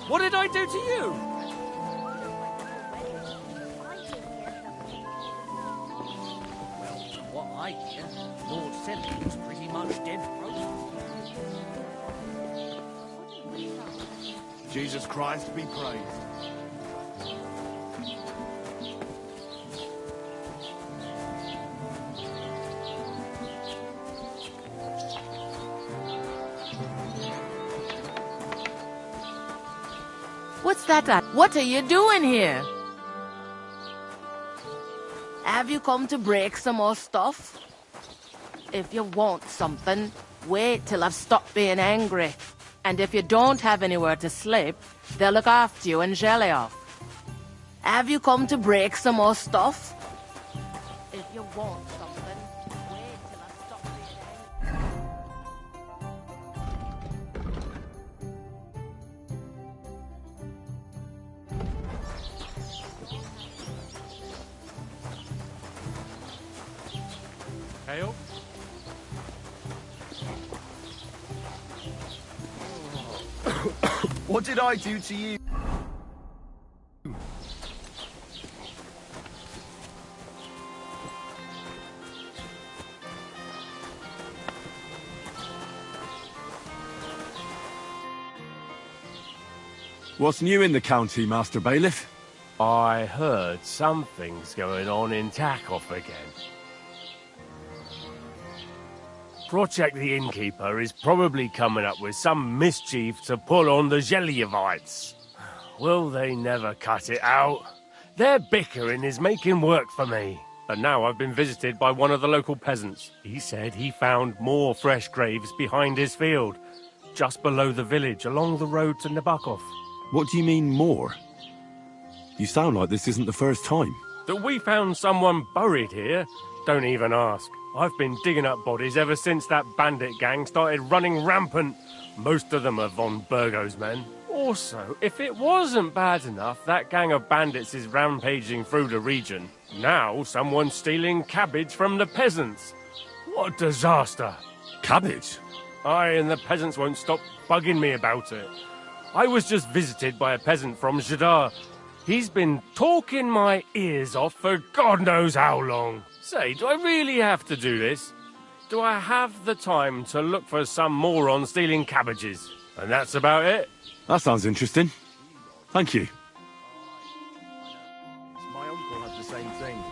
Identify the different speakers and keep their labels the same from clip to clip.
Speaker 1: What did I do to you? Well, from what I hear, Lord Selly's pretty much dead broke.
Speaker 2: Jesus Christ be praised.
Speaker 3: What's that? What are you doing here? Have you come to break some more stuff? If you want something, wait till I've stopped being angry. And if you don't have anywhere to sleep, they'll look after you in Jelly-off. Have you come to break some more stuff? If you want something, wait till I've stopped being angry.
Speaker 1: Hail?
Speaker 2: What did I do to you? What's new in the county, Master Bailiff?
Speaker 4: I heard something's going on in Takoff again. Project the Innkeeper is probably coming up with some mischief to pull on the Jelievites. Will they never cut it out? Their bickering is making work for me. And now I've been visited by one of the local peasants. He said he found more fresh graves behind his field, just below the village, along the road to Nabokov.
Speaker 2: What do you mean, more? You sound like this isn't the first time.
Speaker 4: That we found someone buried here? Don't even ask. I've been digging up bodies ever since that bandit gang started running rampant. Most of them are von Burgo's men. Also, if it wasn't bad enough, that gang of bandits is rampaging through the region. Now someone's stealing cabbage from the peasants. What a disaster.
Speaker 2: Cabbage?
Speaker 4: Aye, and the peasants won't stop bugging me about it. I was just visited by a peasant from Jadar. He's been talking my ears off for God knows how long. Say, do I really have to do this? Do I have the time to look for some moron stealing cabbages? And that's about it.
Speaker 2: That sounds interesting. Thank you.
Speaker 1: My uncle had the same thing.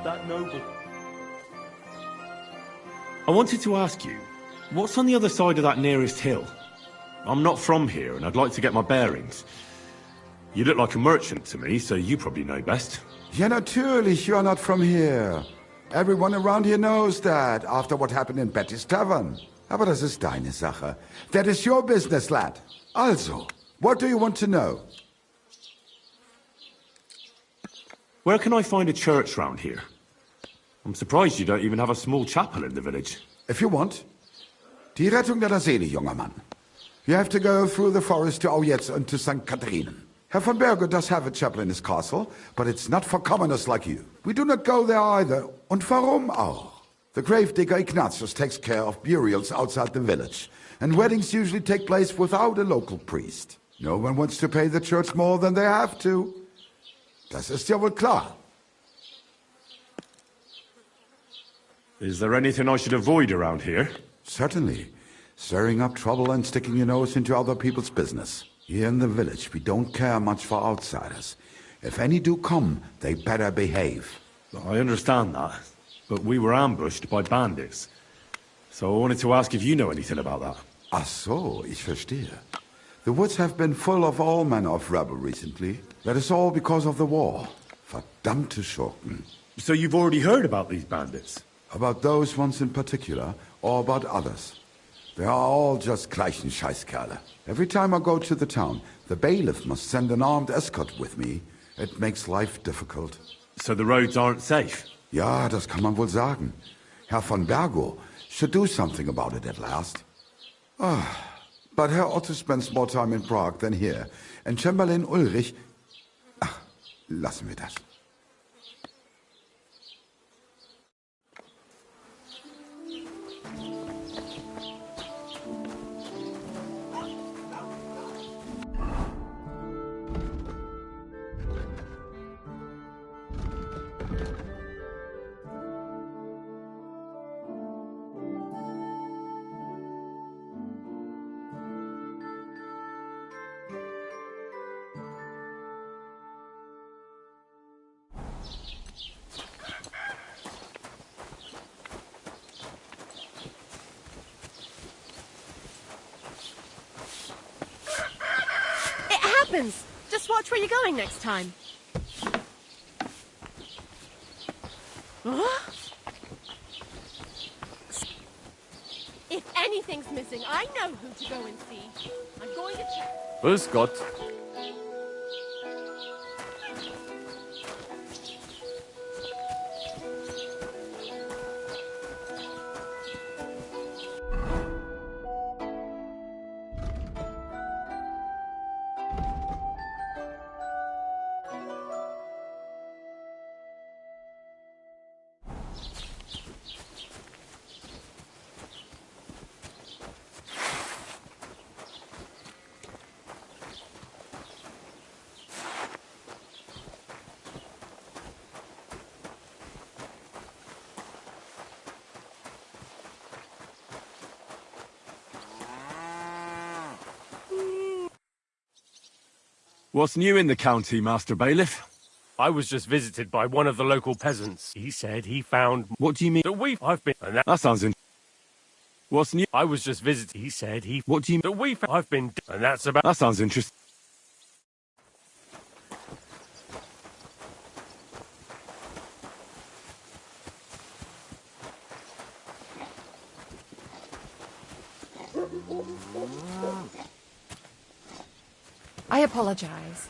Speaker 2: That noble. I wanted to ask you, what's on the other side of that nearest hill? I'm not from here, and I'd like to get my bearings. You look like a merchant to me, so you probably know best.
Speaker 5: Ja, natürlich, you're not from here. Everyone around here knows that, after what happened in Betty's Tavern. Aber das ist deine Sache. That is your business, lad. Also, what do you want to know?
Speaker 2: Where can I find a church round here? I'm surprised you don't even have a small chapel in the village.
Speaker 5: If you want. Die Rettung deiner Seele, junger Mann. You have to go through the forest to Aujetz and to St. Catherine. Herr von Berge does have a chapel in his castle, but it's not for commoners like you. We do not go there either. Und warum auch? The gravedigger Ignatius takes care of burials outside the village, and weddings usually take place without a local priest. No one wants to pay the church more than they have to. Das ist ja wohl klar.
Speaker 2: Is there anything I should avoid around here?
Speaker 5: Certainly. Stirring up trouble and sticking your nose into other people's business. Here in the village, we don't care much for outsiders. If any do come, they better behave.
Speaker 2: I understand that, but we were ambushed by bandits. So I wanted to ask if you know anything about that.
Speaker 5: Ach so, ich verstehe. The woods have been full of all manner of rubble recently. That is all because of the war. Verdammte Schurken.
Speaker 2: So you've already heard about these bandits?
Speaker 5: About those ones in particular, or about others? They are all just gleichen Scheißkerle. Every time I go to the town, the bailiff must send an armed escort with me. It makes life difficult.
Speaker 2: So the roads aren't safe?
Speaker 5: Ja, das kann man wohl sagen. Herr von Bergo should do something about it at last. But Herr Otto spends more time in Prague than here. And Chamberlain Ulrich... Ach, lassen wir das.
Speaker 6: Just watch where you're going next time. Huh? If anything's missing, I know who to go and see. I'm going to check.
Speaker 4: Grüß Gott.
Speaker 2: What's new in the county, Master Bailiff?
Speaker 4: I was just visited by one of the local peasants. He said he found...
Speaker 2: What do you mean?
Speaker 4: I've been... And
Speaker 2: That sounds interesting. What's new?
Speaker 4: I was just visited. He said he...
Speaker 2: What do you mean?
Speaker 4: I've been... And that's about...
Speaker 2: That sounds interesting.
Speaker 6: I apologize.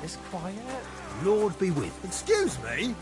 Speaker 1: This quiet? Lord be with. Excuse me?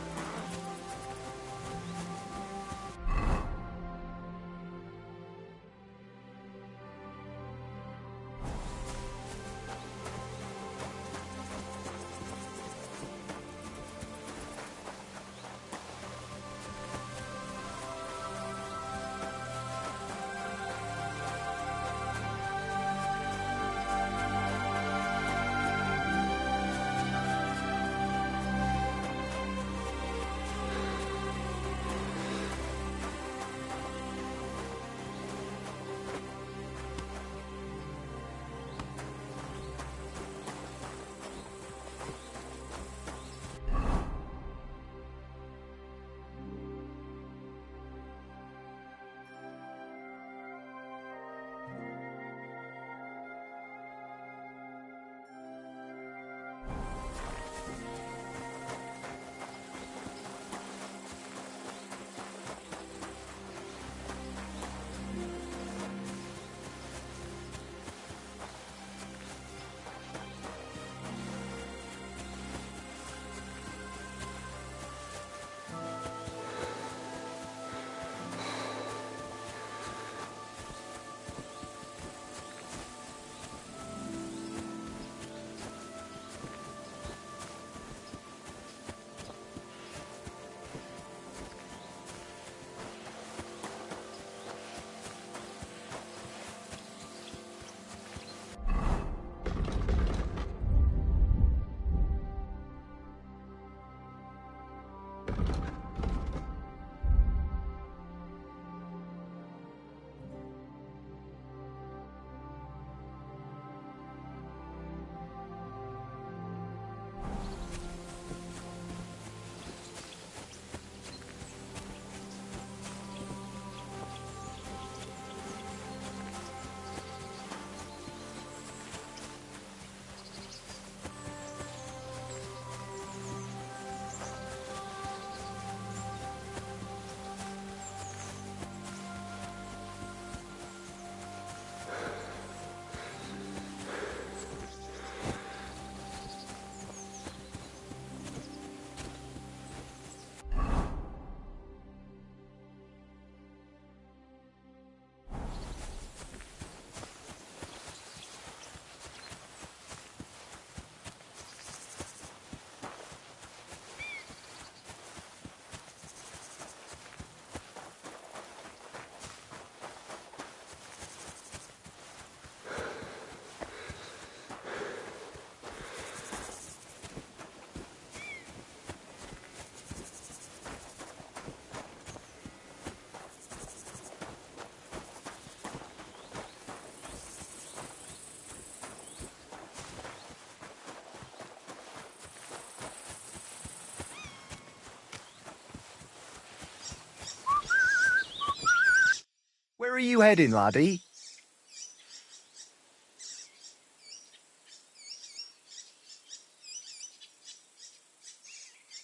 Speaker 7: you heading, laddie?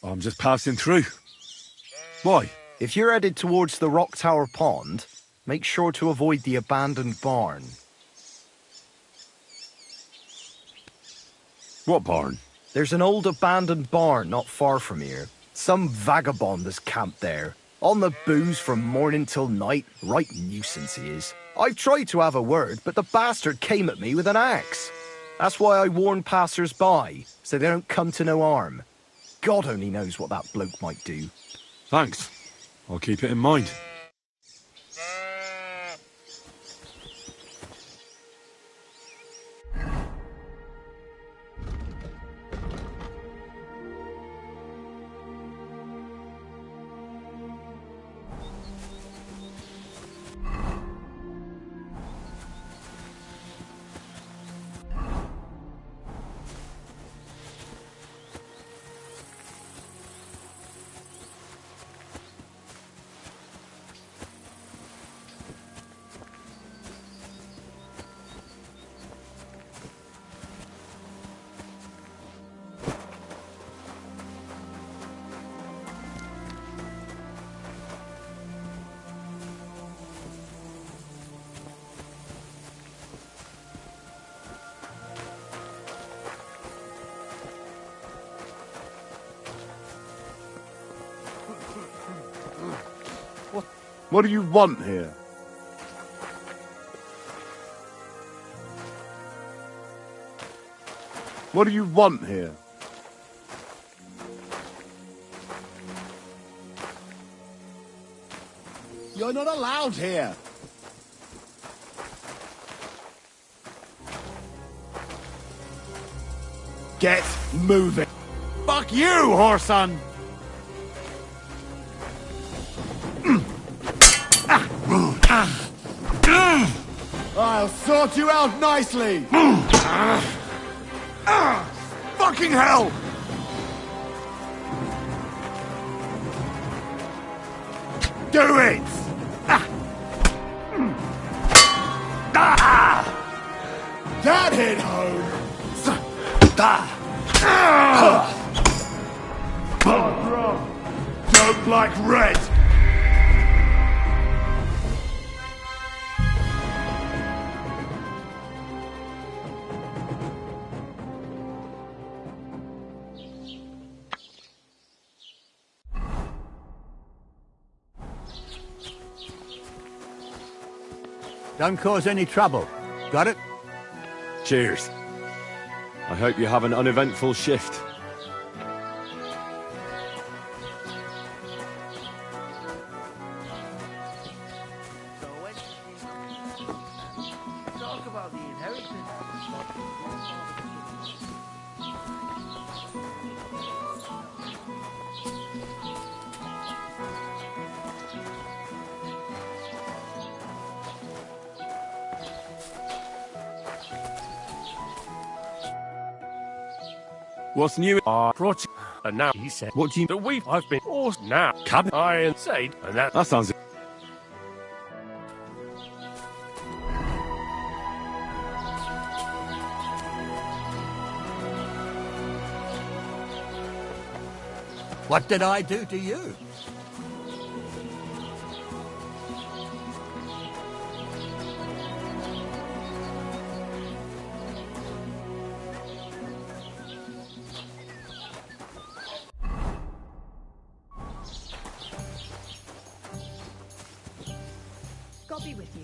Speaker 2: I'm just passing through. Why?
Speaker 7: If you're headed towards the Rock Tower Pond, make sure to avoid the abandoned barn.
Speaker 2: What barn?
Speaker 7: There's an old abandoned barn not far from here. Some vagabond has camped there. On the booze from morning till night. Right nuisance he is. I've tried to have a word, but the bastard came at me with an axe. That's why I warn passers-by, so they don't come to no harm. God only knows what that bloke might do.
Speaker 2: Thanks. I'll keep it in mind.
Speaker 8: What do you want here? What do you want here?
Speaker 9: You're not allowed here.
Speaker 8: Get moving.
Speaker 9: Fuck you, whoreson! I'll sort you out nicely!
Speaker 8: Fucking hell!
Speaker 9: Do it! That hit home!
Speaker 8: Don't like red!
Speaker 9: Don't cause any trouble. Got it?
Speaker 2: Cheers. I hope you have an uneventful shift.
Speaker 1: Talk about the inheritance.
Speaker 2: What's new?
Speaker 4: Project. And now he said,
Speaker 2: What do you...
Speaker 4: that I've been forced now. Cabin. I said, and that.
Speaker 2: That sounds...
Speaker 9: What did I do to you?
Speaker 6: God be with you.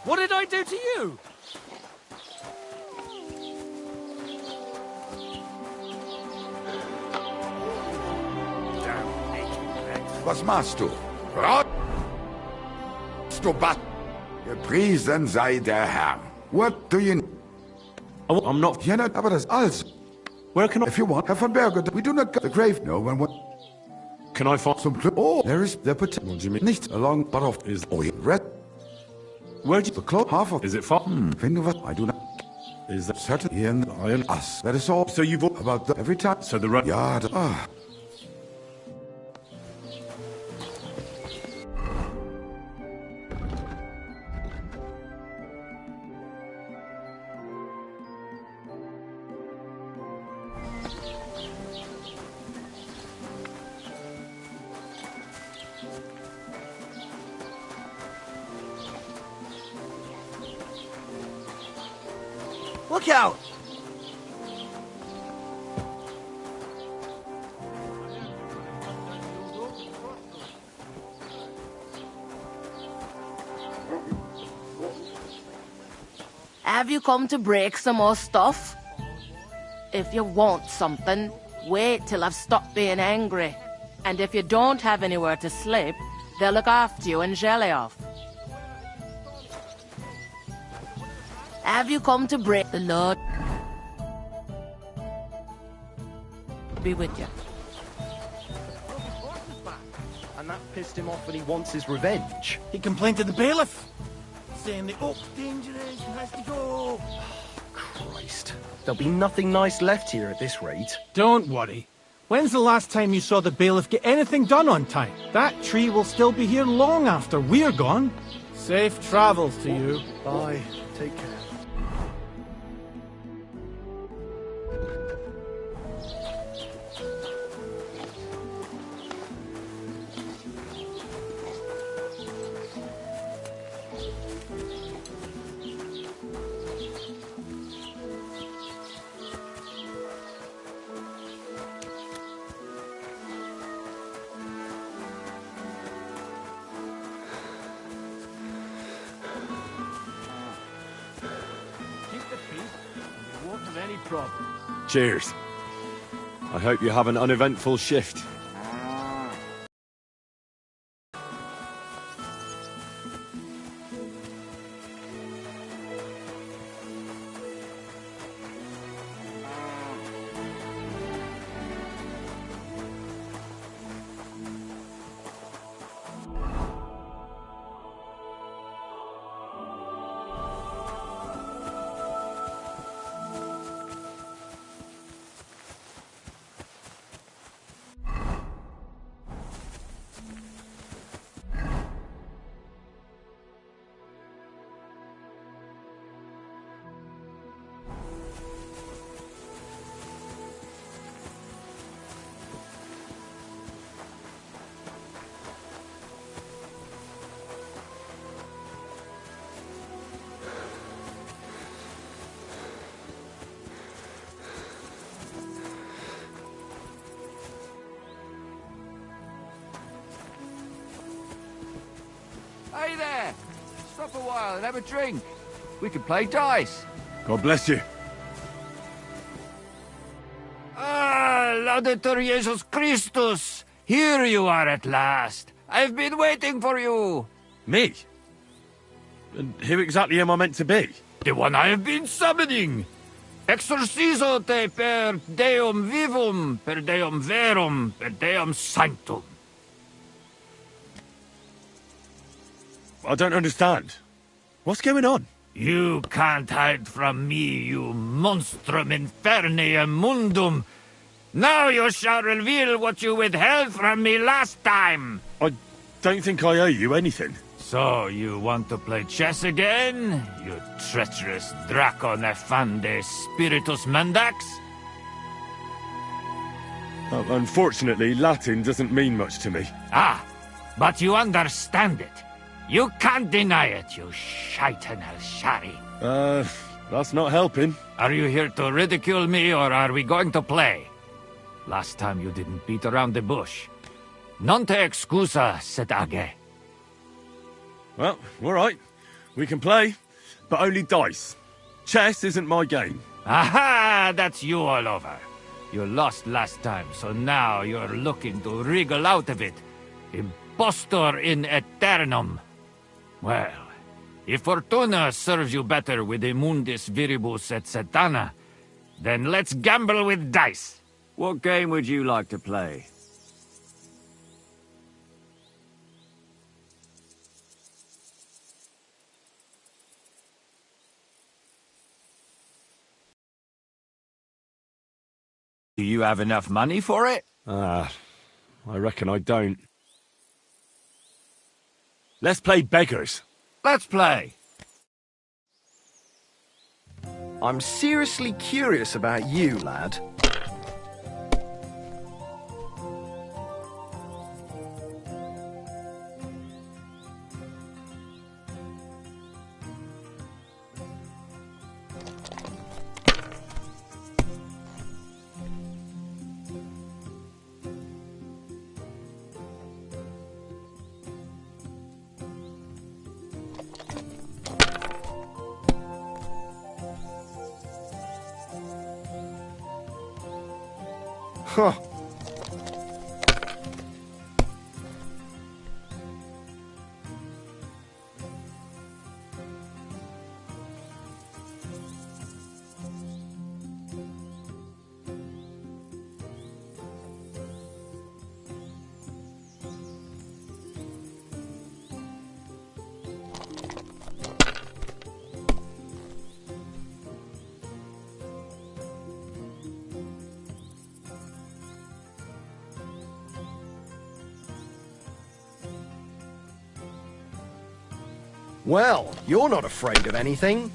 Speaker 4: What did I do to you?
Speaker 5: Was machst du? Raus! Du Bat! Gepriesen sei der Herr. What do you...
Speaker 2: I'm not...
Speaker 5: Ja, aber das alles.
Speaker 2: Where can I...
Speaker 5: If you want, Herr von Berger, we do not go... The grave, no one...
Speaker 2: Can I find
Speaker 5: Some oh, there is the potential.
Speaker 2: What do you mean?
Speaker 5: Nicht along, but of is red.
Speaker 2: Where'd you...
Speaker 5: The clock half of.
Speaker 2: Is it far?
Speaker 5: Find what I do not.
Speaker 2: Is that...
Speaker 5: Certain in iron us. That is all.
Speaker 2: So you've...
Speaker 5: About the, every time.
Speaker 2: So the road...
Speaker 5: Yeah.
Speaker 1: Look out!
Speaker 3: Have you come to break some more stuff? If you want something, wait till I've stopped being angry. And if you don't have anywhere to sleep, they'll look after you in Jelioff. Have you come to break the Lord? Be with you.
Speaker 7: And that pissed him off and he wants his revenge.
Speaker 1: He complained to the bailiff, saying the oak's dangerous and has to go.
Speaker 7: Christ. There'll be nothing nice left here at this rate.
Speaker 10: Don't worry. When's the last time you saw the bailiff get anything done on time? That tree will still be here long after we're gone. Safe travels to you.
Speaker 7: Bye. Take care.
Speaker 2: Cheers. I hope you have an uneventful shift.
Speaker 11: Hey there! Stop a while and have a drink. We could play dice.
Speaker 2: God bless you.
Speaker 11: Ah, Laudetur Jesus Christus! Here you are at last. I've been waiting for you.
Speaker 2: Me? And who exactly am I meant to be?
Speaker 11: The one I have been summoning. Exorcizo te per Deum vivum, per Deum verum, per Deum sanctum.
Speaker 2: I don't understand. What's going on?
Speaker 11: You can't hide from me, you monstrum infernium mundum. Now you shall reveal what you withheld from me last time.
Speaker 2: I don't think I owe you anything.
Speaker 11: So, you want to play chess again? You treacherous Draco Nefande Spiritus Mendax?
Speaker 2: Unfortunately, Latin doesn't mean much to me.
Speaker 11: Ah, but you understand it. You can't deny it, you shaitan el-shari.
Speaker 2: That's not helping.
Speaker 11: Are you here to ridicule me, or are we going to play? Last time you didn't beat around the bush. Non te excusa, sed age.
Speaker 2: Well, all right. We can play, but only dice. Chess isn't my game.
Speaker 11: Aha! That's you all over. You lost last time, so now you're looking to wriggle out of it. Impostor in aeternum. Well, if Fortuna serves you better with the Mundus Viribus et Satana, then let's gamble with dice.
Speaker 12: What game would you like to play?
Speaker 11: Do you have enough money for it?
Speaker 2: I reckon I don't. Let's play beggars.
Speaker 11: Let's play.
Speaker 7: I'm seriously curious about you, lad. Huh. Well, you're not afraid of anything.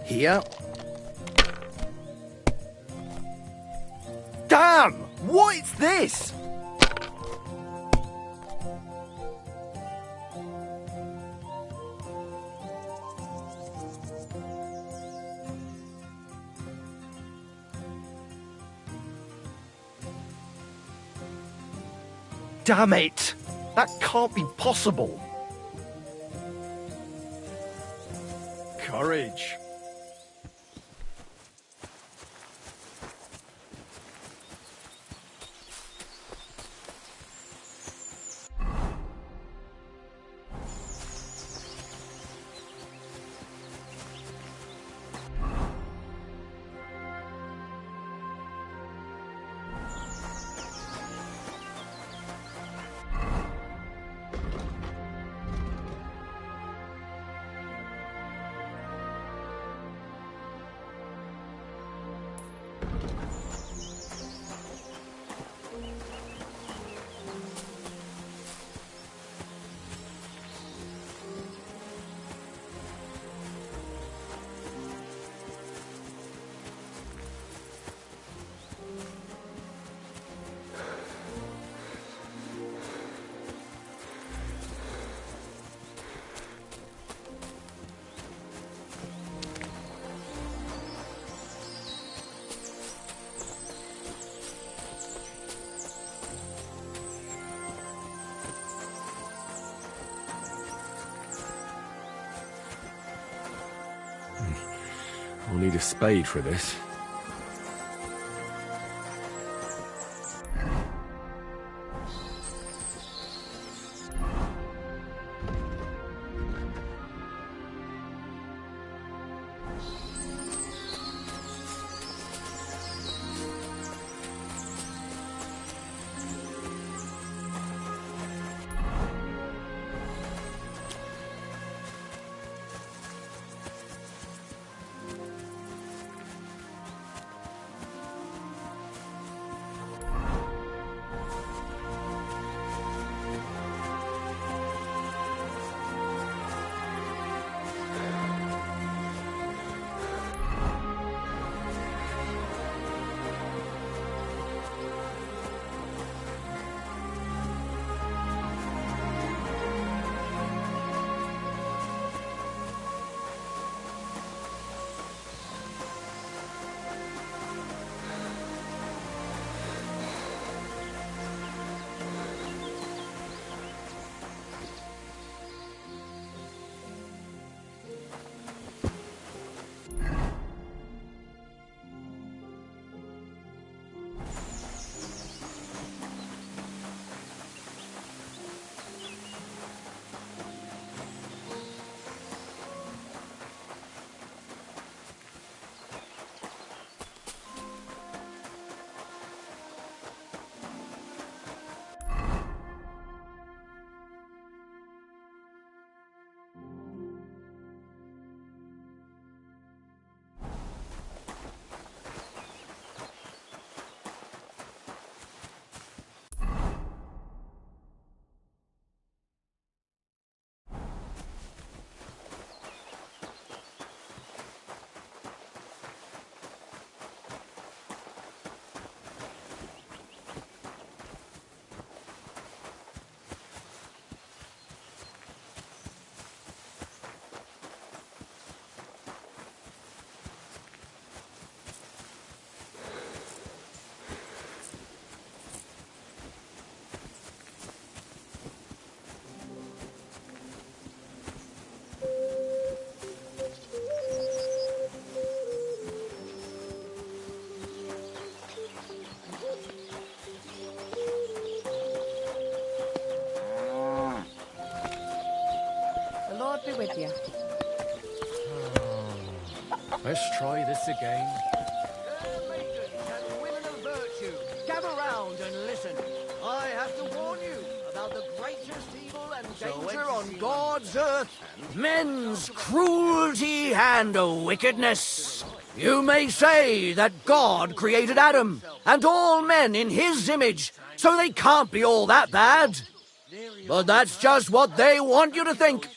Speaker 7: Here. Damn! What is this? Damn it! That can't be possible. Courage.
Speaker 2: I'll need a spade for this.
Speaker 1: Let's try this again.
Speaker 12: Maidens and women of virtue, gather round and listen. I have to warn you about the greatest evil and danger on God's earth. Men's cruelty and wickedness. You may say that God created Adam and all men in his image, so they can't be all that bad. But that's just what they want you to think.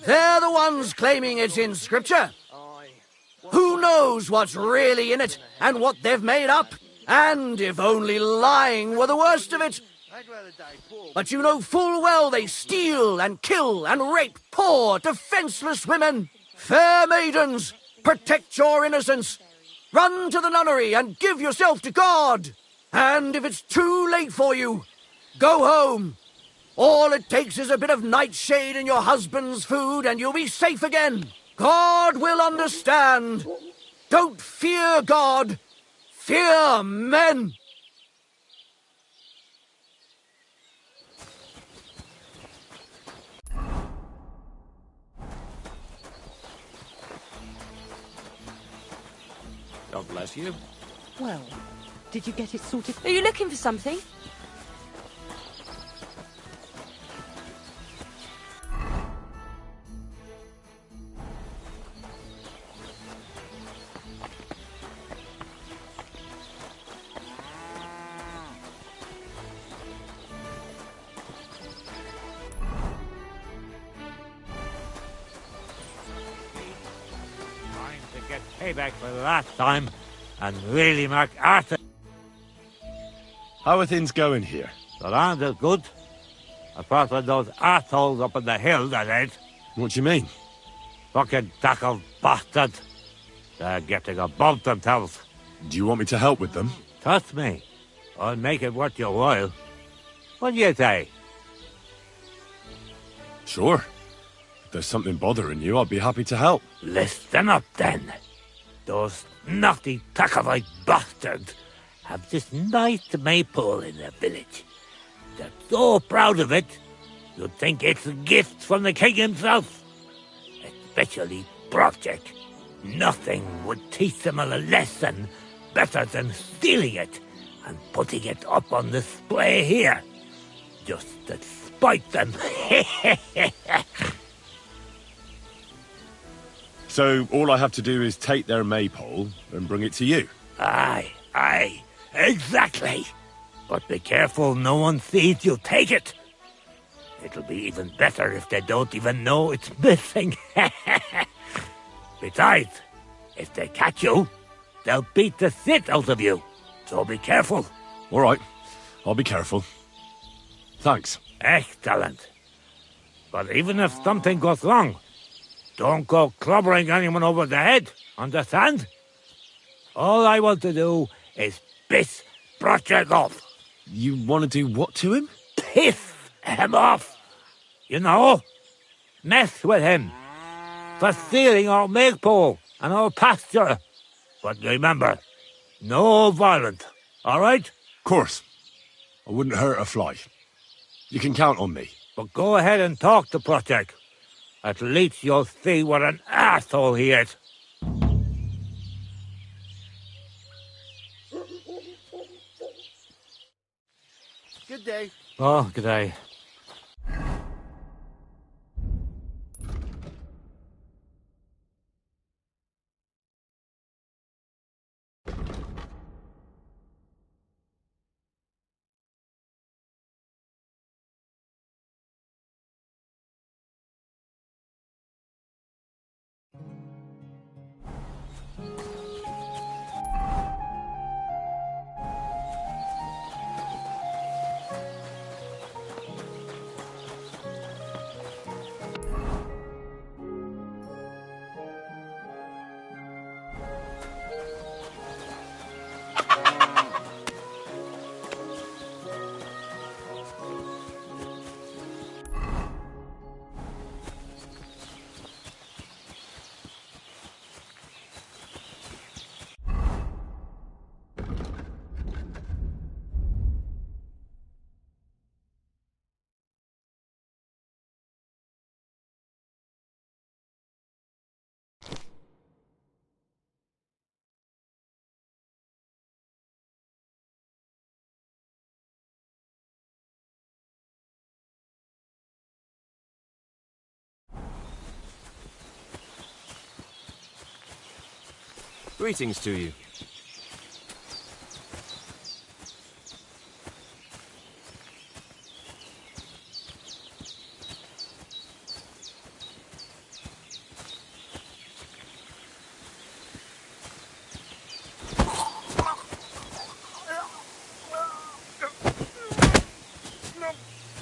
Speaker 12: They're the ones claiming it's in Scripture. Who knows what's really in it and what they've made up? And if only lying were the worst of it. But you know full well they steal and kill and rape poor, defenseless women. Fair maidens, protect your innocence. Run to the nunnery and give yourself to God. And if it's too late for you, go home. All it takes is a bit of nightshade in your husband's food and you'll be safe again. God will understand. Don't fear God. Fear men.
Speaker 1: God bless you.
Speaker 6: Well, did you get it sorted? Are you looking for something?
Speaker 11: Trying to get payback for last time and really mark Arthur.
Speaker 2: How are things going here?
Speaker 11: The land is good. Apart from those arseholes up on the hill, that ain't.
Speaker 2: What do you mean?
Speaker 11: Fucking tackle bastards. They're getting above themselves.
Speaker 2: Do you want me to help with them?
Speaker 11: Trust me. I'll make it worth your while. What do you say?
Speaker 2: Sure. If there's something bothering you, I'd be happy to help.
Speaker 11: Listen up, then. Those naughty Tackerite bastards have this nice maypole in their village. They're so proud of it, you'd think it's a gift from the king himself. Especially Project. Nothing would teach them a lesson better than stealing it and putting it up on display here. Just to spite them.
Speaker 2: So all I have to do is take their maypole and bring it to you?
Speaker 11: Aye, exactly. But be careful no one sees you take it. It'll be even better if they don't even know it's missing. Besides, if they catch you, they'll beat the shit out of you. So be careful.
Speaker 2: All right, I'll be careful. Thanks.
Speaker 11: Excellent. But even if something goes wrong, don't go clobbering anyone over the head, understand? All I want to do is piss Project off.
Speaker 2: You want to do what to him?
Speaker 11: Piss him off. You know, mess with him. For stealing our maypole and our pasture. But remember, no violence, all right?
Speaker 2: Of course. I wouldn't hurt a fly. You can count on me.
Speaker 11: But go ahead and talk to Project. At least you'll see what an asshole he is.
Speaker 12: Good day.
Speaker 11: Oh, good day.
Speaker 13: Greetings to you.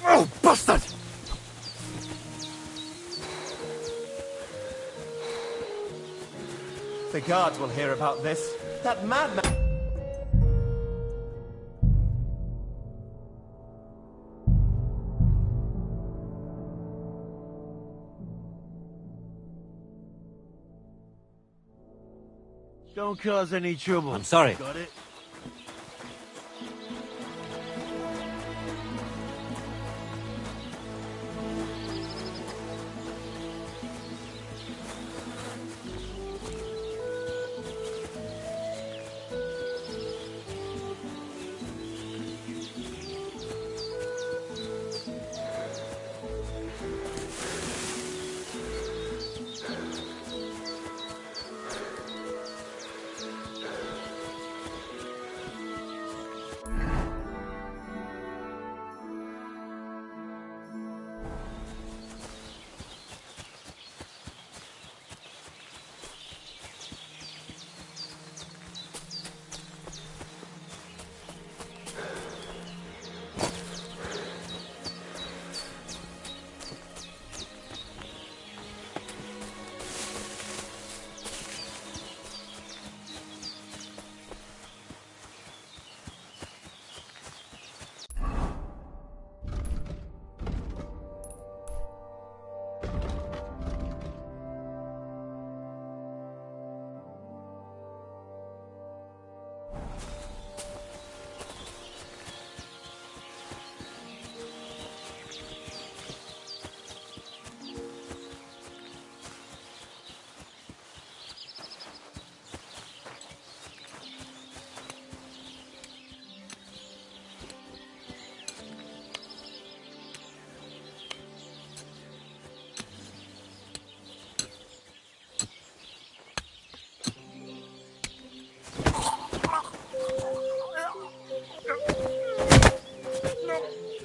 Speaker 7: Oh, bastard!
Speaker 14: The guards will hear about this. That madman...
Speaker 12: Don't cause any trouble.
Speaker 1: I'm sorry.
Speaker 12: Got it?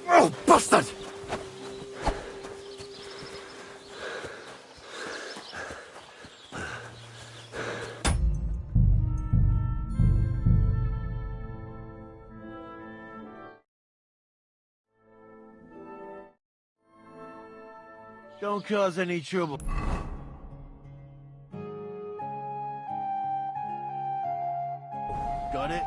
Speaker 7: Oh, bastard!
Speaker 12: Don't cause any trouble. Got it?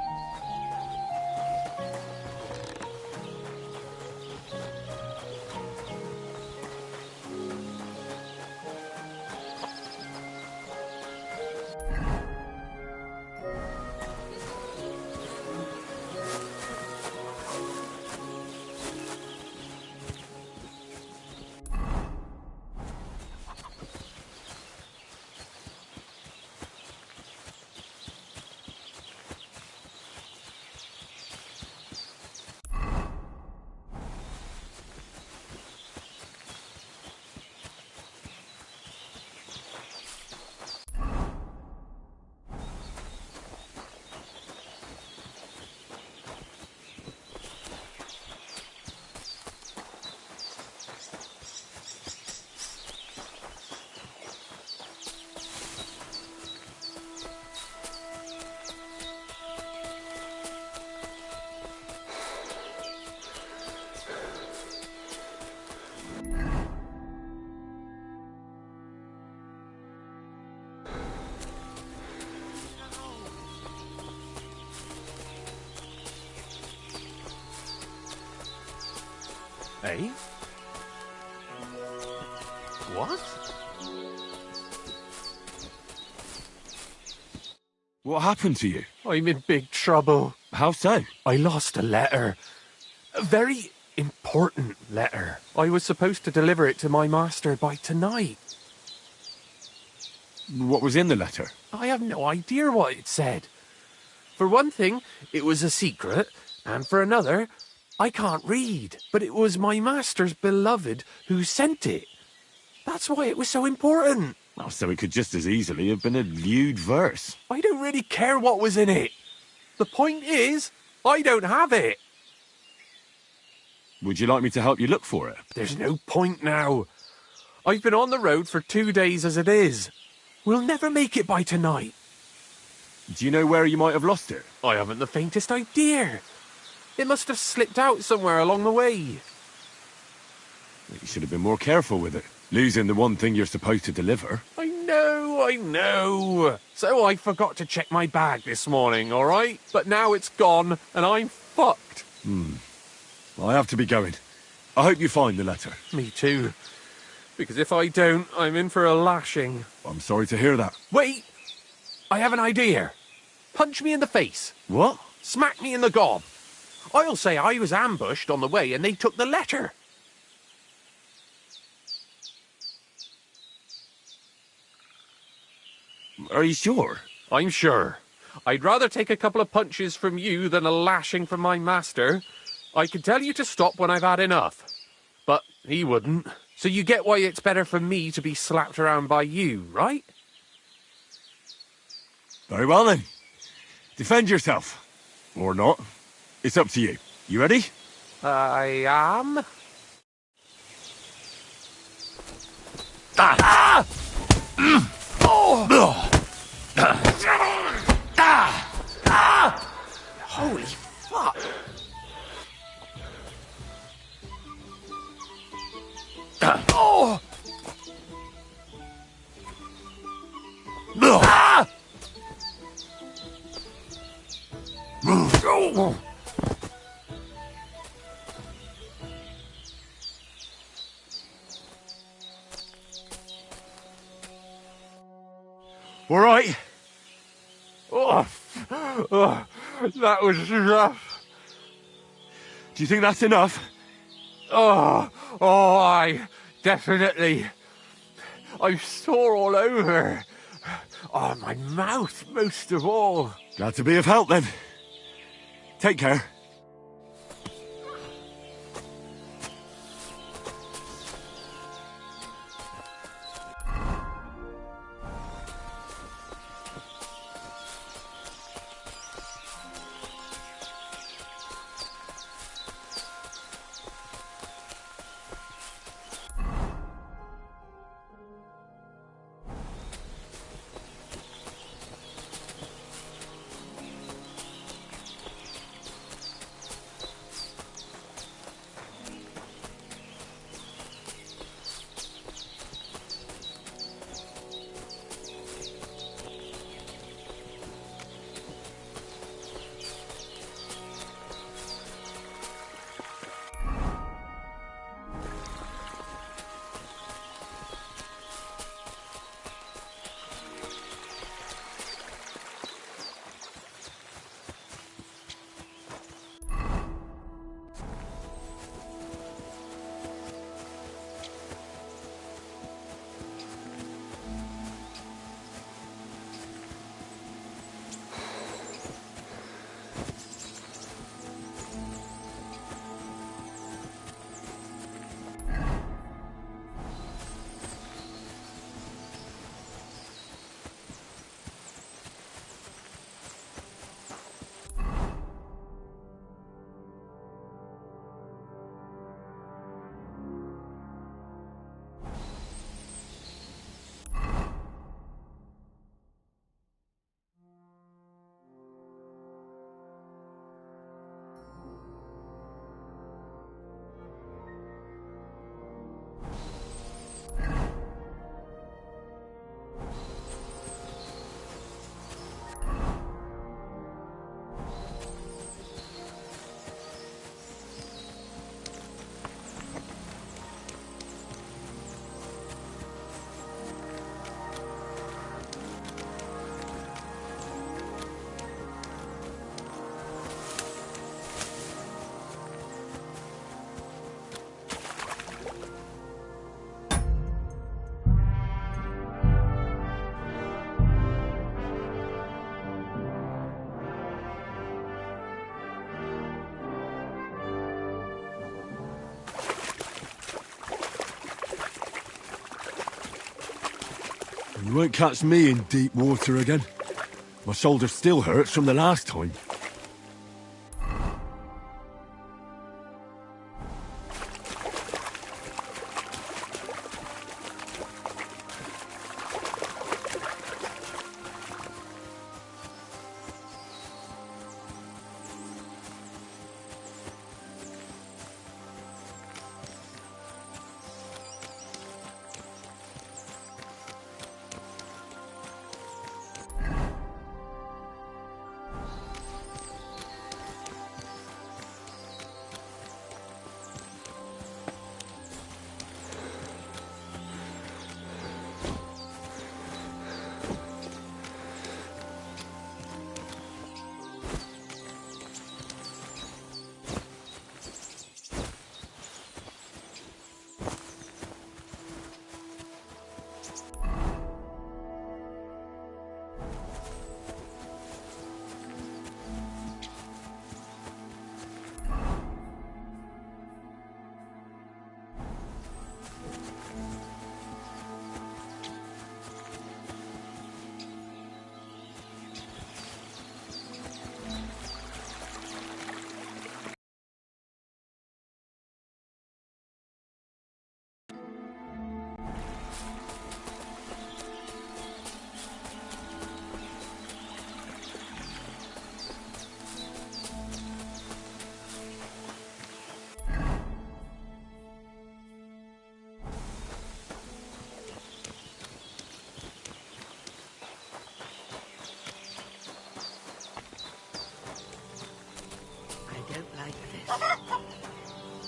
Speaker 4: Eh? What?
Speaker 2: What happened to you?
Speaker 4: I'm in big trouble.
Speaker 2: How so?
Speaker 4: I lost a letter. A very important letter. I was supposed to deliver it to my master by tonight.
Speaker 2: What was in the letter?
Speaker 4: I have no idea what it said. For one thing, it was a secret, and for another, I can't read. But it was my master's beloved who sent it. That's why it was so important.
Speaker 2: Well, so it could just as easily have been a lewd verse.
Speaker 4: I don't really care what was in it. The point is, I don't have it.
Speaker 2: Would you like me to help you look for it?
Speaker 4: There's no point now. I've been on the road for 2 days as it is. We'll never make it by tonight.
Speaker 2: Do you know where you might have lost it?
Speaker 4: I haven't the faintest idea. It must have slipped out somewhere along the way.
Speaker 2: You should have been more careful with it. Losing the one thing you're supposed to deliver.
Speaker 4: I know. So I forgot to check my bag this morning, all right? But now it's gone, and I'm fucked.
Speaker 2: I have to be going. I hope you find the letter.
Speaker 4: Me too. Because if I don't, I'm in for a lashing.
Speaker 2: I'm sorry to hear that.
Speaker 4: Wait! I have an idea. Punch me in the face.
Speaker 2: What?
Speaker 4: Smack me in the gob. I'll say I was ambushed on the way and they took the letter.
Speaker 2: Are you sure?
Speaker 4: I'm sure. I'd rather take a couple of punches from you than a lashing from my master. I could tell you to stop when I've had enough. But he wouldn't. So you get why it's better for me to be slapped around by you, right?
Speaker 2: Very well then. Defend yourself. Or not. It's up to you. You ready?
Speaker 4: I am. Holy fuck!
Speaker 2: All right.
Speaker 4: That was rough.
Speaker 2: Do you think that's enough?
Speaker 4: I definitely. I'm sore all over. Oh, my mouth most of all.
Speaker 2: Glad to be of help then. Take care. You won't catch me in deep water again. My shoulder still hurts from the last time.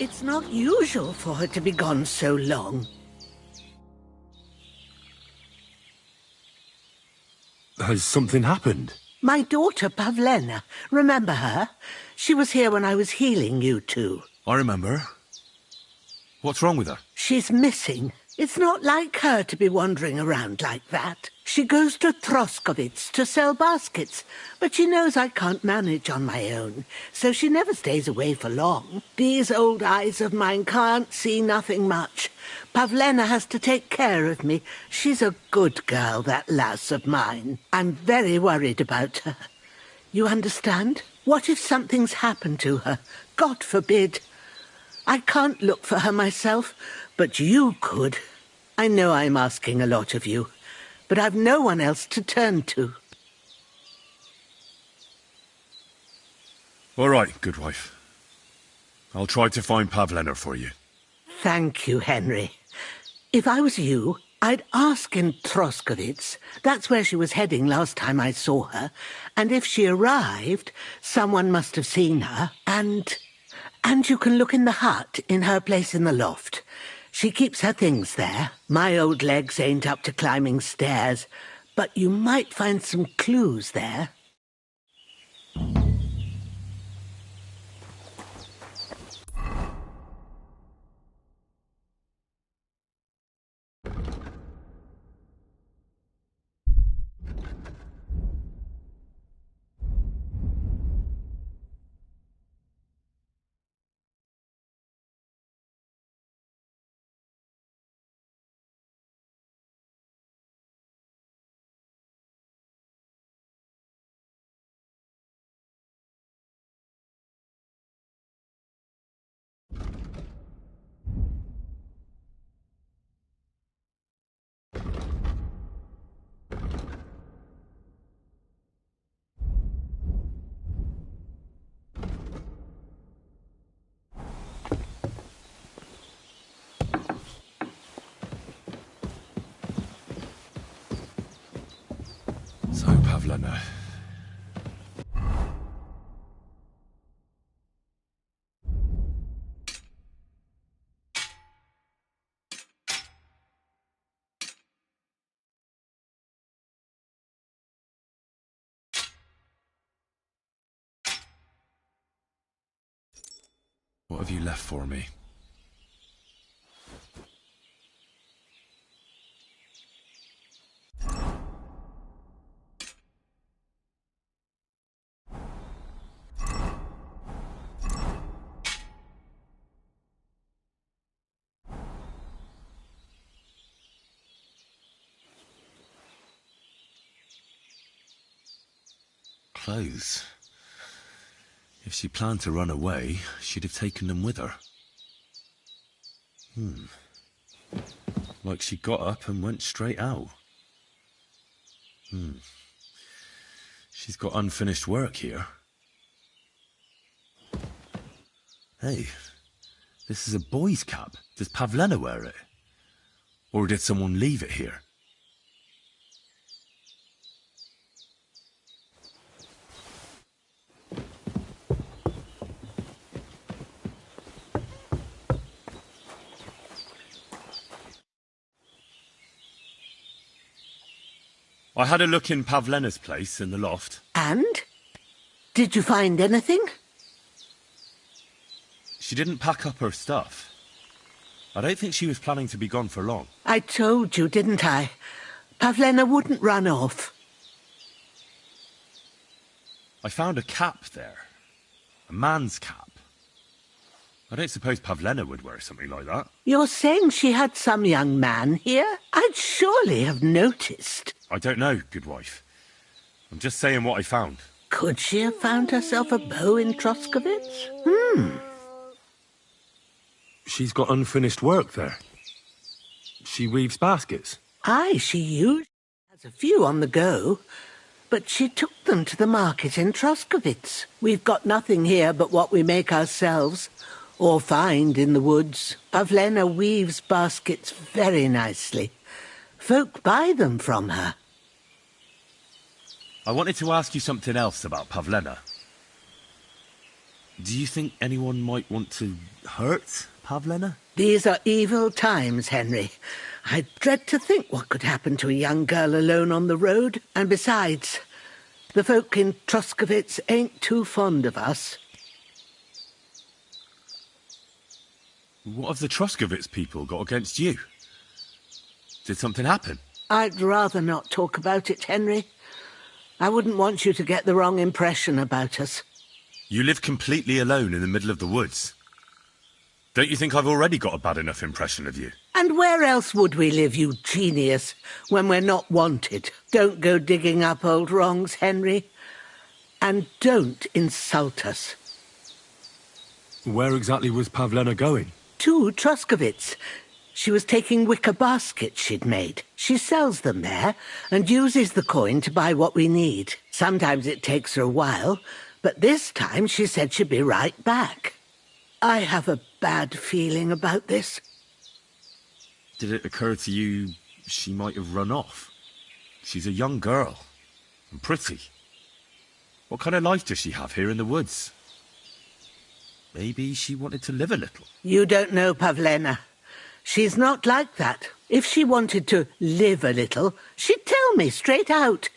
Speaker 13: It's not usual for her to be gone so long.
Speaker 2: Has something happened?
Speaker 13: My daughter, Pavlena. Remember her? She was here when I was healing you two.
Speaker 2: I remember. What's wrong with her?
Speaker 13: She's missing. It's not like her to be wandering around like that. She goes to Troskovitz to sell baskets, but she knows I can't manage on my own, so she never stays away for long. These old eyes of mine can't see nothing much. Pavlena has to take care of me. She's a good girl, that lass of mine. I'm very worried about her. You understand? What if something's happened to her? God forbid. I can't look for her myself, but you could. I know I'm asking a lot of you, but I've no one else to turn to.
Speaker 2: All right, good wife. I'll try to find Pavlena for you.
Speaker 13: Thank you, Henry. If I was you, I'd ask in Troskovitz. That's where she was heading last time I saw her. And if she arrived, someone must have seen her. And you can look in the hut in her place in the loft. She keeps her things there. My old legs ain't up to climbing stairs, but you might find some clues there.
Speaker 2: So, Pavlena. What have you left for me? Clothes. If she planned to run away, she'd have taken them with her. Like she got up and went straight out. She's got unfinished work here. Hey, this is a boy's cap. Does Pavlena wear it? Or did someone leave it here? I had a look in Pavlena's place in the loft.
Speaker 13: And? Did you find anything?
Speaker 2: She didn't pack up her stuff. I don't think she was planning to be gone for long.
Speaker 13: I told you, didn't I? Pavlena wouldn't run off.
Speaker 2: I found a cap there. A man's cap. I don't suppose Pavlena would wear something like that.
Speaker 13: You're saying she had some young man here? I'd surely have noticed.
Speaker 2: I don't know, good wife. I'm just saying what I found.
Speaker 13: Could she have found herself a beau in Troskovitz?
Speaker 2: She's got unfinished work there. She weaves baskets.
Speaker 13: Aye, she usually has a few on the go, but she took them to the market in Troskovitz. We've got nothing here but what we make ourselves, or find in the woods. Pavlena weaves baskets very nicely. Folk buy them from her.
Speaker 2: I wanted to ask you something else about Pavlena. Do you think anyone might want to hurt Pavlena?
Speaker 13: These are evil times, Henry. I dread to think what could happen to a young girl alone on the road. And besides, the folk in Troskovitz ain't too fond of us.
Speaker 2: What have the Troskovitz people got against you? Did something happen?
Speaker 13: I'd rather not talk about it, Henry. I wouldn't want you to get the wrong impression about us.
Speaker 2: You live completely alone in the middle of the woods. Don't you think I've already got a bad enough impression of you?
Speaker 13: And where else would we live, you genius, when we're not wanted? Don't go digging up old wrongs, Henry. And don't insult us.
Speaker 2: Where exactly was Pavlena going?
Speaker 13: To Troskovitz. She was taking wicker baskets she'd made. She sells them there and uses the coin to buy what we need. Sometimes it takes her a while, but this time she said she'd be right back. I have a bad feeling about this.
Speaker 2: Did it occur to you she might have run off? She's a young girl and pretty. What kind of life does she have here in the woods? Maybe she wanted to live a little.
Speaker 13: You don't know Pavlena. She's not like that. If she wanted to live a little, she'd tell me straight out.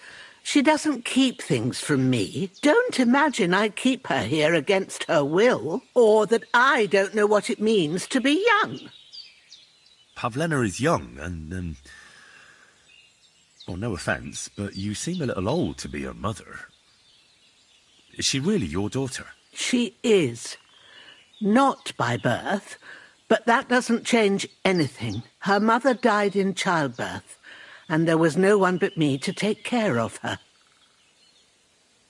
Speaker 13: She doesn't keep things from me. Don't imagine I keep her here against her will, or that I don't know what it means to be young.
Speaker 2: Pavlena is young and, well, no offence, but you seem a little old to be her mother. Is she really your daughter?
Speaker 13: She is. Not by birth, but that doesn't change anything. Her mother died in childbirth, and there was no one but me to take care of her.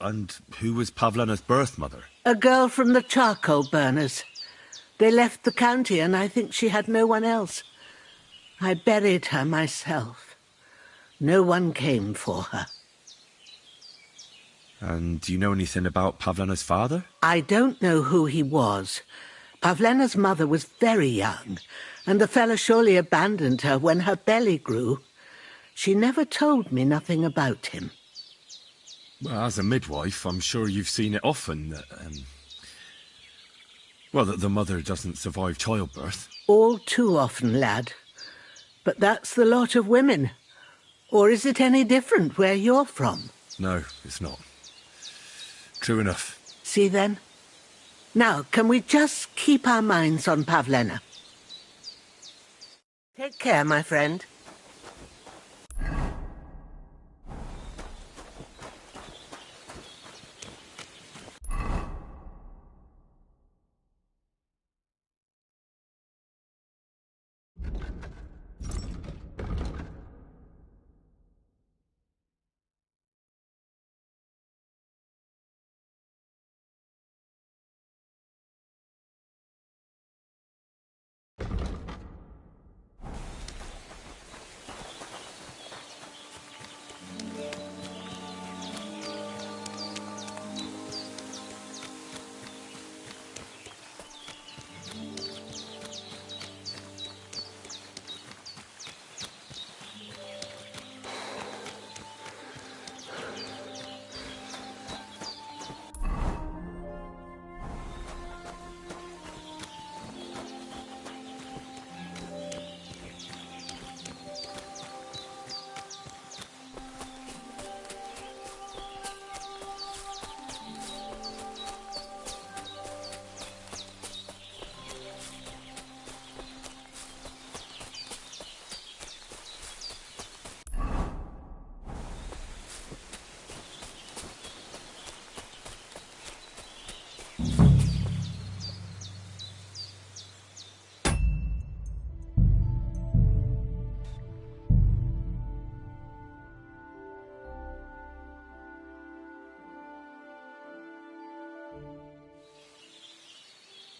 Speaker 2: And who was Pavlena's birth mother?
Speaker 13: A girl from the charcoal burners. They left the county, and I think she had no one else. I buried her myself. No one came for her.
Speaker 2: And do you know anything about Pavlena's father?
Speaker 13: I don't know who he was. Pavlena's mother was very young, and the fella surely abandoned her when her belly grew. She never told me nothing about him.
Speaker 2: Well, as a midwife, I'm sure you've seen it often that, that the mother doesn't survive childbirth.
Speaker 13: All too often, lad. But that's the lot of women. Or is it any different where you're from?
Speaker 2: No, it's not. True enough.
Speaker 13: See then? Now, can we just keep our minds on Pavlena? Take care, my friend.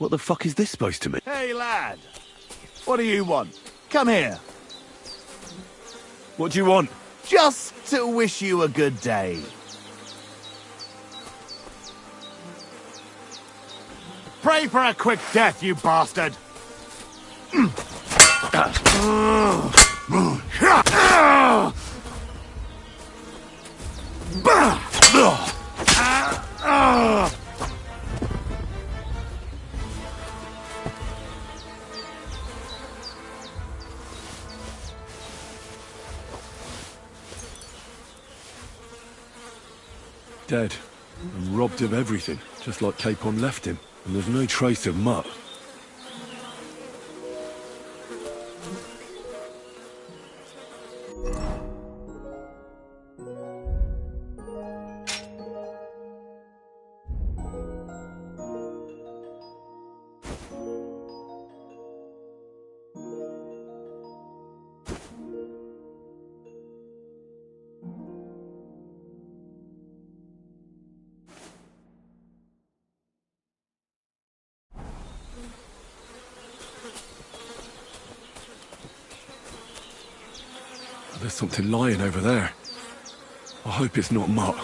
Speaker 2: What the fuck is this supposed to mean?
Speaker 8: Hey, lad. What do you want? Come here.
Speaker 2: What do you want?
Speaker 8: Just to wish you a good day. Pray for a quick death, you bastard!
Speaker 2: Dead. And robbed of everything, just like Capon left him. And there's no trace of Mutt. There's something lying over there. I hope it's not Mutt.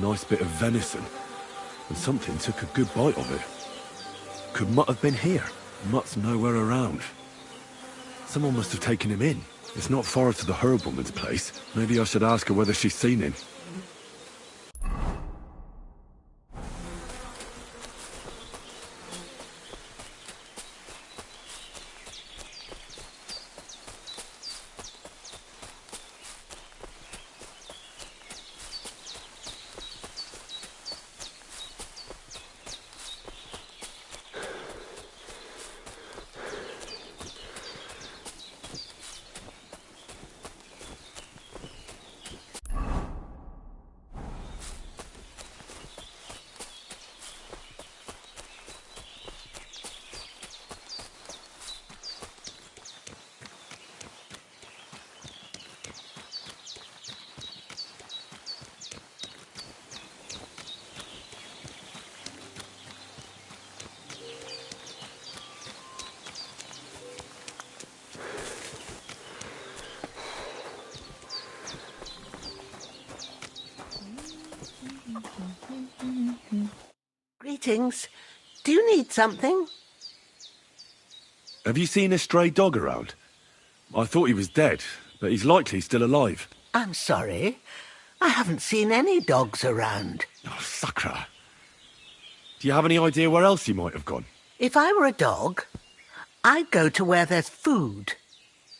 Speaker 2: Nice bit of venison, and something took a good bite of it. Could Mutt have been here? Mutt's nowhere around. Someone must have taken him in. It's not far to the herb woman's place. Maybe I should ask her whether she's seen him.
Speaker 13: Greetings. Do you need something?
Speaker 2: Have you seen a stray dog around? I thought he was dead, but he's likely still alive.
Speaker 13: I'm sorry. I haven't seen any dogs around.
Speaker 2: Oh, Sakra. Do you have any idea where else he might have gone?
Speaker 13: If I were a dog, I'd go to where there's food.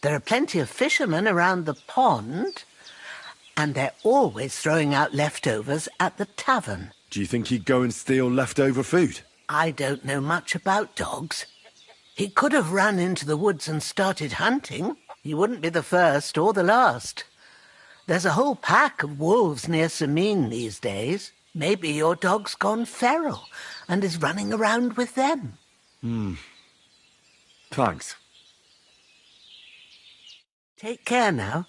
Speaker 13: There are plenty of fishermen around the pond, and they're always throwing out leftovers at the tavern.
Speaker 2: Do you think he'd go and steal leftover food?
Speaker 13: I don't know much about dogs. He could have run into the woods and started hunting. He wouldn't be the first or the last. There's a whole pack of wolves near Sameen these days. Maybe your dog's gone feral and is running around with them.
Speaker 2: Thanks.
Speaker 13: Take care now.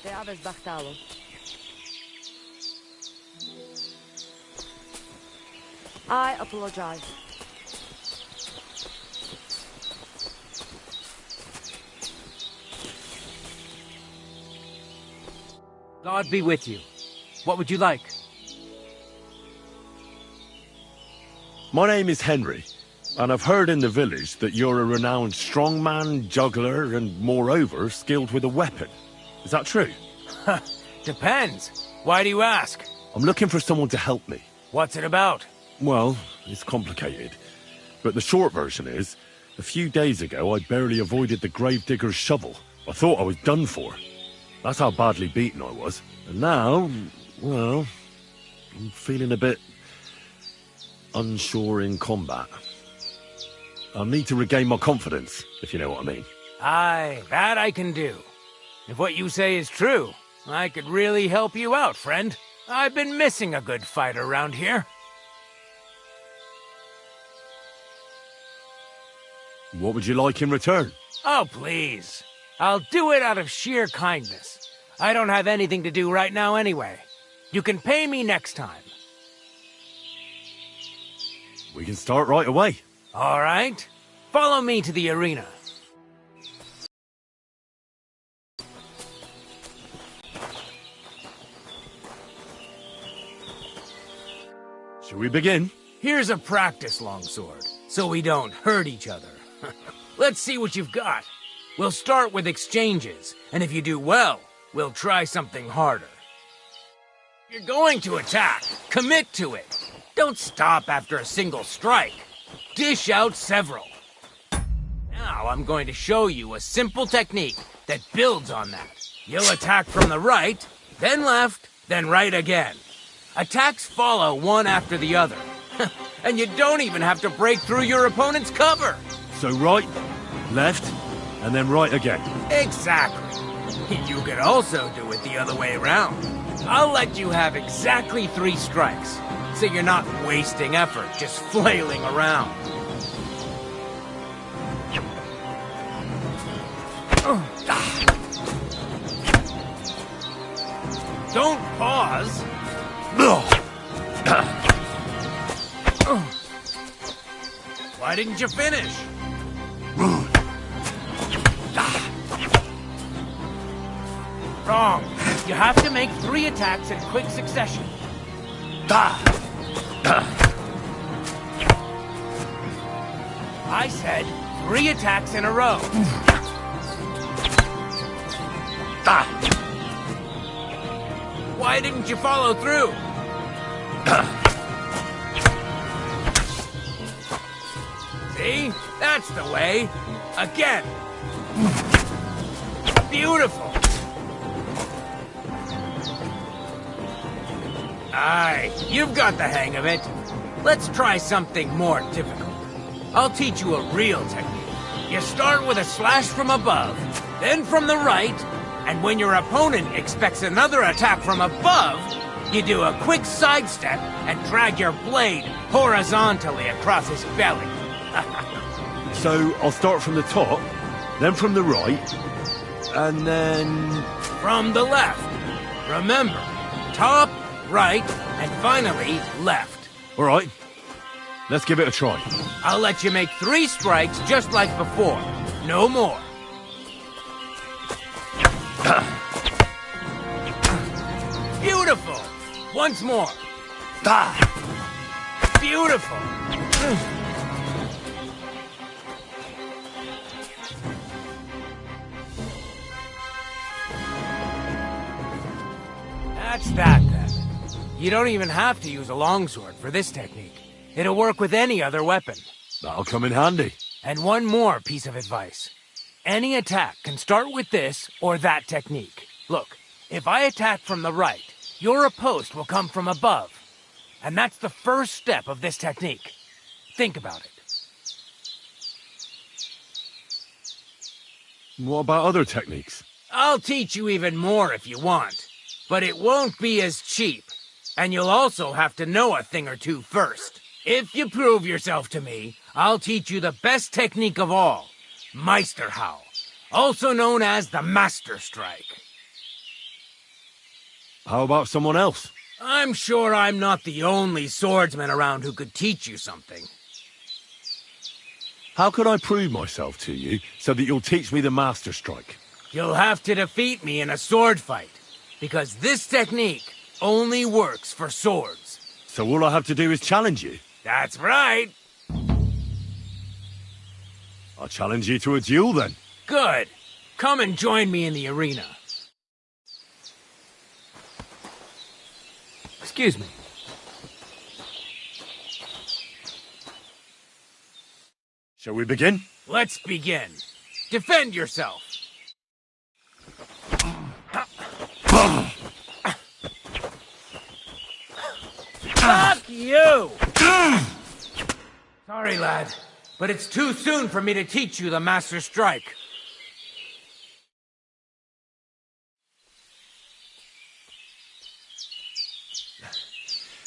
Speaker 3: Te habes bastado. I apologize.
Speaker 1: God be with you. What would you like?
Speaker 2: My name is Henry, and I've heard in the village that you're a renowned strongman, juggler, and moreover, skilled with a weapon. Is that true?
Speaker 4: Depends. Why do you ask?
Speaker 2: I'm looking for someone to help me.
Speaker 4: What's it about?
Speaker 2: Well, it's complicated. But the short version is, a few days ago I barely avoided the gravedigger's shovel. I thought I was done for. That's how badly beaten I was. And now, well, I'm feeling a bit unsure in combat. I'll need to regain my confidence, if you know what I mean.
Speaker 4: Aye, that I can do. If what you say is true, I could really help you out, friend. I've been missing a good fight around here.
Speaker 2: What would you like in return?
Speaker 4: Oh, please. I'll do it out of sheer kindness. I don't have anything to do right now anyway. You can pay me next time.
Speaker 2: We can start right away.
Speaker 4: All right. Follow me to the arena.
Speaker 2: Shall we begin?
Speaker 4: Here's a practice longsword, so we don't hurt each other. Let's see what you've got. We'll start with exchanges, and if you do well, we'll try something harder. You're going to attack. Commit to it. Don't stop after a single strike. Dish out several. Now I'm going to show you a simple technique that builds on that. You'll attack from the right, then left, then right again. Attacks follow one after the other. And you don't even have to break through your opponent's cover.
Speaker 2: So right, left, and then right again.
Speaker 4: Exactly. You could also do it the other way around. I'll let you have exactly 3 strikes, so you're not wasting effort just flailing around. Don't pause. Why didn't you finish? Wrong. You have to make 3 attacks in quick succession. I said 3 attacks in a row. Why didn't you follow through? See? That's the way. Again. Beautiful. Aye, you've got the hang of it. Let's try something more difficult. I'll teach you a real technique. You start with a slash from above, then from the right, and when your opponent expects another attack from above, you do a quick sidestep and drag your blade horizontally across his belly.
Speaker 2: So I'll start from the top, then from the right, and then...
Speaker 4: from the left. Remember, top, right, and finally, left.
Speaker 2: All right, let's give it a try.
Speaker 4: I'll let you make 3 strikes just like before. No more. Beautiful. Once more. Beautiful. That's that, then. You don't even have to use a longsword for this technique. It'll work with any other weapon.
Speaker 2: That'll come in handy.
Speaker 4: And one more piece of advice.
Speaker 12: Any attack can start with this or that technique. Look, if I attack from the right, your riposte will come from above. And that's the first step of this technique. Think about it.
Speaker 2: What about other techniques?
Speaker 12: I'll teach you even more if you want. But it won't be as cheap. And you'll also have to know a thing or two first. If you prove yourself to me, I'll teach you the best technique of all. Meisterhau, also known as the Master Strike.
Speaker 2: How about someone else?
Speaker 12: I'm sure I'm not the only swordsman around who could teach you something.
Speaker 2: How could I prove myself to you so that you'll teach me the Master Strike?
Speaker 12: You'll have to defeat me in a sword fight, because this technique only works for swords.
Speaker 2: So all I have to do is challenge you?
Speaker 12: That's right.
Speaker 2: I'll challenge you to a duel then.
Speaker 12: Good. Come and join me in the arena. Excuse me.
Speaker 2: Shall we begin?
Speaker 12: Let's begin. Defend yourself. Fuck you! Sorry, lad, but it's too soon for me to teach you the Master Strike.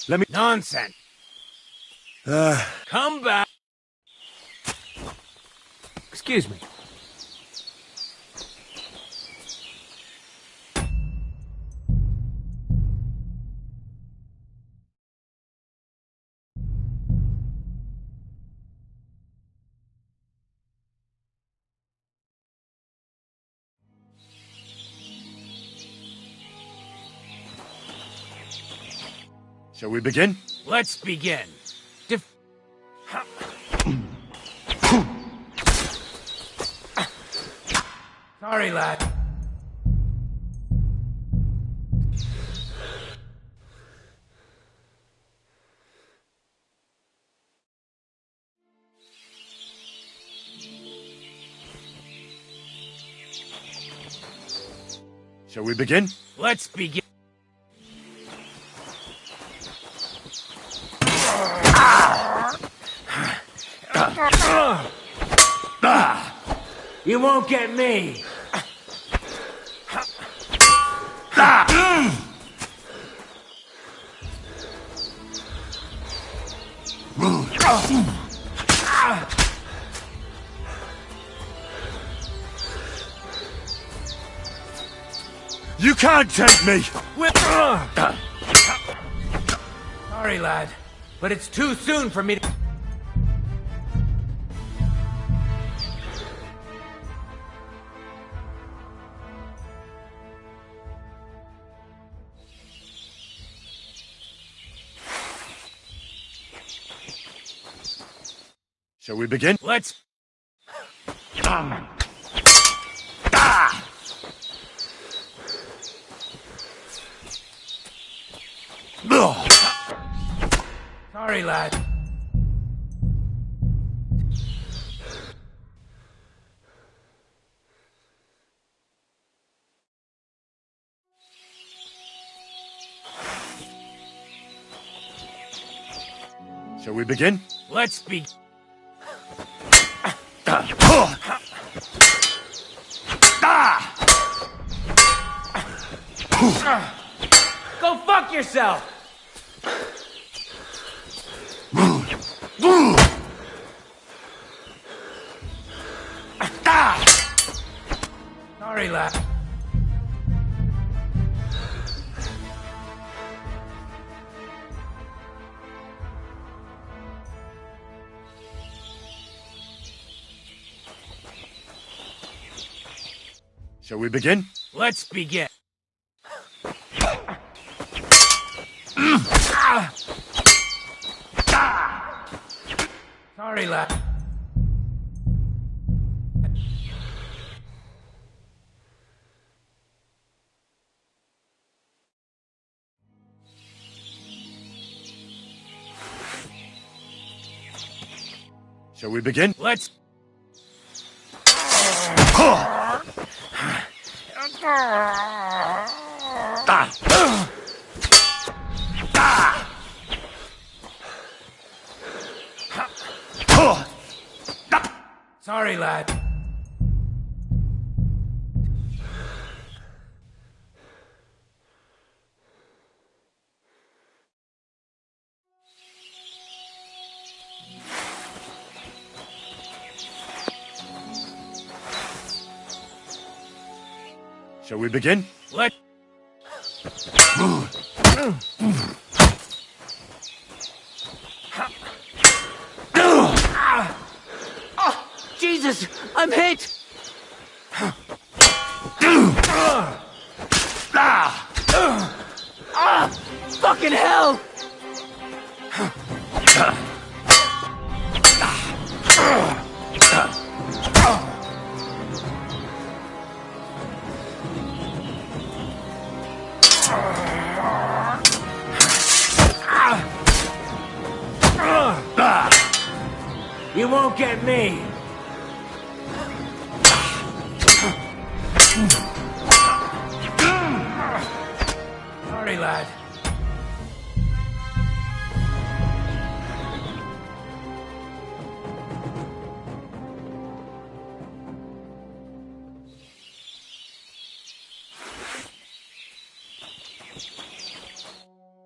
Speaker 2: Let me...
Speaker 12: Nonsense. Come back. Excuse me.
Speaker 2: Shall we begin?
Speaker 12: Let's begin. Sorry, lad.
Speaker 2: Shall we begin?
Speaker 12: Let's begin. You won't get me.
Speaker 2: You can't take me!
Speaker 12: Sorry, lad, but it's too soon for me to...
Speaker 2: Shall we begin?
Speaker 12: Let's... Sorry, lad.
Speaker 2: Shall we begin?
Speaker 12: Let's be... Go fuck yourself! Sorry, lad.
Speaker 2: Shall we begin?
Speaker 12: Let's begin. Sorry, lad.
Speaker 2: Shall we begin?
Speaker 12: Let's... Sorry, lad.
Speaker 2: Shall we begin?
Speaker 12: Let...
Speaker 3: Oh, Jesus! I'm hit! Ah! Fucking hell!
Speaker 12: You won't get me! Sorry, lad.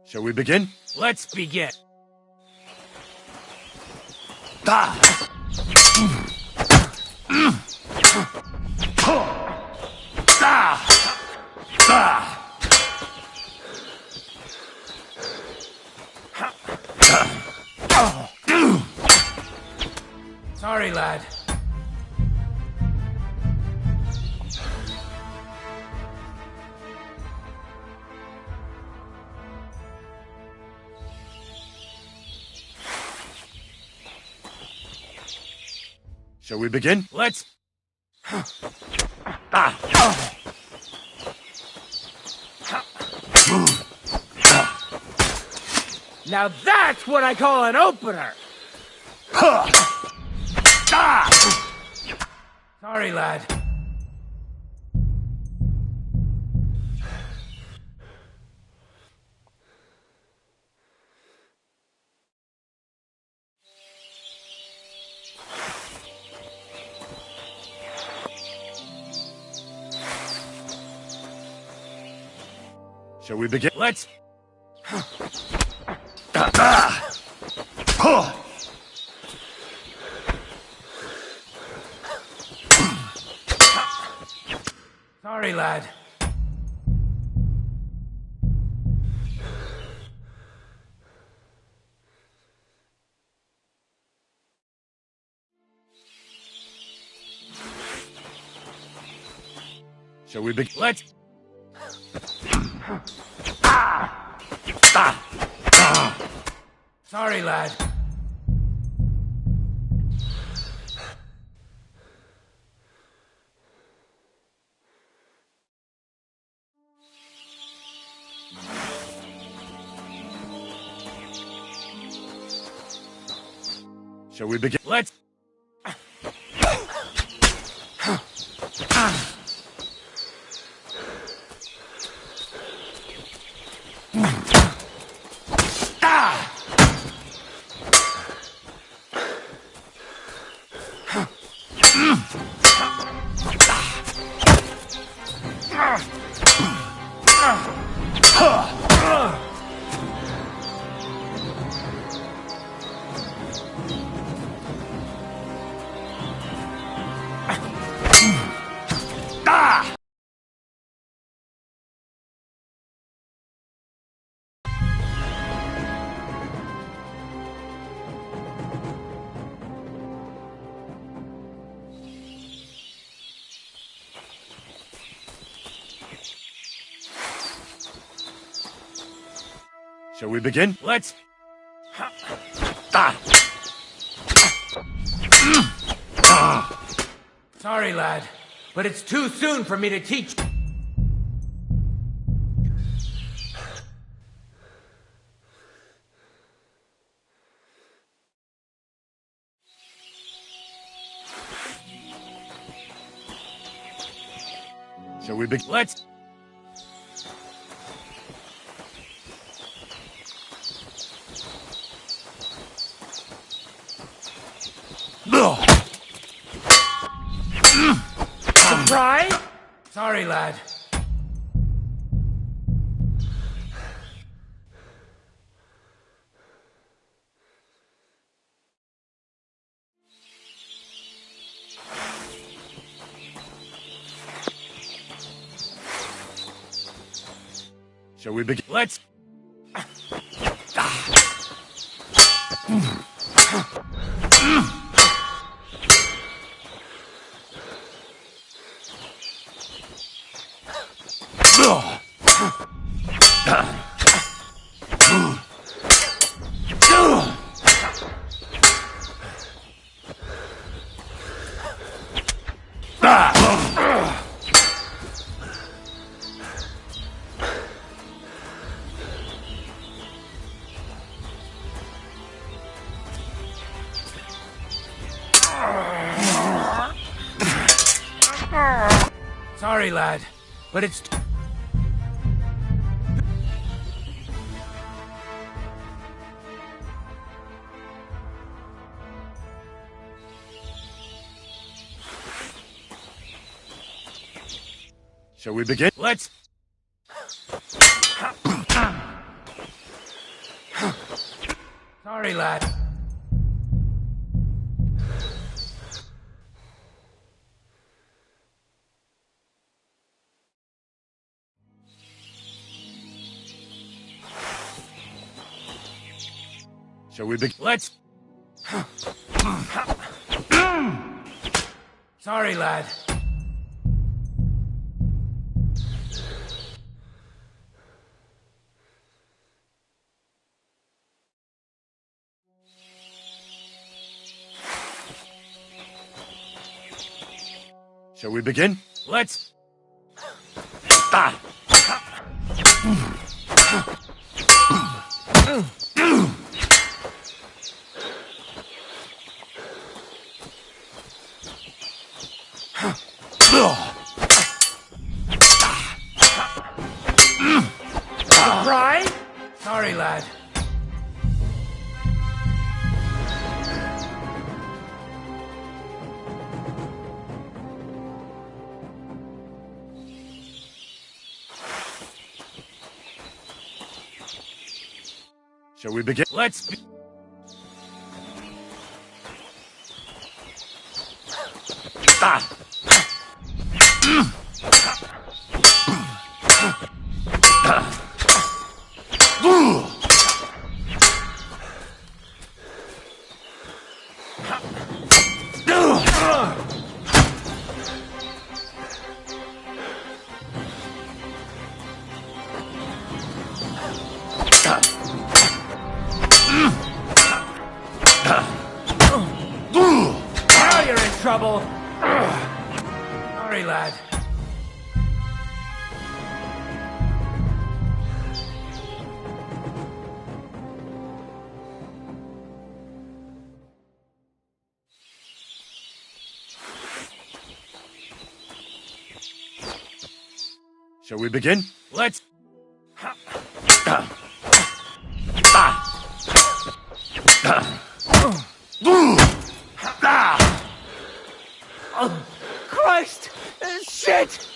Speaker 2: Shall we begin?
Speaker 12: Let's begin. Sorry, lad.
Speaker 2: Shall we begin?
Speaker 12: Let's... Now that's what I call an opener! Sorry, lad.
Speaker 2: Shall we begin?
Speaker 12: Let's... Sorry, lad.
Speaker 2: Shall we begin?
Speaker 12: Let's... Sorry, lad.
Speaker 2: Shall we begin?
Speaker 12: Let's...
Speaker 2: Shall we begin?
Speaker 12: Let's... Sorry, lad, but it's too soon for me to teach.
Speaker 2: Shall Shall we begin?
Speaker 4: Let's... Surprise? Sorry, lad.
Speaker 2: Shall we begin?
Speaker 4: Let's... Sorry, lad, but it's...
Speaker 2: Shall we begin?
Speaker 4: Let's... Sorry, lad.
Speaker 2: Shall we begin?
Speaker 4: Let's... Sorry, lad.
Speaker 2: Shall we begin?
Speaker 4: Let's... Right? Sorry, lad.
Speaker 2: Shall we begin?
Speaker 4: Let's... Now you're in trouble. Sorry, lad.
Speaker 2: Shall we begin?
Speaker 4: Let's... Oh, Christ! Shit!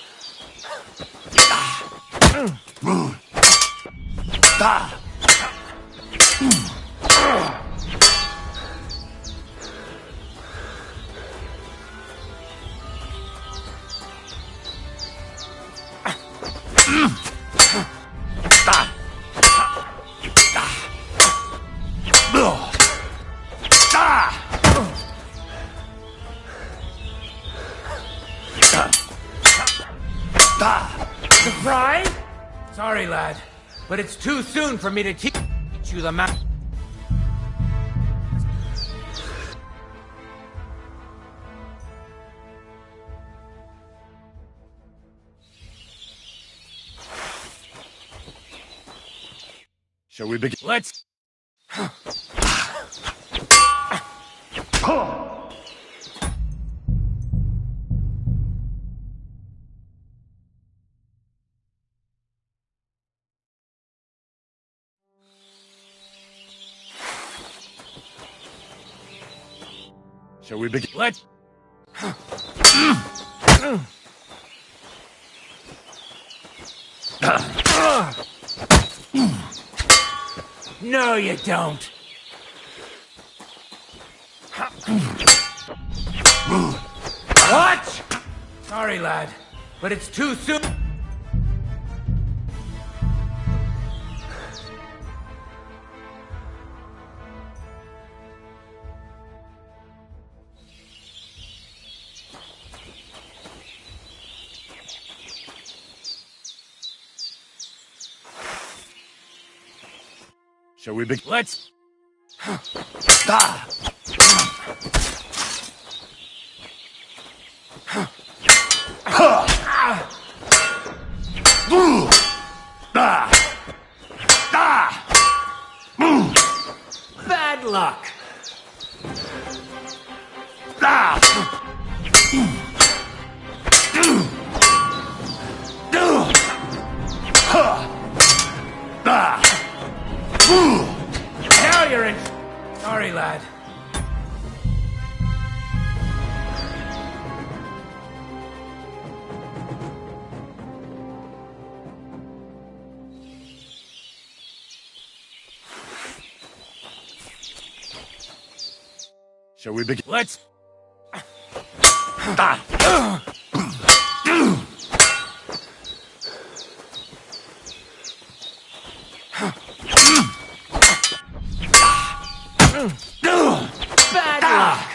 Speaker 4: Surprise? Sorry, lad, but it's too soon for me to teach you the map.
Speaker 2: Shall we begin?
Speaker 4: Let's...
Speaker 2: Shall we begin?
Speaker 11: Let's... No, you don't. What? Sorry, lad, but it's too soon.
Speaker 2: Shall we begin?
Speaker 11: Let's... Bad luck. Now you're in. Sorry, lad.
Speaker 2: Shall we begin?
Speaker 11: Let's... Bad luck.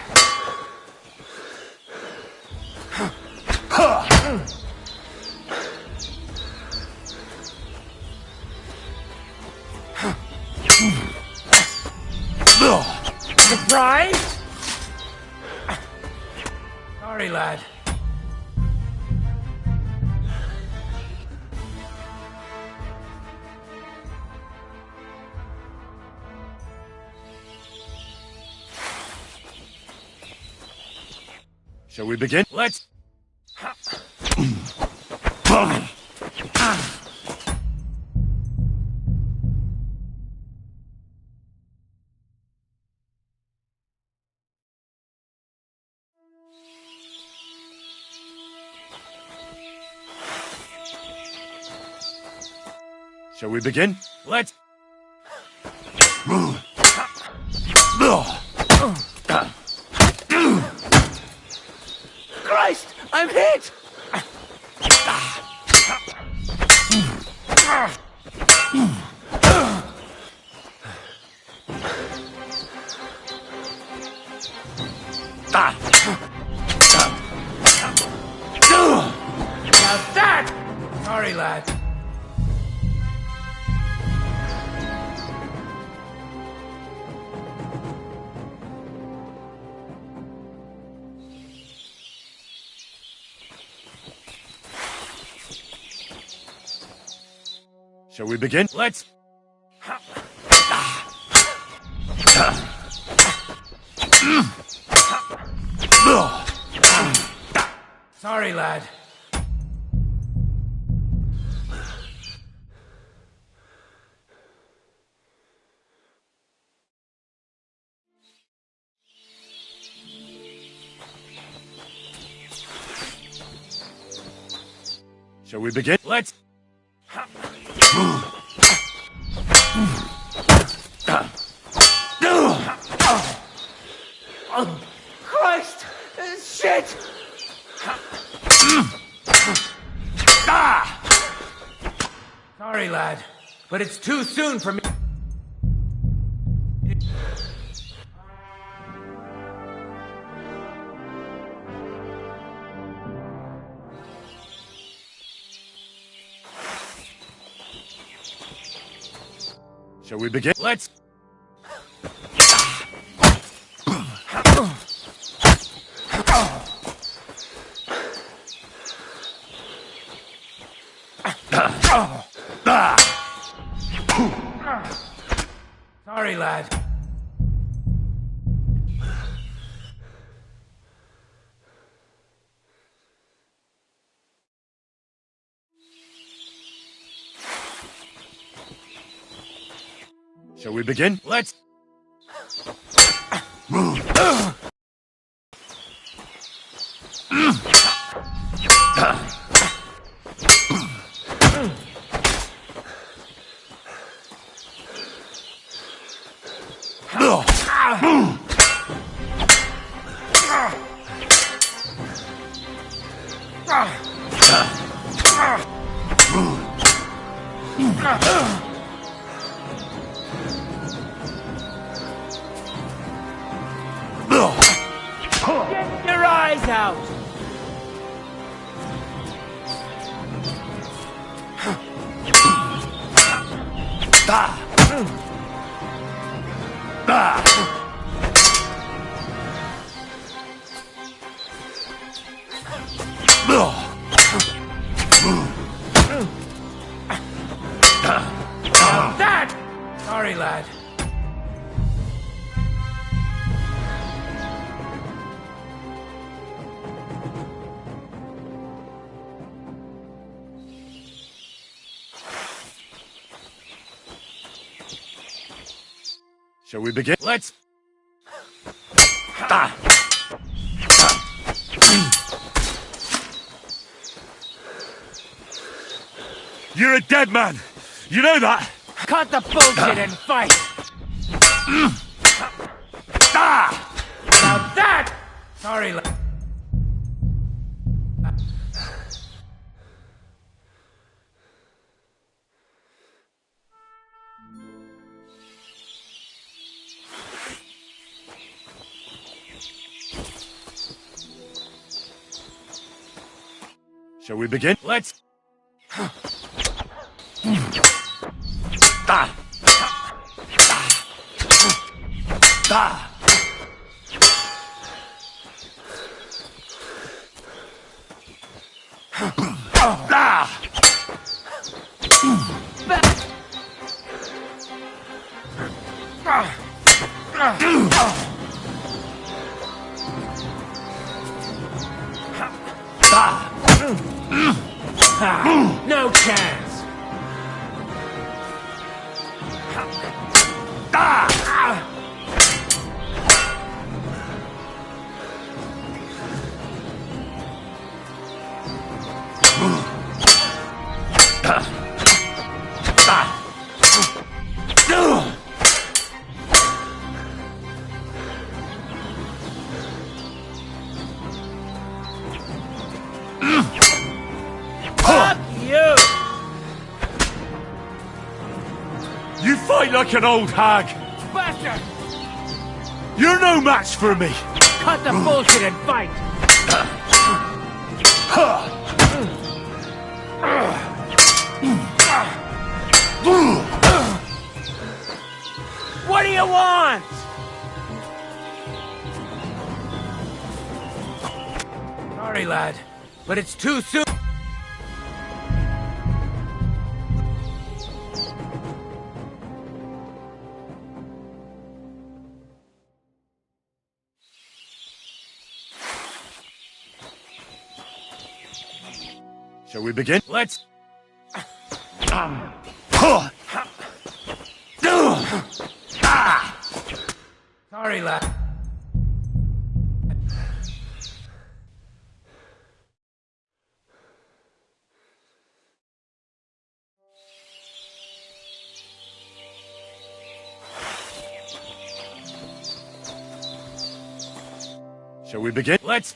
Speaker 11: Surprise? Sorry, lad.
Speaker 2: Shall we begin?
Speaker 11: Let's...
Speaker 2: Shall we begin?
Speaker 11: Let's... Christ! I'm hit! Now that! Sorry, lad.
Speaker 2: Shall we begin?
Speaker 11: Let's... Sorry, lad.
Speaker 2: Shall we begin?
Speaker 11: Let's... Oh, Christ! Shit! Sorry, lad, but it's too soon for me.
Speaker 2: Shall we begin?
Speaker 11: Let's... Sorry, lad.
Speaker 2: Shall we begin?
Speaker 11: Let's...
Speaker 12: Get your eyes out! That! Sorry, lad.
Speaker 2: Shall we begin?
Speaker 12: Let's...
Speaker 2: You're a dead man! You know that!
Speaker 12: Cut the bullshit and fight! Now that! Sorry, lad.
Speaker 2: Shall we begin?
Speaker 12: Let's... No chance! Fuck you!
Speaker 2: You fight like an old hag!
Speaker 12: Bastard!
Speaker 2: You're no match for me!
Speaker 12: Cut the bullshit and fight! What do you want? Sorry, lad, but it's too soon.
Speaker 2: Shall we begin?
Speaker 12: Let's... Sorry, lad.
Speaker 2: Shall we begin?
Speaker 12: Let's...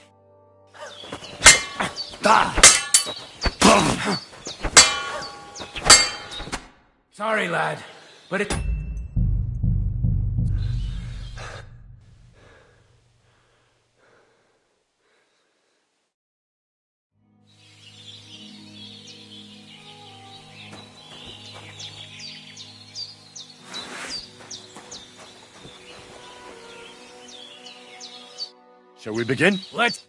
Speaker 12: Sorry, lad, but it...
Speaker 2: Shall we begin?
Speaker 12: Let's...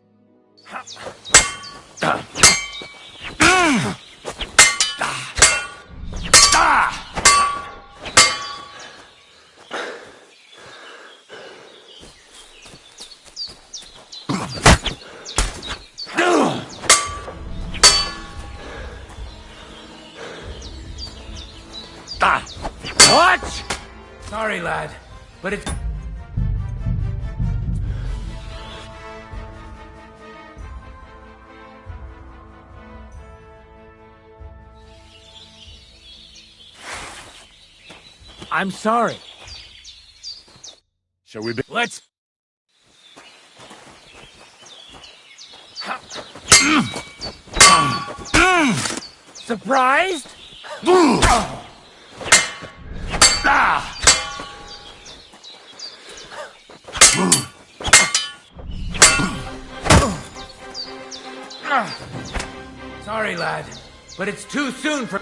Speaker 12: What? Sorry, lad, but it's... I'm sorry.
Speaker 2: Shall we be...
Speaker 12: Let's... Surprised?
Speaker 15: Sorry, lad, but it's too soon for...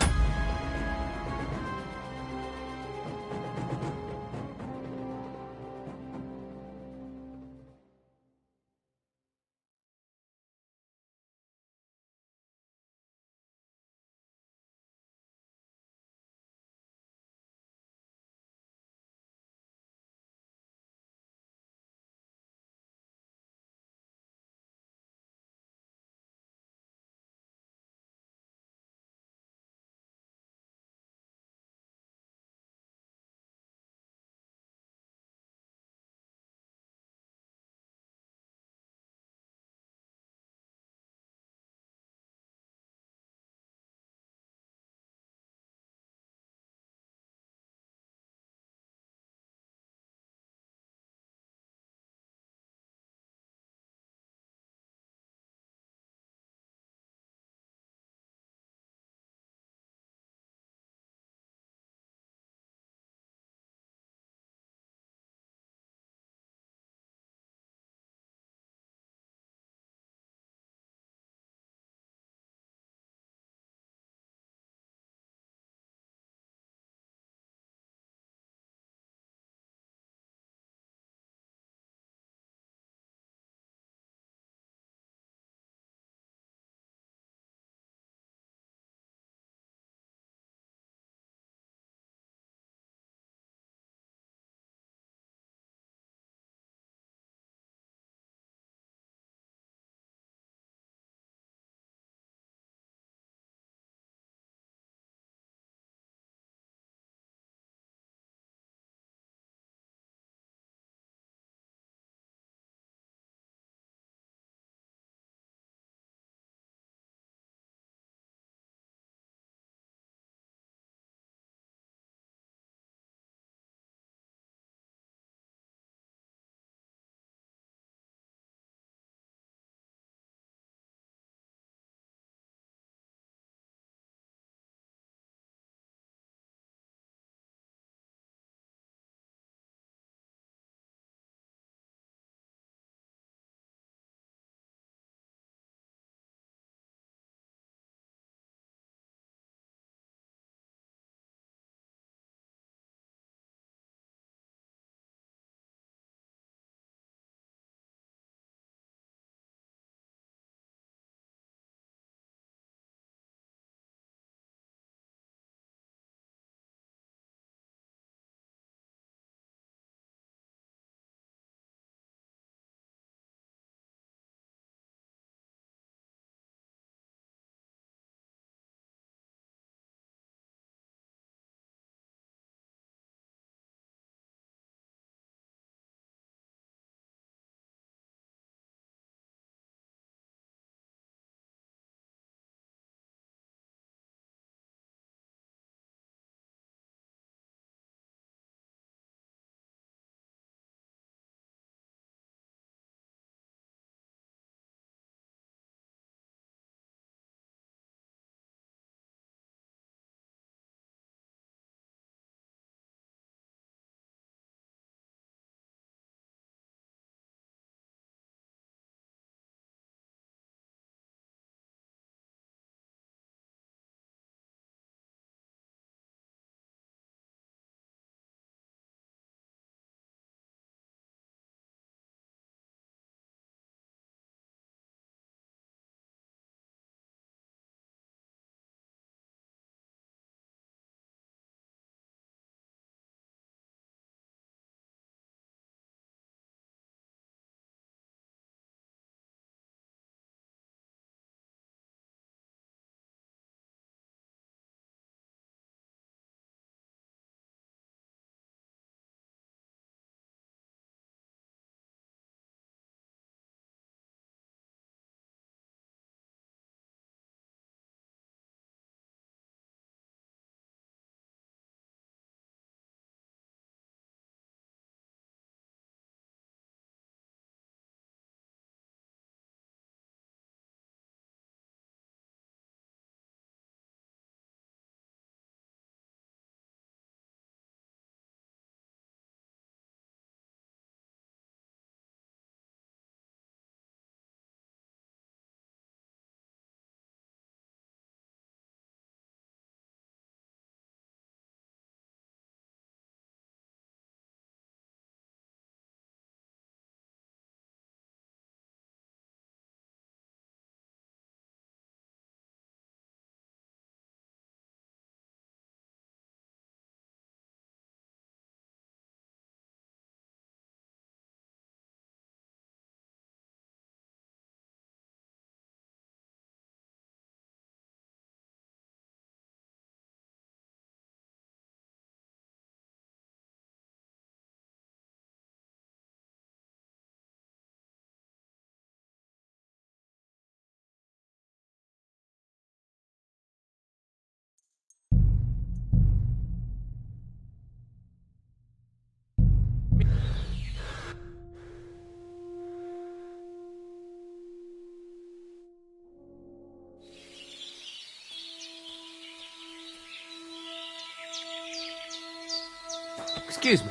Speaker 15: Excuse me.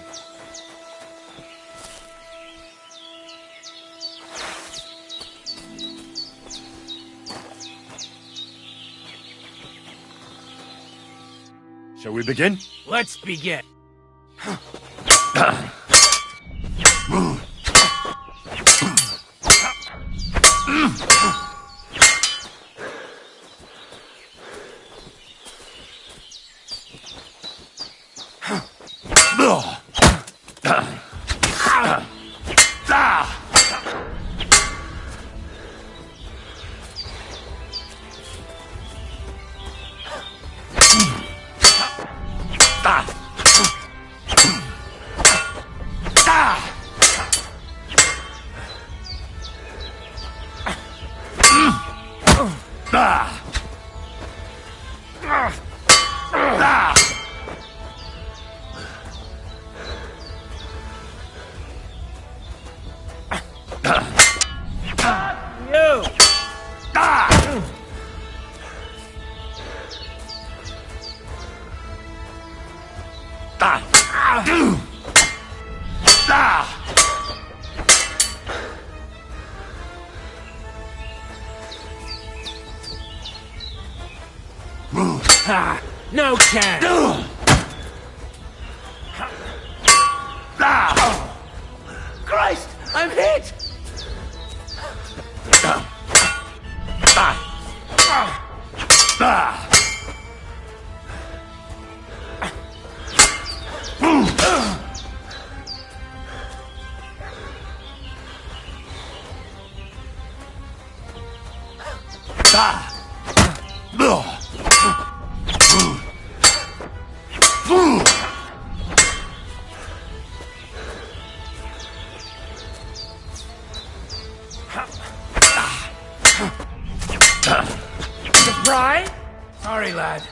Speaker 2: Shall we begin?
Speaker 15: Let's begin. No chance!
Speaker 12: Christ! I'm hit!
Speaker 15: Surprise? Sorry, lad.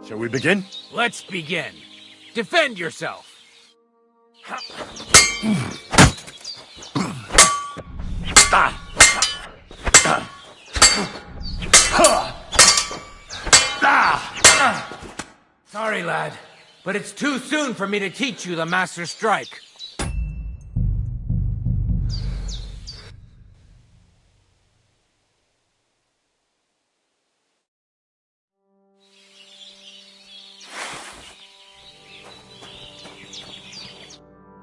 Speaker 2: Shall we begin?
Speaker 15: Let's begin. Defend yourself. Sorry, lad, but it's too soon for me to teach you the Master Strike.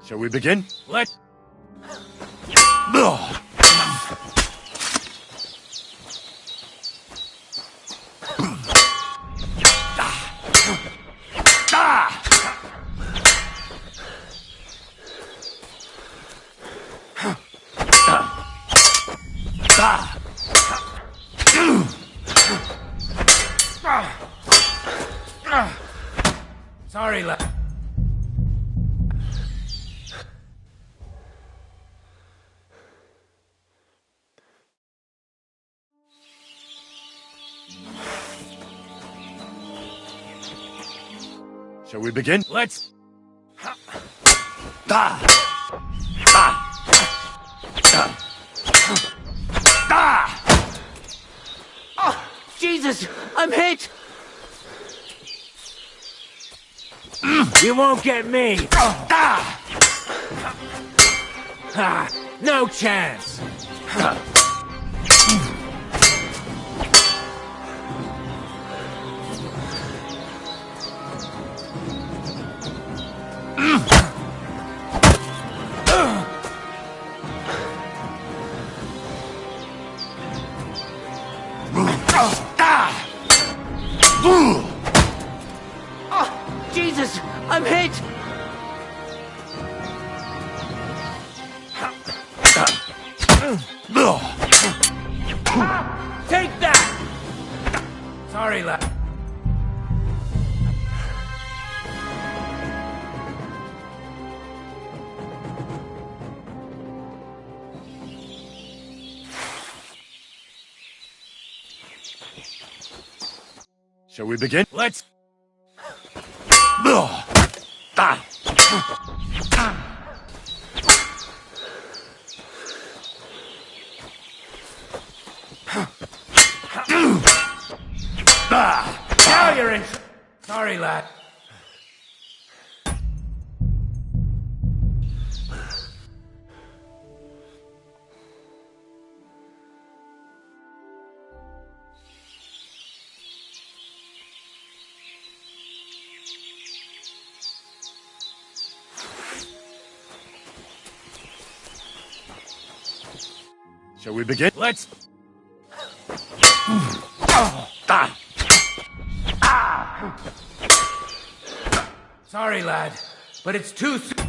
Speaker 2: Shall we begin?
Speaker 15: Let's... Sorry, lad.
Speaker 2: Shall we begin?
Speaker 15: Let's...
Speaker 12: Oh, Jesus! I'm hit!
Speaker 15: You won't get me! No chance!
Speaker 12: Oh, Jesus! I'm hit!
Speaker 15: Take that! Sorry, lad.
Speaker 2: Shall we begin?
Speaker 15: Let's... Now you're in... Sorry, lad.
Speaker 2: Shall we begin?
Speaker 15: Let's... Sorry, lad, but it's too soon.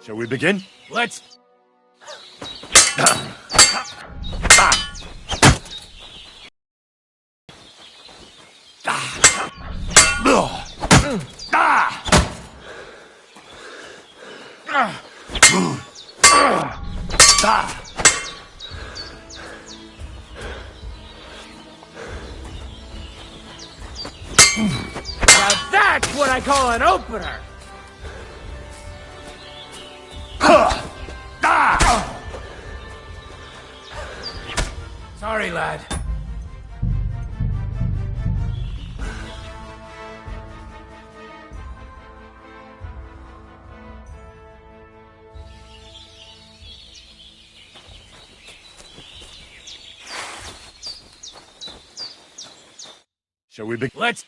Speaker 2: Shall we begin?
Speaker 15: Let's... Now that's what I call an opener! Sorry, lad.
Speaker 2: Shall we begin?
Speaker 15: Let's...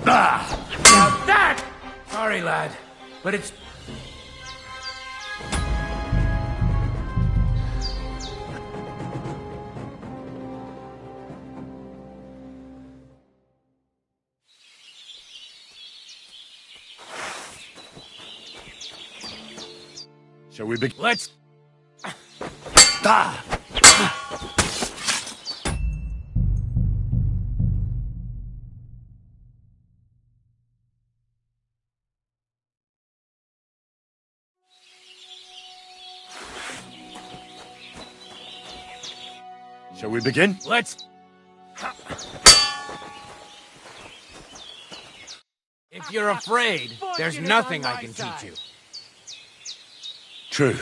Speaker 15: Now that... Sorry, lad, but it's...
Speaker 2: Shall we begin?
Speaker 15: Let's...
Speaker 2: Shall we begin?
Speaker 15: Let's... If you're afraid, there's nothing I can teach you.
Speaker 2: True.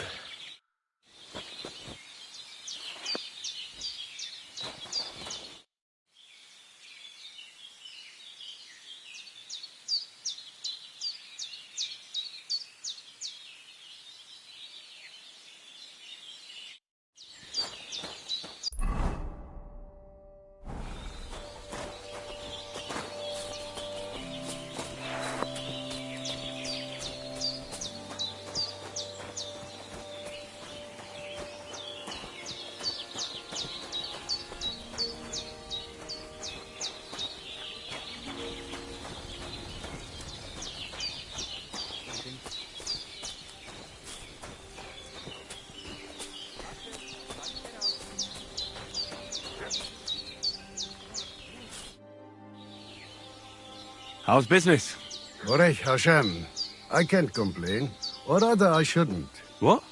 Speaker 2: How's business?
Speaker 16: Borech Hashem. I can't complain. Or rather, I shouldn't.
Speaker 2: What?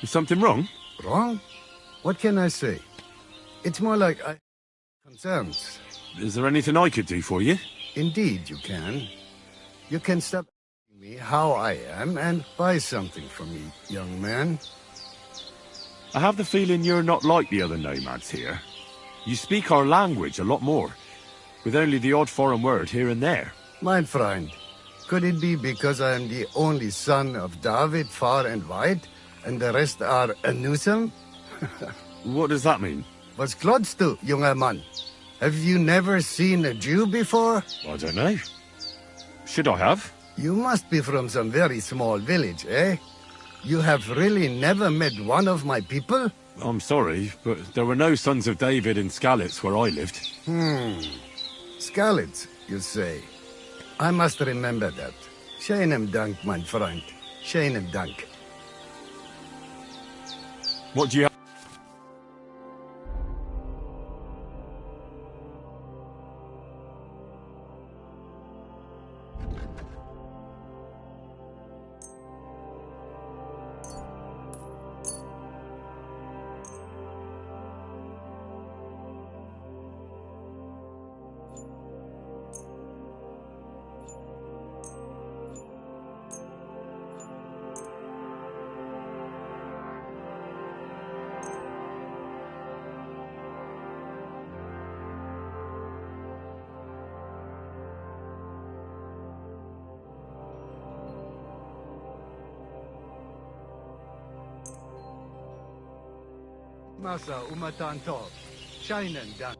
Speaker 2: Is something wrong?
Speaker 16: Wrong? What can I say? It's more like I... concerns.
Speaker 2: Is there anything I could do for you?
Speaker 16: Indeed, you can. You can stop asking me how I am and buy something from me, young man.
Speaker 2: I have the feeling you're not like the other nomads here. You speak our language a lot more, with only the odd foreign word here and there.
Speaker 16: My friend, could it be because I am the only son of David far and wide, and the rest are Anusam?
Speaker 2: What does that mean?
Speaker 16: Was klotst du, junger Mann? Have you never seen a Jew before?
Speaker 2: I don't know. Should I have?
Speaker 16: You must be from some very small village, eh? You have really never met one of my people?
Speaker 2: I'm sorry, but there were no sons of David in Skalitz where I lived.
Speaker 16: Skalitz, you say? I must remember that. Sheinem Dank, mein Freund. Sheinem Dank.
Speaker 2: What do you have?
Speaker 16: Masa umatan tov. Sheinem Dank.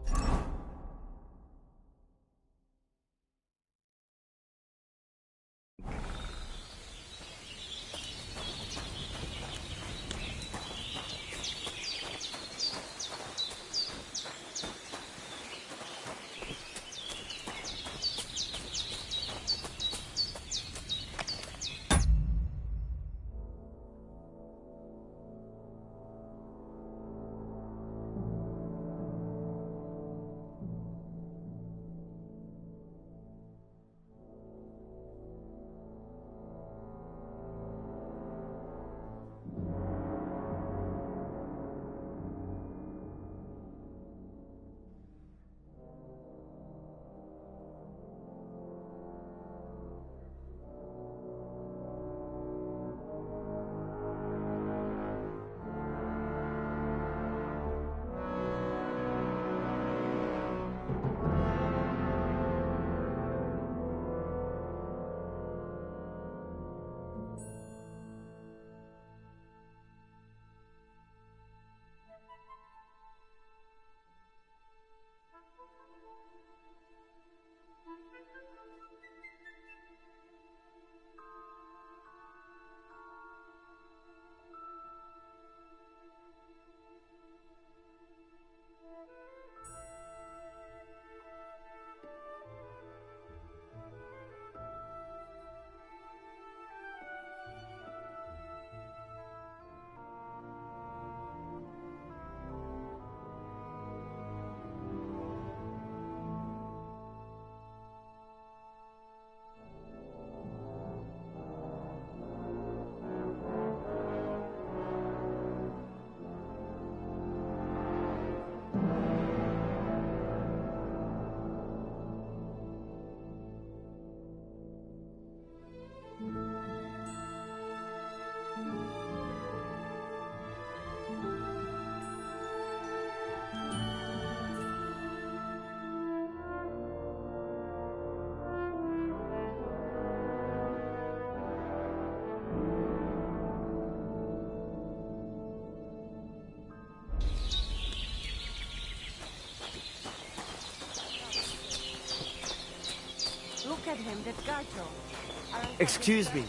Speaker 12: Excuse me.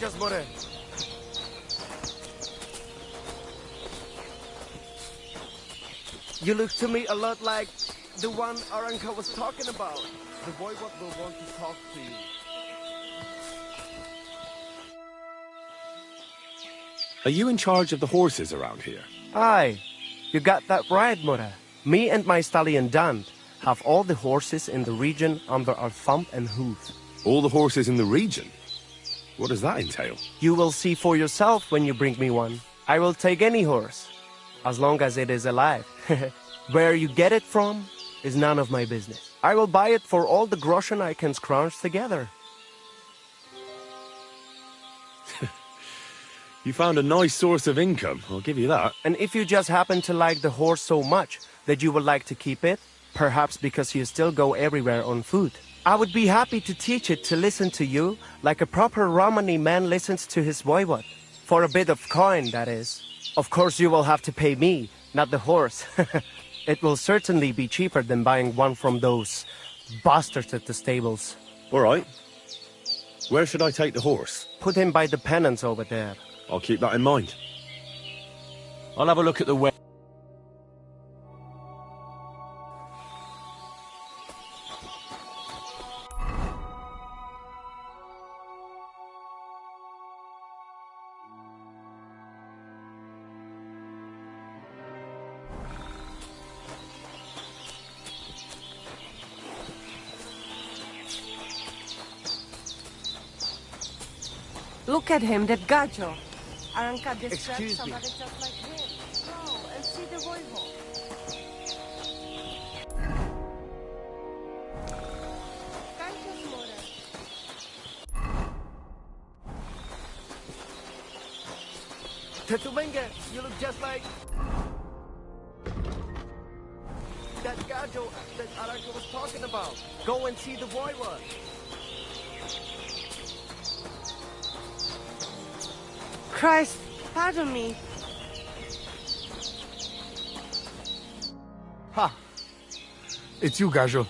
Speaker 14: Just more.
Speaker 12: You look to me a lot like the one Aranka was talking about. The voivod will want to talk to you.
Speaker 2: Are you in charge of the horses around here?
Speaker 12: Aye, you got that right, Mora. Me and my stallion Dan have all the horses in the region under our thumb and hoof.
Speaker 2: All the horses in the region? What does that entail?
Speaker 12: You will see for yourself when you bring me one. I will take any horse, as long as it is alive. Where you get it from is none of my business. I will buy it for all the groschen I can scrounge together.
Speaker 2: You found a nice source of income, I'll give you that.
Speaker 12: And if you just happen to like the horse so much that you would like to keep it, perhaps because you still go everywhere on foot, I would be happy to teach it to listen to you like a proper Romani man listens to his voivod. For a bit of coin, that is. Of course you will have to pay me, not the horse. It will certainly be cheaper than buying one from those bastards at the stables.
Speaker 2: All right. Where should I take the horse?
Speaker 12: Put him by the pennants over there.
Speaker 2: I'll keep that in mind. I'll have a look at the way.
Speaker 17: Look at him, that gajo. Aranka described
Speaker 12: Excuse me.
Speaker 17: somebody just like him. Go and see the voivod.
Speaker 12: Tetumenga, you look just like that gajo that Aranka was talking about. Go and see the voivod.
Speaker 17: Christ, pardon me.
Speaker 9: Ha! It's you, Gajo.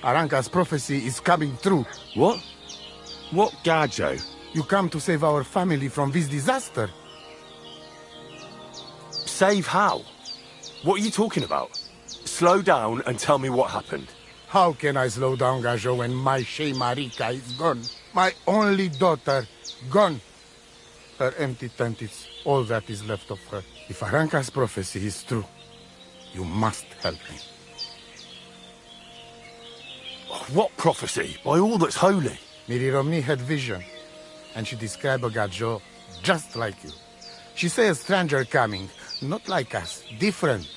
Speaker 9: Aranka's prophecy is coming true.
Speaker 2: What? What Gajo?
Speaker 9: You come to save our family from this disaster.
Speaker 2: Save how? What are you talking about? Slow down and tell me what happened.
Speaker 9: How can I slow down, Gajo, when my Shea Marika is gone? My only daughter, gone. Her empty tent is all that is left of her. If Aranka's prophecy is true, you must help me.
Speaker 2: What prophecy? By all that's holy.
Speaker 9: Miri Romni had vision, and she described a Gajo just like you. She said a stranger coming, not like us, different.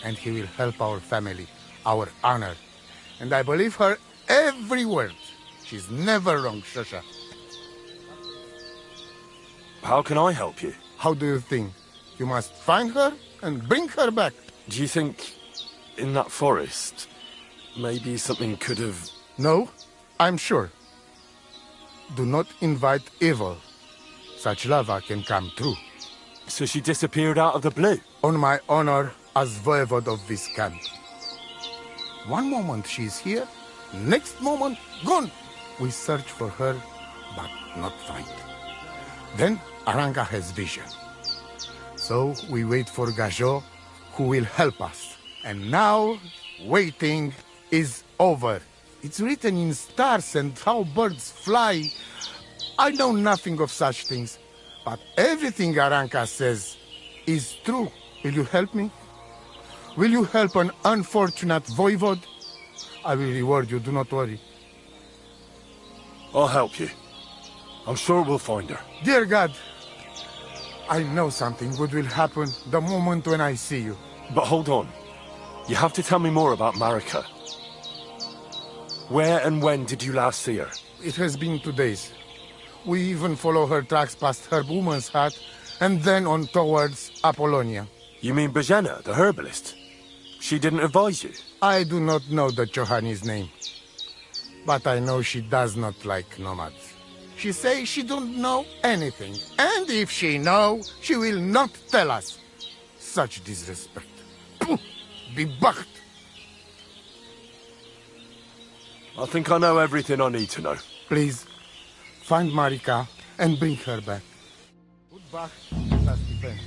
Speaker 9: And he will help our family, our honor. And I believe her every word. She's never wrong, Shosha.
Speaker 2: How can I help you?
Speaker 9: How do you think? You must find her and bring her back.
Speaker 2: Do you think in that forest, maybe something could have...
Speaker 9: No, I'm sure. Do not invite evil. Such lava can come true.
Speaker 2: So she disappeared out of the blue?
Speaker 9: On my honor as voivod of this camp. One moment she is here, next moment gone. We search for her, but not find. Then Aranka has vision. So we wait for Gajo, who will help us. And now, waiting is over. It's written in stars and how birds fly. I know nothing of such things, but everything Aranka says is true. Will you help me? Will you help an unfortunate voivod? I will reward you, do not worry.
Speaker 2: I'll help you. I'm sure we'll find her.
Speaker 9: Dear God, I know something good will happen the moment when I see you.
Speaker 2: But hold on. You have to tell me more about Marika. Where and when did you last see her?
Speaker 9: It has been 2 days. We even follow her tracks past her woman's hut and then on towards Apollonia.
Speaker 2: You mean Bajena, the herbalist? She didn't advise you?
Speaker 9: I do not know the Johani's name. But I know she does not like nomads. She says she don't know anything. And if she know, she will not tell us. Such disrespect. Be bucked.
Speaker 4: I think I know everything I need to know.
Speaker 9: Please, find Marika and bring her back. Goodbye, Stephen.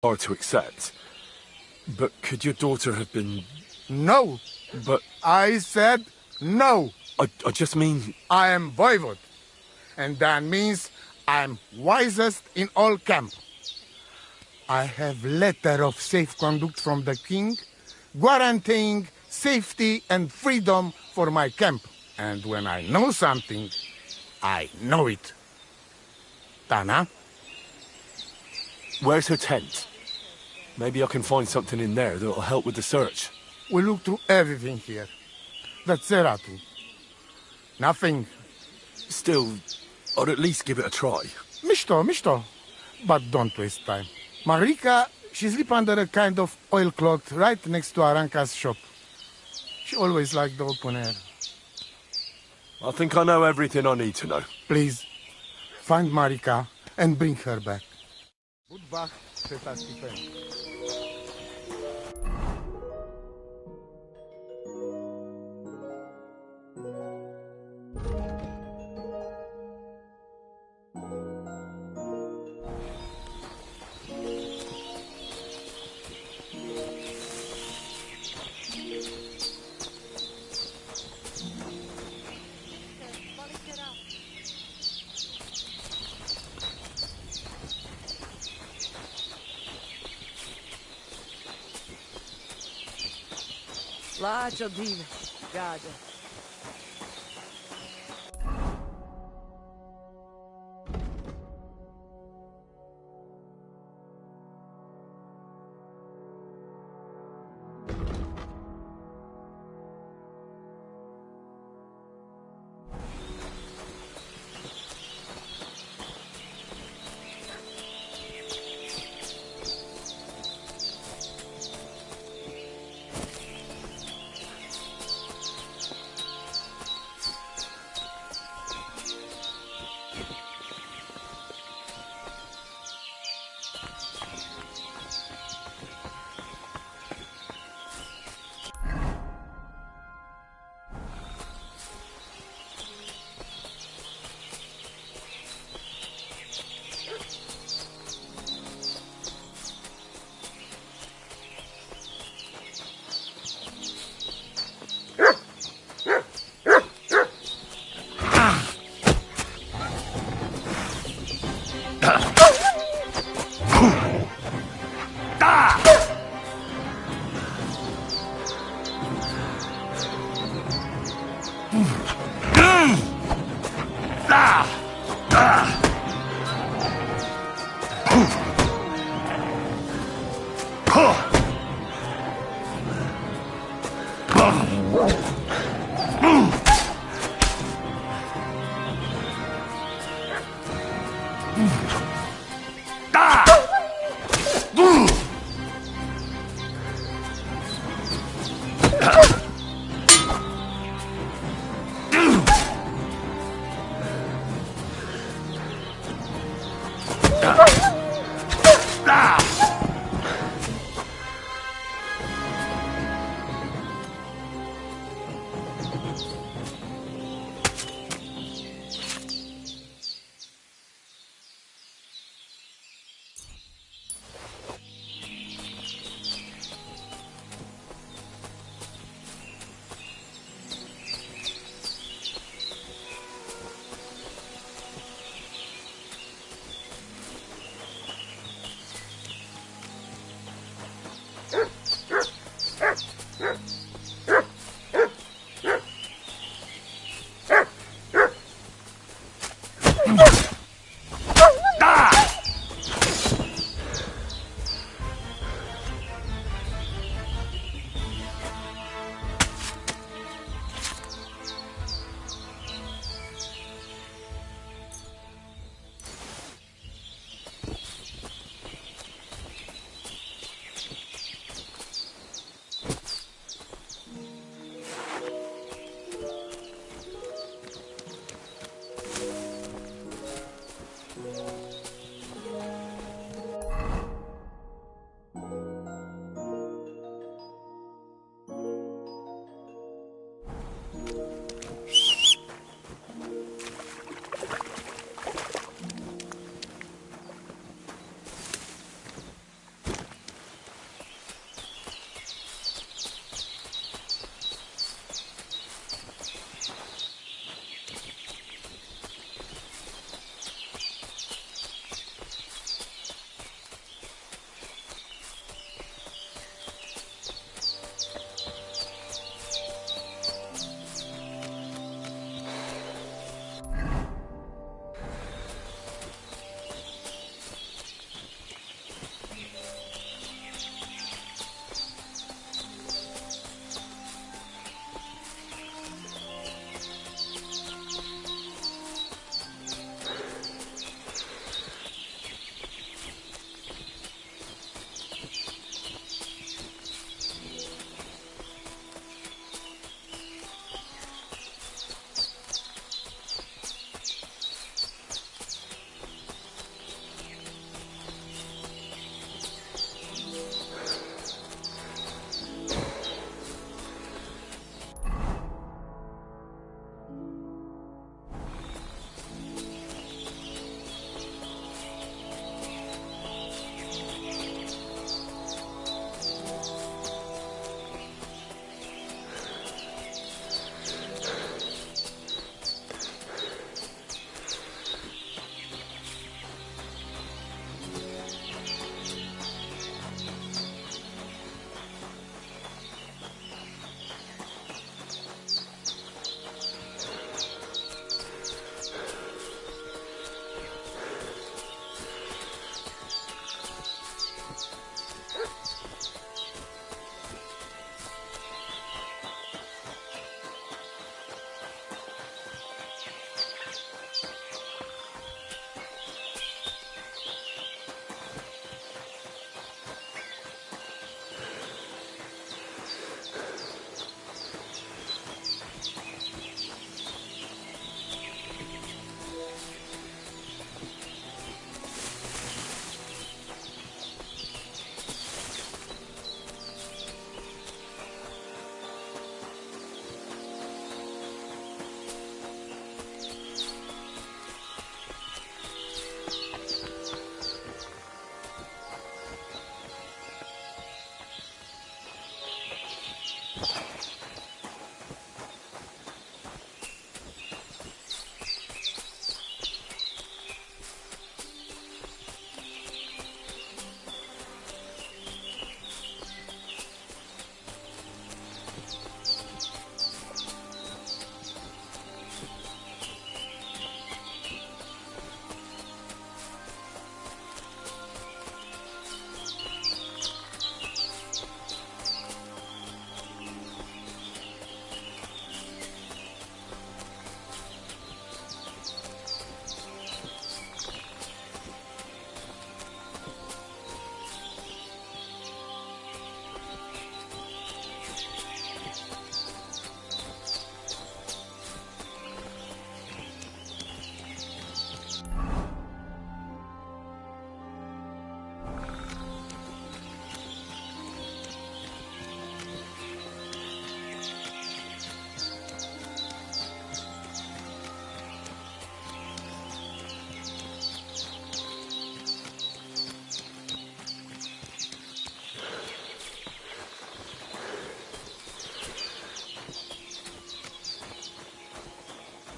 Speaker 2: Hard to accept. But could your daughter have been...
Speaker 9: No!
Speaker 2: But...
Speaker 9: I said no!
Speaker 2: I just mean...
Speaker 9: I am voivode. And that means I'm wisest in all camp. I have letter of safe conduct from the king, guaranteeing safety and freedom for my camp. And when I know something, I know it. Tana?
Speaker 2: Where's her tent? Maybe I can find something in there that'll help with the search.
Speaker 9: We look through everything here. That's Zeratu. Nothing.
Speaker 2: Still, I'd at least give it a try.
Speaker 9: Misto. But don't waste time. Marika, she sleep under a kind of oilcloth right next to Aranka's shop. She always liked the open air.
Speaker 2: I think I know everything I need to know.
Speaker 9: Please, find Marika and bring her back. Goodbye, Stephen.
Speaker 12: Lacho dive, Gaja.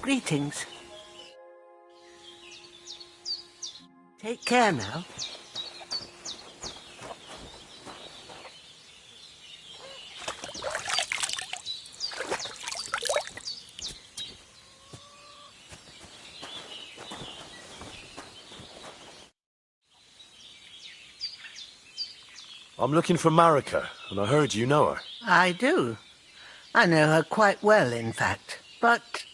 Speaker 13: Greetings. Take care now.
Speaker 2: I'm looking for Marika, and I heard you know her.
Speaker 13: I do. I know her quite well, in fact. But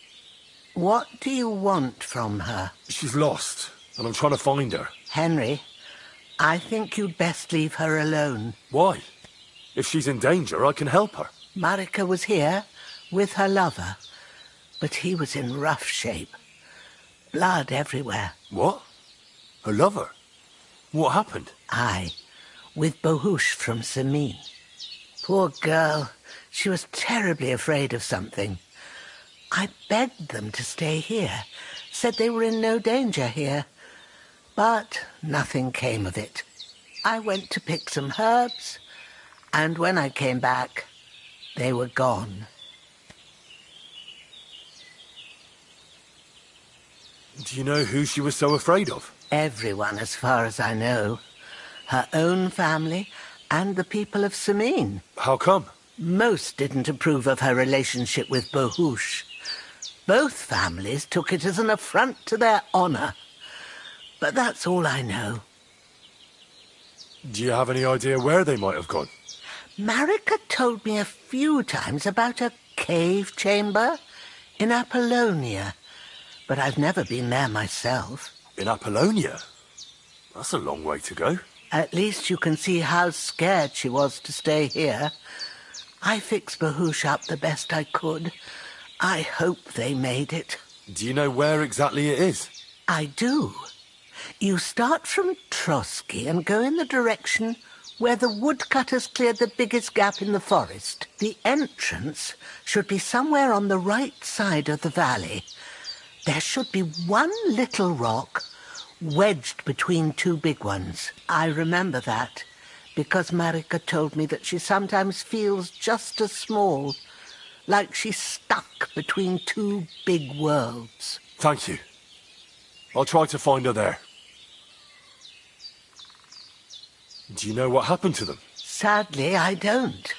Speaker 13: what do you want from her?
Speaker 2: She's lost, and I'm trying to find her.
Speaker 13: Henry, I think you'd best leave her alone.
Speaker 2: Why? If she's in danger, I can help her.
Speaker 13: Marika was here with her lover, but he was in rough shape. Blood everywhere.
Speaker 2: What? Her lover? What happened?
Speaker 13: Aye, with Bohush from Samin. Poor girl. She was terribly afraid of something. I begged them to stay here, said they were in no danger here. But nothing came of it. I went to pick some herbs, and when I came back, they were gone.
Speaker 2: Do you know who she was so afraid of?
Speaker 13: Everyone, as far as I know. Her own family and the people of Samin.
Speaker 2: How come?
Speaker 13: Most didn't approve of her relationship with Bohush. Both families took it as an affront to their honor. But that's all I know.
Speaker 2: Do you have any idea where they might have gone?
Speaker 13: Marika told me a few times about a cave chamber in Apollonia, but I've never been there myself.
Speaker 2: In Apollonia? That's a long way to go.
Speaker 13: At least you can see how scared she was to stay here. I fixed Bohush up the best I could. I hope they made it.
Speaker 2: Do you know where exactly it is?
Speaker 13: I do. You start from Trotsky and go in the direction where the woodcutters cleared the biggest gap in the forest. The entrance should be somewhere on the right side of the valley. There should be one little rock wedged between two big ones. I remember that, because Marika told me that she sometimes feels just as small, like she's stuck between two big worlds.
Speaker 2: Thank you. I'll try to find her there. Do you know what happened to them?
Speaker 13: Sadly, I don't.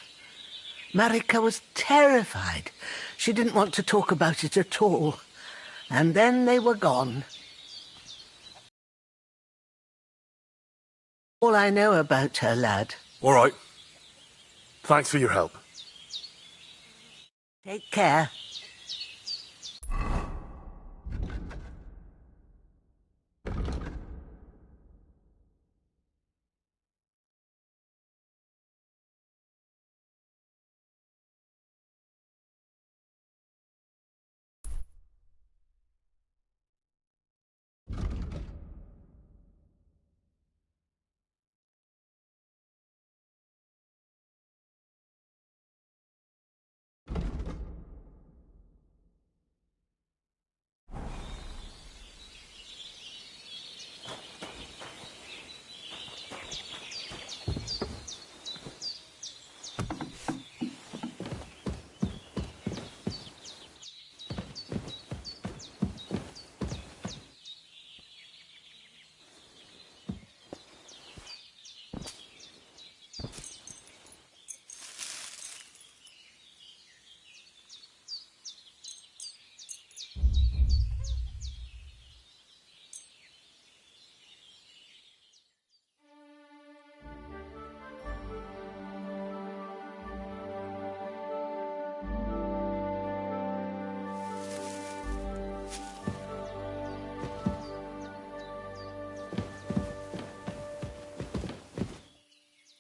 Speaker 13: Marika was terrified. She didn't want to talk about it at all. And then they were gone. All I know about her, lad.
Speaker 2: All right. Thanks for your help.
Speaker 13: Take care.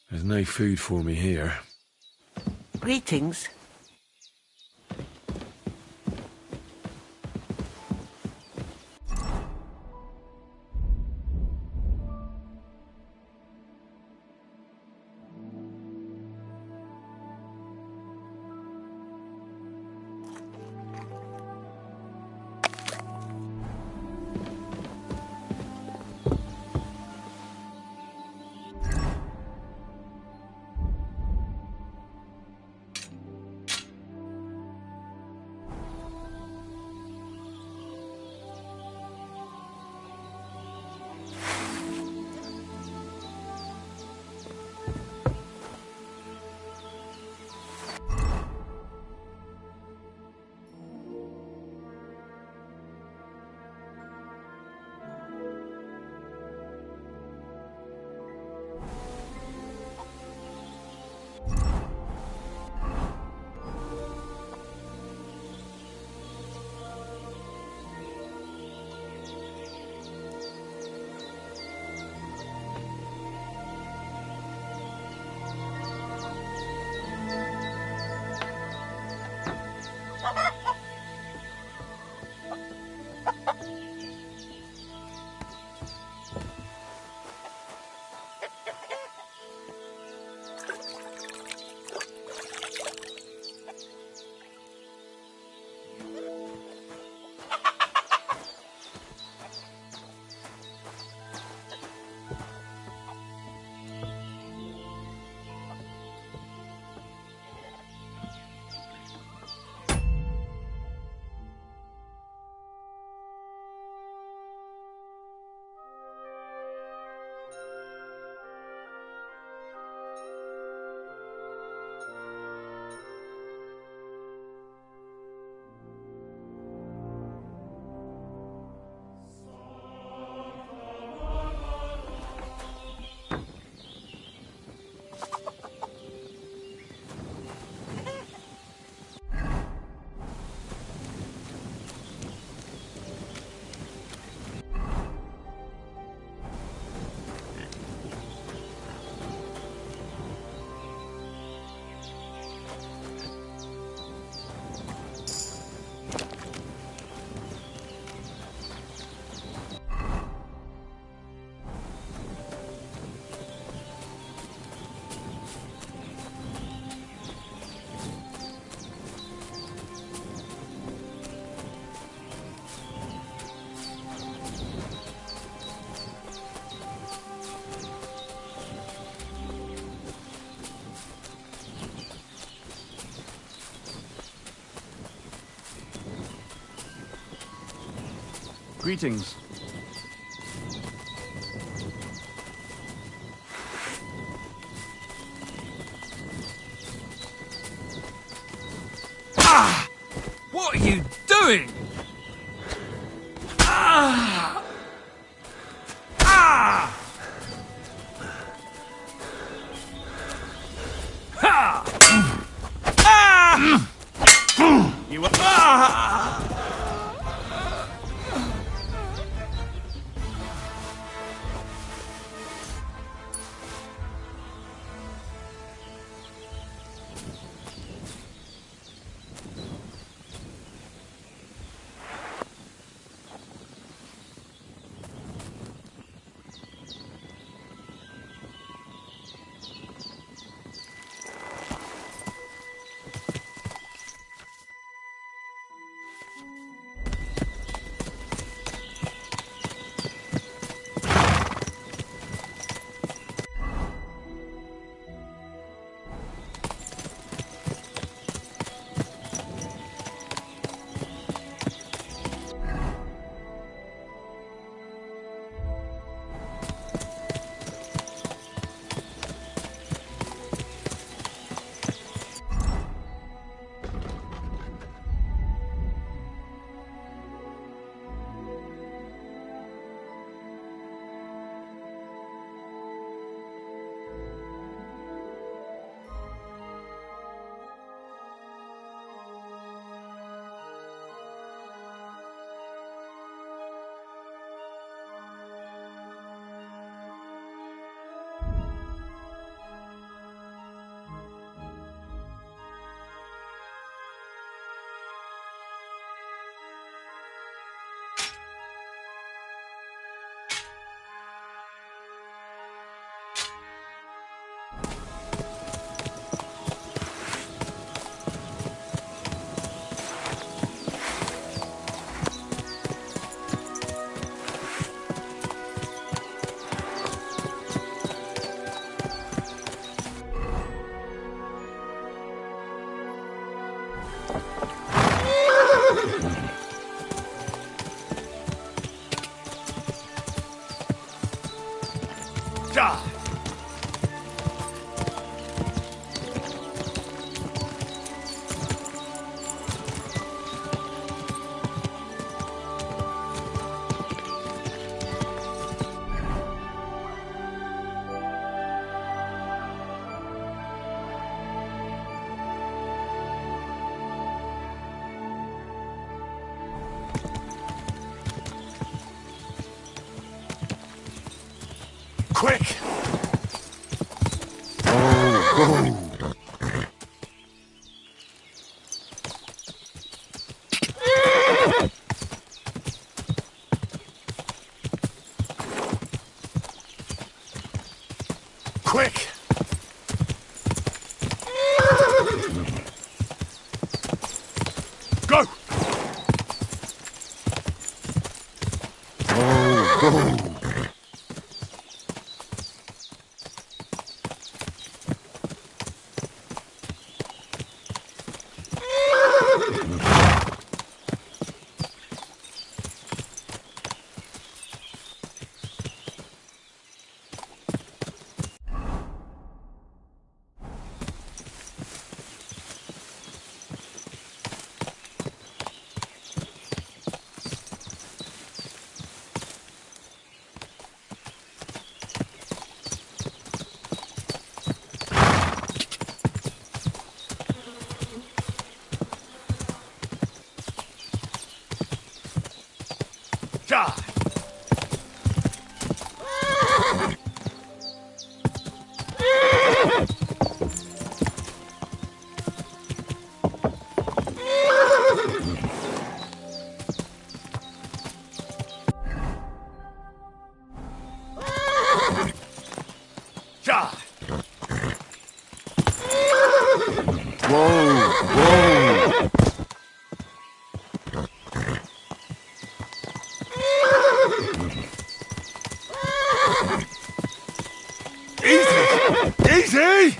Speaker 2: There's no food for me here.
Speaker 13: Greetings.
Speaker 18: Greetings.
Speaker 11: Ah! What are you doing? Ah! Ah! Ha! Ah!
Speaker 18: You
Speaker 11: Ah!
Speaker 2: Quick! Quick! Go! Ja! Ja! Whoa! Whoa! Easy!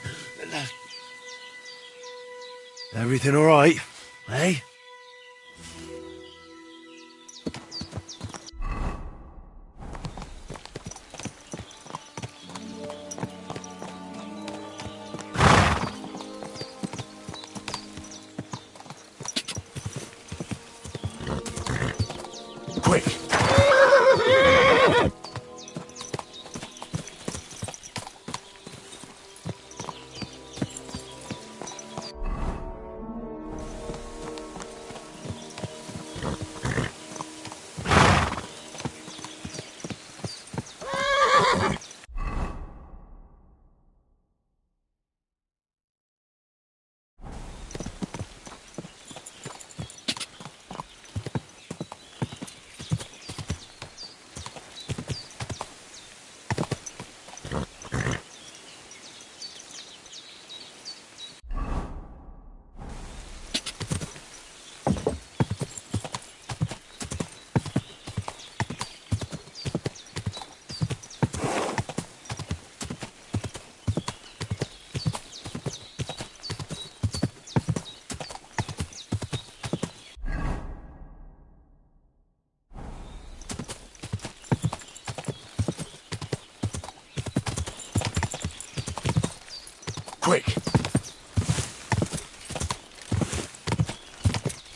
Speaker 19: Everything all right, eh?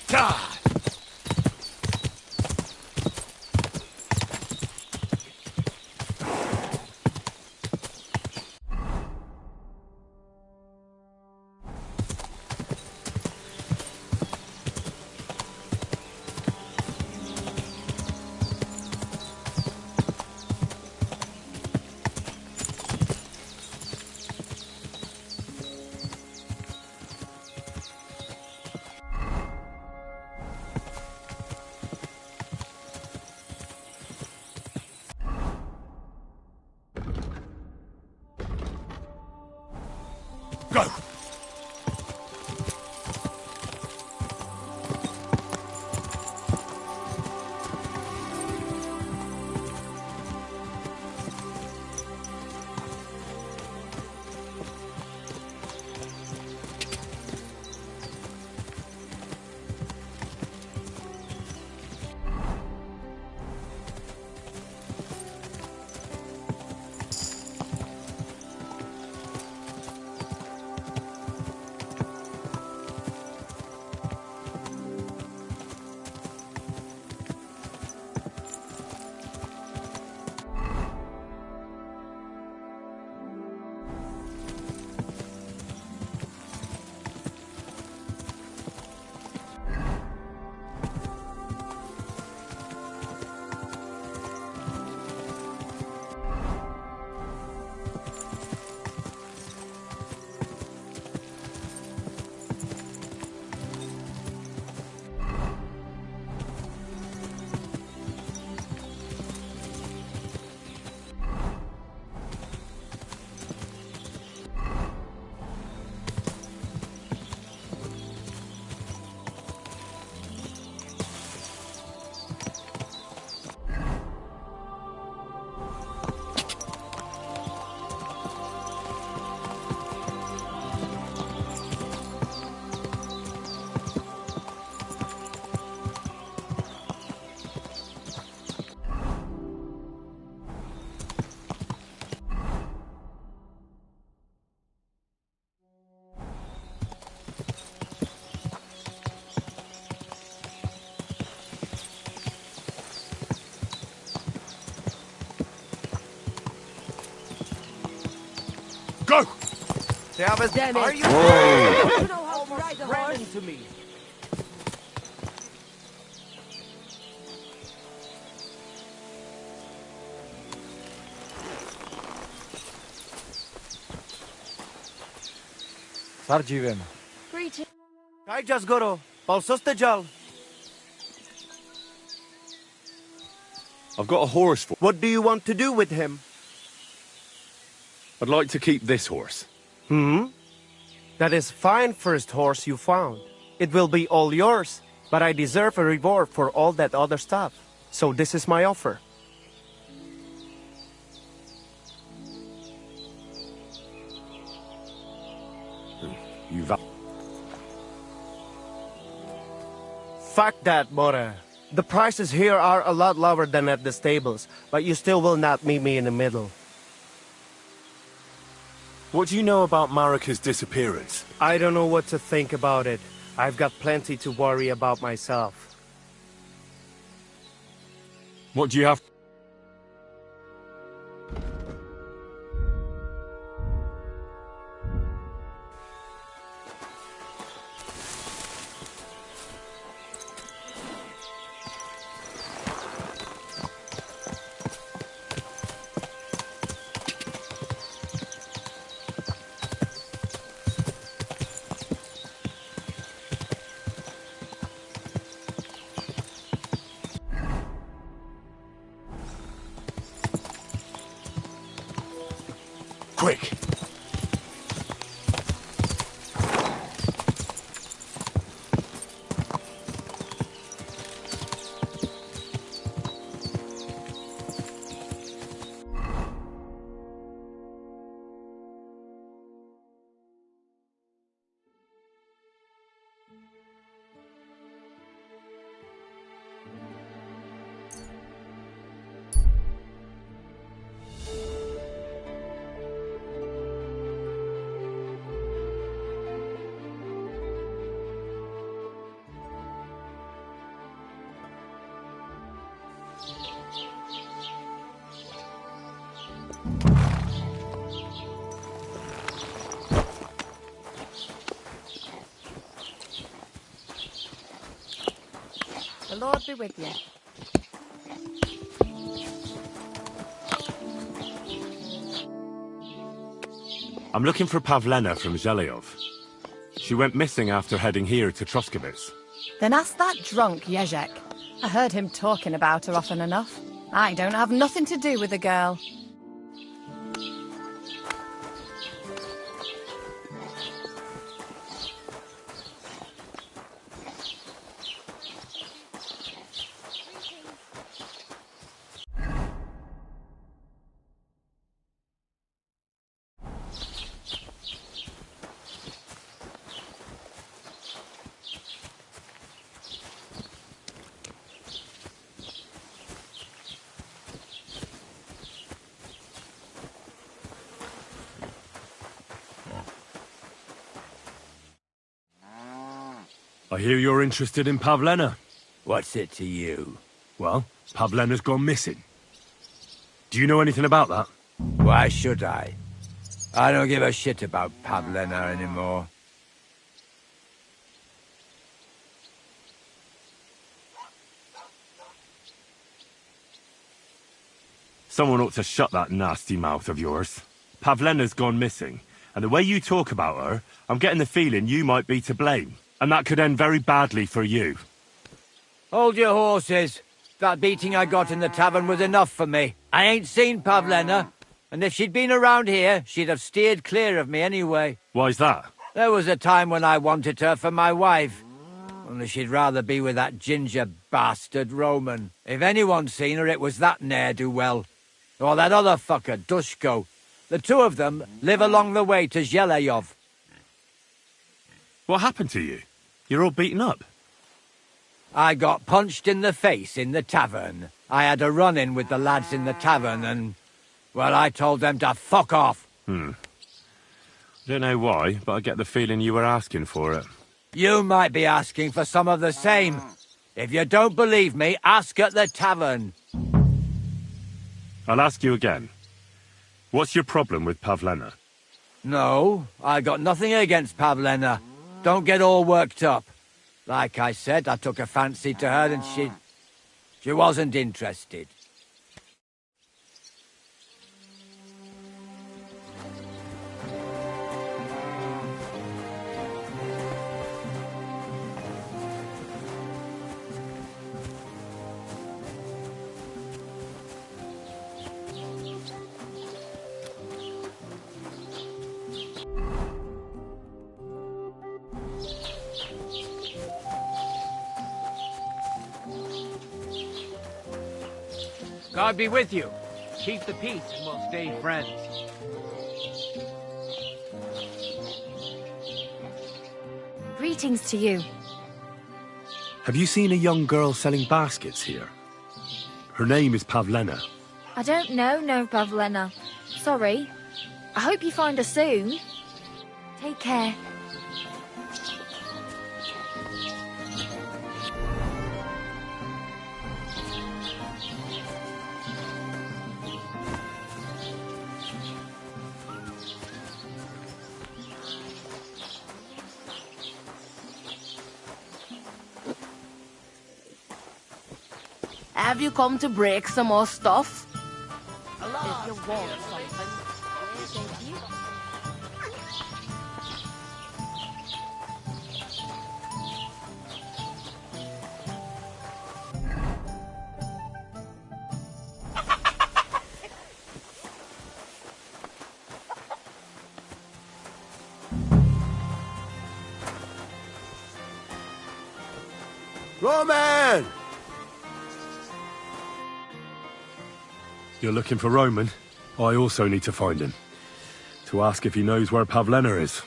Speaker 4: God!
Speaker 2: Go! Go!
Speaker 12: Damn it!
Speaker 2: Are you-
Speaker 12: Whoa! You know how to ride a horse?
Speaker 15: into me.
Speaker 14: Sardziwem.
Speaker 6: Greetings.
Speaker 15: Kaj Goro, Palsostajal.
Speaker 2: I've got a horse for...
Speaker 15: What do you want to do with him?
Speaker 2: I'd like to keep this horse.
Speaker 15: That is fine first horse you found. It will be all yours, but I deserve a reward for all that other stuff. So this is my offer.
Speaker 2: You've...
Speaker 15: Fuck that, Bora. The prices here are a lot lower than at the stables, but you still will not meet me in the middle.
Speaker 2: What do you know about Marika's disappearance?
Speaker 15: I don't know what to think about it. I've got plenty to worry about myself.
Speaker 2: What do you have... Quick!
Speaker 18: The Lord be with you.
Speaker 2: I'm looking for Pavlena from Zhelyov. She went missing after heading here to Troskovitz.
Speaker 18: Then ask that drunk Jezek. I heard him talking about her often enough. I don't have nothing to do with the girl.
Speaker 2: I hear you're interested in Pavlena.
Speaker 11: What's it to you?
Speaker 2: Well, Pavlena's gone missing. Do you know anything about that?
Speaker 11: Why should I? I don't give a shit about Pavlena anymore.
Speaker 2: Someone ought to shut that nasty mouth of yours. Pavlena's gone missing, and the way you talk about her, I'm getting the feeling you might be to blame. And that could end very badly for you.
Speaker 11: Hold your horses. That beating I got in the tavern was enough for me. I ain't seen Pavlena, and if she'd been around here, she'd have steered clear of me anyway.
Speaker 2: Why's that?
Speaker 11: There was a time when I wanted her for my wife. Only she'd rather be with that ginger bastard Roman. If anyone's seen her, it was that ne'er-do-well. Or that other fucker, Dushko. The two of them live along the way to Zhelyov.
Speaker 2: What happened to you? You're all beaten up.
Speaker 11: I got punched in the face in the tavern. I had a run-in with the lads in the tavern and, well, I told them to fuck off.
Speaker 2: Don't know why, but I get the feeling you were asking for it.
Speaker 11: You might be asking for some of the same. If you don't believe me, ask at the tavern.
Speaker 2: I'll ask you again. What's your problem with Pavlena?
Speaker 11: No, I got nothing against Pavlena. Don't get all worked up. Like I said, I took a fancy to her and she wasn't interested.
Speaker 14: God be with you. Keep the peace and we'll stay friends.
Speaker 19: Greetings to you.
Speaker 2: Have you seen a young girl selling baskets here? Her name is Pavlena.
Speaker 19: I don't know no Pavlena. Sorry. I hope you find her soon. Take care.
Speaker 3: Have you come to break some more stuff? If you want something, thank you.
Speaker 12: Roman!
Speaker 2: You're looking for Roman? I also need to find him. To ask if he knows where Pavlena is.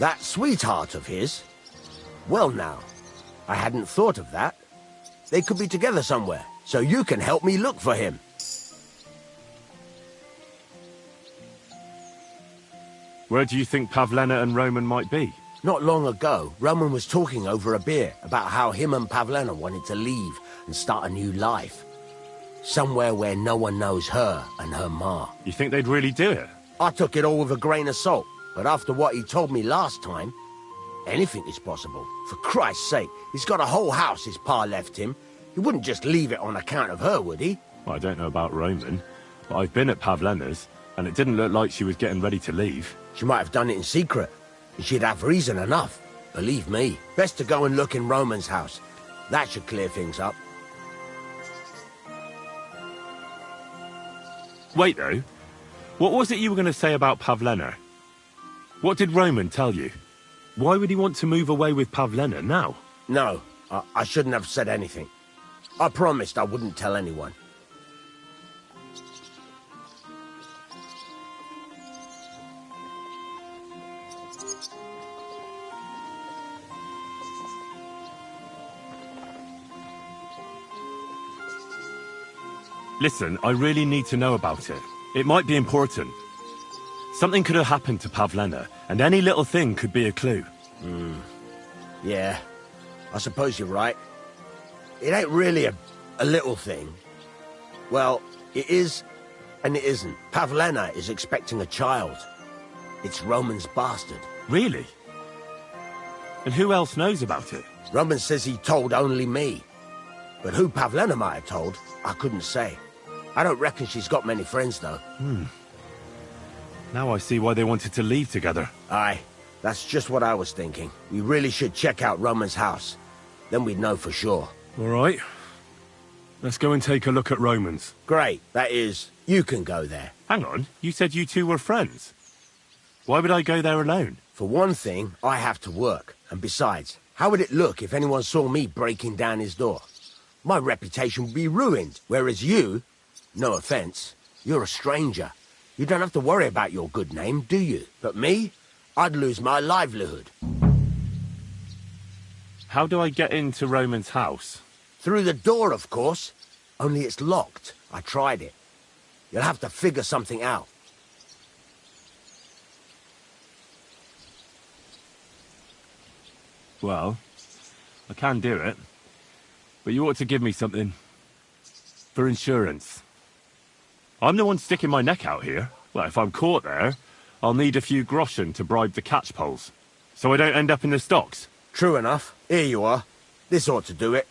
Speaker 12: That sweetheart of his? Well now, I hadn't thought of that. They could be together somewhere, so you can help me look for him.
Speaker 2: Where do you think Pavlena and Roman might be?
Speaker 12: Not long ago, Roman was talking over a beer about how him and Pavlena wanted to leave and start a new life. Somewhere where no one knows her and her ma.
Speaker 2: You think they'd really do it?
Speaker 12: I took it all with a grain of salt, but after what he told me last time, anything is possible. For Christ's sake, he's got a whole house his pa left him.
Speaker 20: He wouldn't just leave it on account of her, would he?
Speaker 2: Well, I don't know about Roman, but I've been at Pavlena's, and it didn't look like she was getting ready to leave.
Speaker 20: She might have done it in secret, and she'd have reason enough. Believe me. Best to go and look in Roman's house. That should clear things up.
Speaker 2: Wait, though. What was it you were going to say about Pavlena? What did Roman tell you? Why would he want to move away with Pavlena now?
Speaker 20: No, I shouldn't have said anything. I promised I wouldn't tell anyone.
Speaker 2: Listen, I really need to know about it. It might be important. Something could have happened to Pavlena, and any little thing could be a clue.
Speaker 20: Yeah, I suppose you're right. It ain't really a little thing. Well, it is, and it isn't. Pavlena is expecting a child. It's Roman's bastard.
Speaker 2: Really? And who else knows about it?
Speaker 20: Roman says he told only me. But who Pavlena might have told, I couldn't say. I don't reckon she's got many friends, though.
Speaker 2: Now I see why they wanted to leave together.
Speaker 20: Aye, that's just what I was thinking. We really should check out Roman's house. Then we'd know for sure.
Speaker 2: All right. Let's go and take a look at Roman's.
Speaker 20: Great. That is, you can go there.
Speaker 2: Hang on, you said you two were friends. Why would I go there alone?
Speaker 20: For one thing, I have to work. And besides, how would it look if anyone saw me breaking down his door? My reputation would be ruined, whereas you, no offense, you're a stranger. You don't have to worry about your good name, do you? But me, I'd lose my livelihood.
Speaker 2: How do I get into Roman's house?
Speaker 20: Through the door, of course. Only it's locked. I tried it. You'll have to figure something out.
Speaker 2: Well, I can do it. But you ought to give me something. For insurance. I'm the one sticking my neck out here. Well, if I'm caught there, I'll need a few groschen to bribe the catchpoles. So I don't end up in the stocks.
Speaker 20: True enough. Here you are. This ought to do it.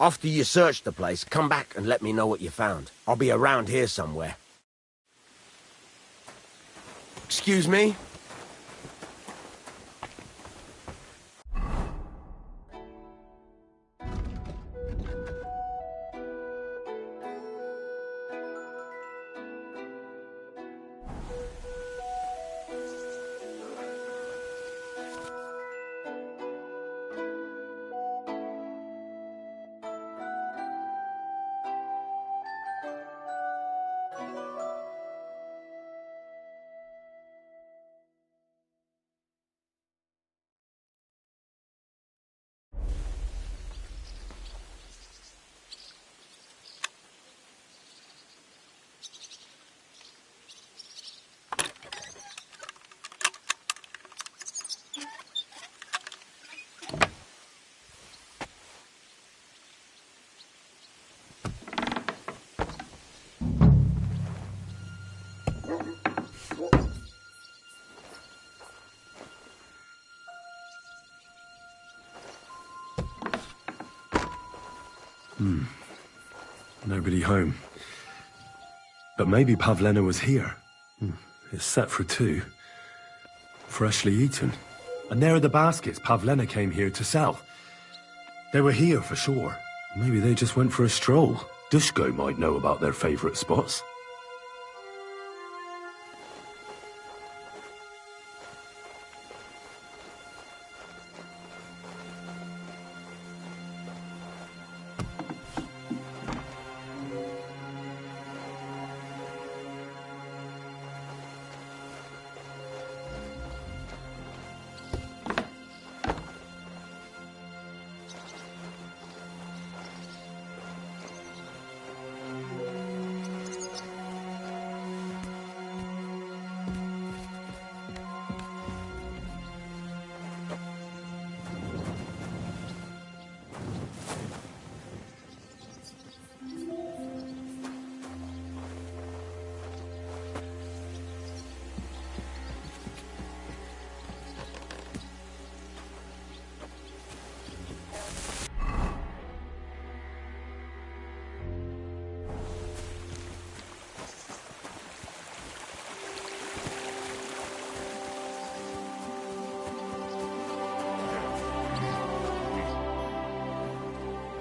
Speaker 20: After you search the place, come back and let me know what you found. I'll be around here somewhere. Excuse me?
Speaker 2: Nobody home. But maybe Pavlena was here. It's set for 2. Freshly eaten. And there are the baskets Pavlena came here to sell. They were here for sure. Maybe they just went for a stroll. Dushko might know about their favourite spots.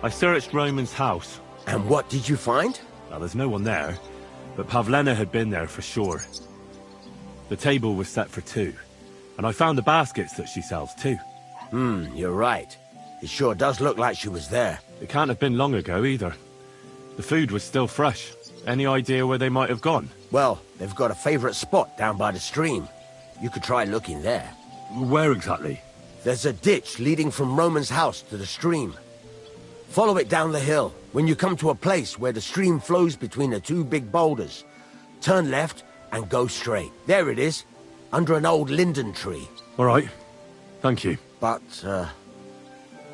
Speaker 2: I searched Roman's house.
Speaker 20: And what did you find?
Speaker 2: Well, there's no one there, but Pavlena had been there for sure. The table was set for 2, and I found the baskets that she sells too.
Speaker 20: You're right. It sure does look like she was there.
Speaker 2: It can't have been long ago either. The food was still fresh. Any idea where they might have gone?
Speaker 20: Well, they've got a favorite spot down by the stream. You could try looking there.
Speaker 2: Where exactly?
Speaker 20: There's a ditch leading from Roman's house to the stream. Follow it down the hill. When you come to a place where the stream flows between the 2 big boulders, turn left and go straight. There it is, under an old linden tree.
Speaker 2: All right. Thank you.
Speaker 20: But,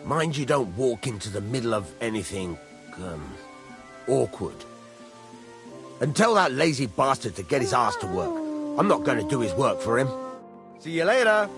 Speaker 20: mind you don't walk into the middle of anything, awkward. And tell that lazy bastard to get his ass to work. I'm not going to do his work for him. See you later.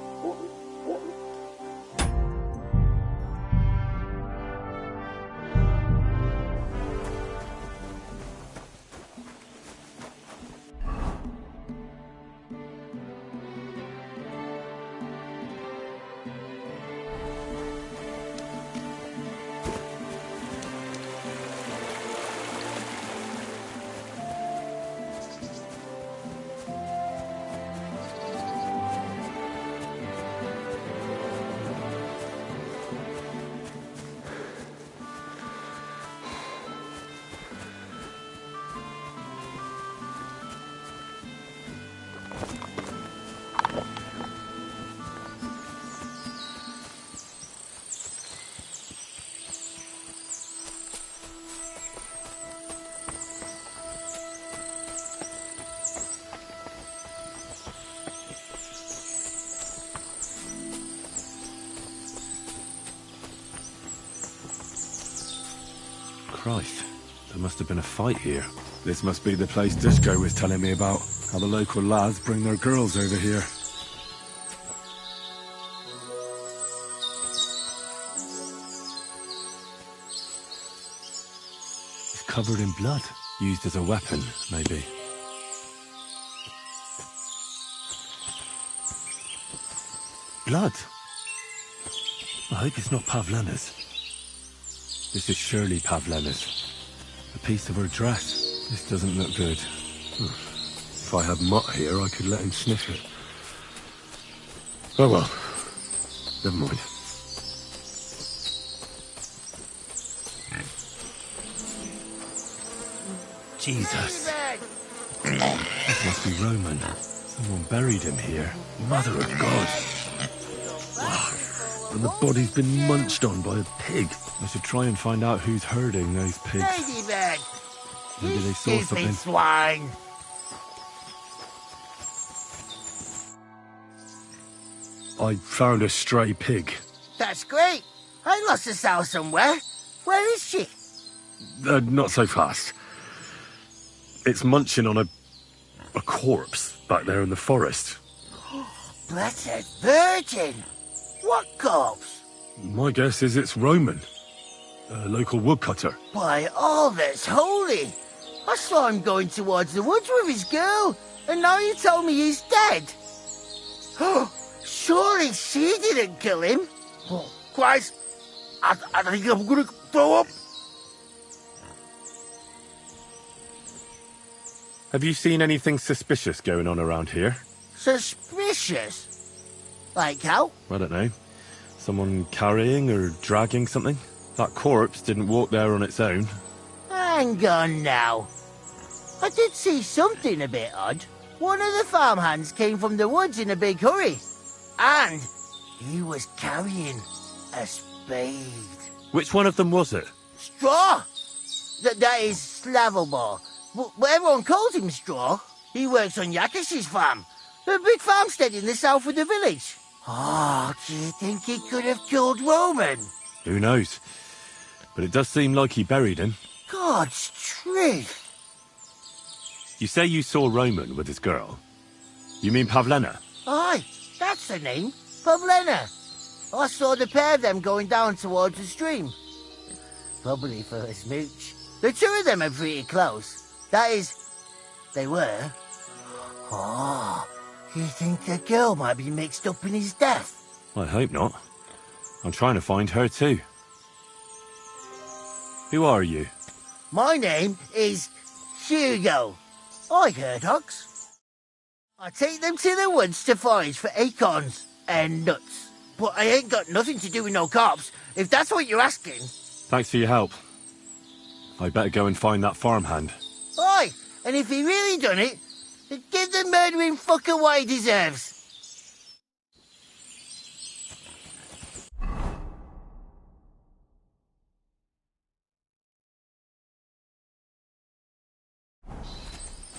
Speaker 2: Christ, there must have been a fight here. This must be the place Dushko was telling me about. How the local lads bring their girls over here. It's covered in blood. Used as a weapon, maybe. Blood? I hope it's not Pavlena's. This is surely Pavlena's. A piece of her dress. This doesn't look good. If I had Mutt here, I could let him sniff it. Oh well. Never mind. Jesus. This must be Roman. Someone buried him here. Mother of God. And the body's been munched on by a pig. I should try and find out who's herding those pigs.
Speaker 12: Ladybird!
Speaker 2: Maybe they saw something.
Speaker 12: Swine!
Speaker 2: I found a stray pig.
Speaker 12: That's great. I lost a sow somewhere. Where is she?
Speaker 2: Not so fast. It's munching on a corpse back there in the forest.
Speaker 12: Blessed Virgin! What corpse?
Speaker 2: My guess is it's Roman. A local woodcutter.
Speaker 12: By all that's holy! I saw him going towards the woods with his girl, and now you tell me he's dead. Surely she didn't kill him. Oh, Christ! I think I'm gonna throw up.
Speaker 2: Have you seen anything suspicious going on around here?
Speaker 12: Suspicious? Like how?
Speaker 2: I don't know. Someone carrying or dragging something? That corpse didn't walk there on its own.
Speaker 12: Hang on now. I did see something a bit odd. One of the farmhands came from the woods in a big hurry. And he was carrying a spade.
Speaker 2: Which one of them was it?
Speaker 12: Straw! That is Slavobor. But everyone calls him Straw. He works on Yakish's farm. A big farmstead in the south of the village. Oh, do you think he could have killed Roman?
Speaker 2: Who knows? But it does seem like he buried him.
Speaker 12: God's truth.
Speaker 2: You say you saw Roman with his girl. You mean Pavlena?
Speaker 12: Aye, that's the name. Pavlena. I saw the pair of them going down towards the stream. Probably for a smooch. The two of them are pretty close. That is, they were. Oh, you think the girl might be mixed up in his death?
Speaker 2: I hope not. I'm trying to find her too. Who are you?
Speaker 21: My name is Hugo. I heard ox. I take them to the woods to forage for acorns and nuts. But I ain't got nothing to do with no cops, if that's what you're asking.
Speaker 2: Thanks for your help. I better go and find that farmhand.
Speaker 21: Aye, and if he really done it, then give the murdering fucker what he deserves.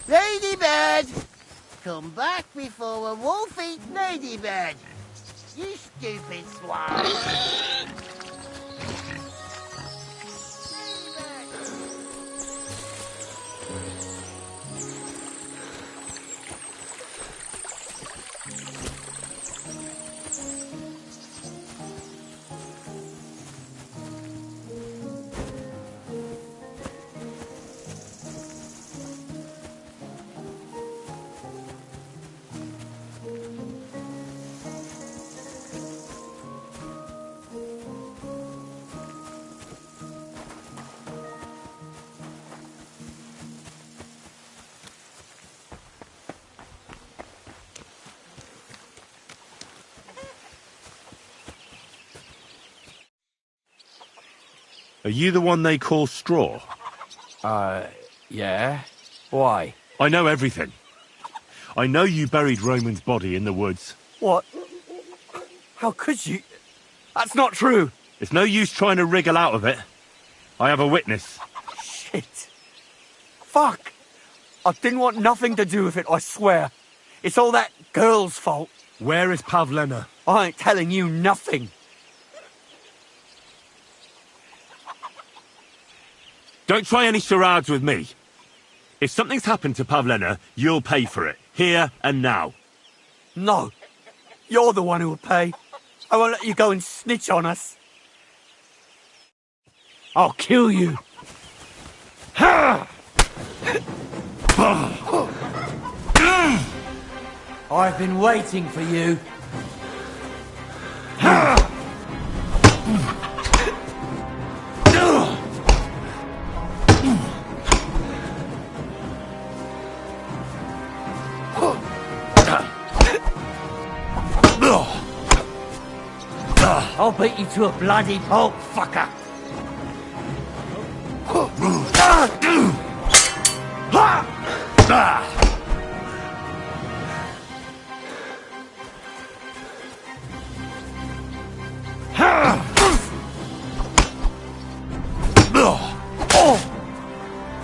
Speaker 21: Ladybird! Come back before a wolf eats Ladybird! You stupid swine!
Speaker 2: Are you the one they call Straw?
Speaker 11: Yeah? Why?
Speaker 2: I know everything. I know you buried Roman's body in the woods.
Speaker 15: What? How could you? That's not true.
Speaker 2: It's no use trying to wriggle out of it. I have a witness.
Speaker 15: Shit. Fuck. I didn't want nothing to do with it, I swear. It's all that girl's fault.
Speaker 2: Where is Pavlena?
Speaker 15: I ain't telling you nothing.
Speaker 2: Don't try any charades with me. If something's happened to Pavlena, you'll pay for it. Here and now.
Speaker 15: No. You're the one who will pay. I won't let you go and snitch on us. I'll kill you. I've been waiting for you. I'll beat you to a bloody pulp, fucker!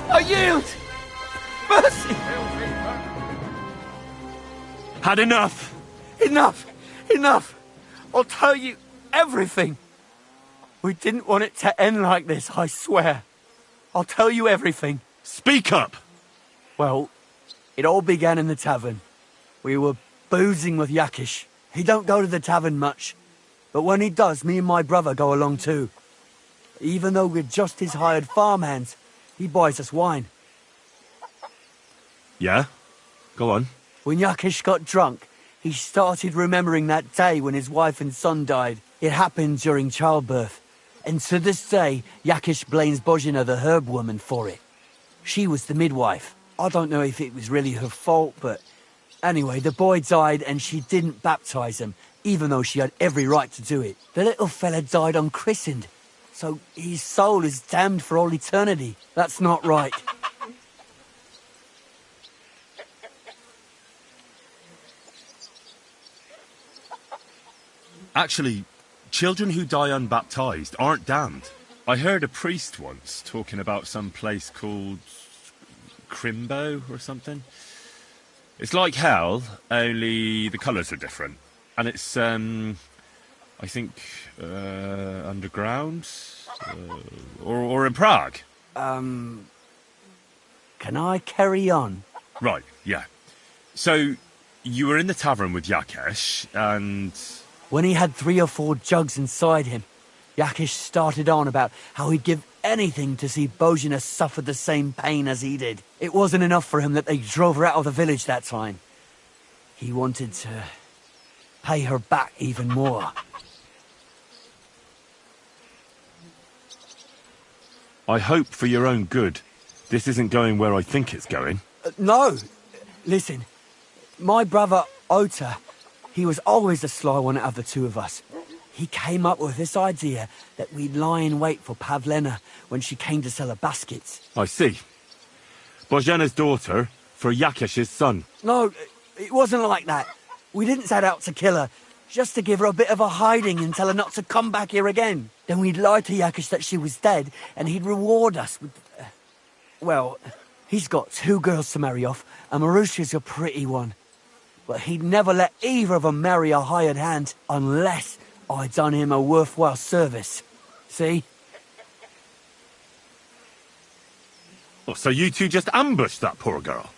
Speaker 15: I yield! Mercy!
Speaker 2: Had enough!
Speaker 15: Enough! Enough! I'll tell you everything. We didn't want it to end like this, I swear. I'll tell you everything.
Speaker 2: Speak up!
Speaker 15: Well, it all began in the tavern. We were boozing with Yakish. He don't go to the tavern much, but when he does, me and my brother go along too. Even though we're just his hired farmhands, he buys us wine.
Speaker 2: Yeah? Go on.
Speaker 15: When Yakish got drunk, he started remembering that day when his wife and son died. It happened during childbirth. And to this day, Yakish blames Bozhina, the herb woman, for it. She was the midwife. I don't know if it was really her fault, but anyway, the boy died and she didn't baptize him, even though she had every right to do it. The little fella died unchristened, so his soul is damned for all eternity. That's not right.
Speaker 2: Actually, children who die unbaptized aren't damned. I heard a priest once talking about some place called Crimbo or something. It's like hell, only the colours are different. And it's, I think, underground? Or in Prague.
Speaker 15: Can I carry on?
Speaker 2: Right, yeah. So, you were in the tavern with Yakesh, and...
Speaker 15: When he had 3 or 4 jugs inside him, Yakish started on about how he'd give anything to see Bozhina suffer the same pain as he did. It wasn't enough for him that they drove her out of the village that time. He wanted to pay her back even more.
Speaker 2: I hope for your own good, this isn't going where I think it's going.
Speaker 15: No. Listen, my brother Ota, he was always the sly one out of the two of us. He came up with this idea that we'd lie in wait for Pavlena when she came to sell her baskets.
Speaker 2: I see. Božena's daughter for Yakesh's son.
Speaker 15: No, it wasn't like that. We didn't set out to kill her, just to give her a bit of a hiding and tell her not to come back here again. Then we'd lie to Yakesh that she was dead, and he'd reward us with... well, he's got 2 girls to marry off, and Marusha's a pretty one. But he'd never let either of them marry a hired hand unless I'd done him a worthwhile service. See?
Speaker 2: Oh, so you two just ambushed that poor girl?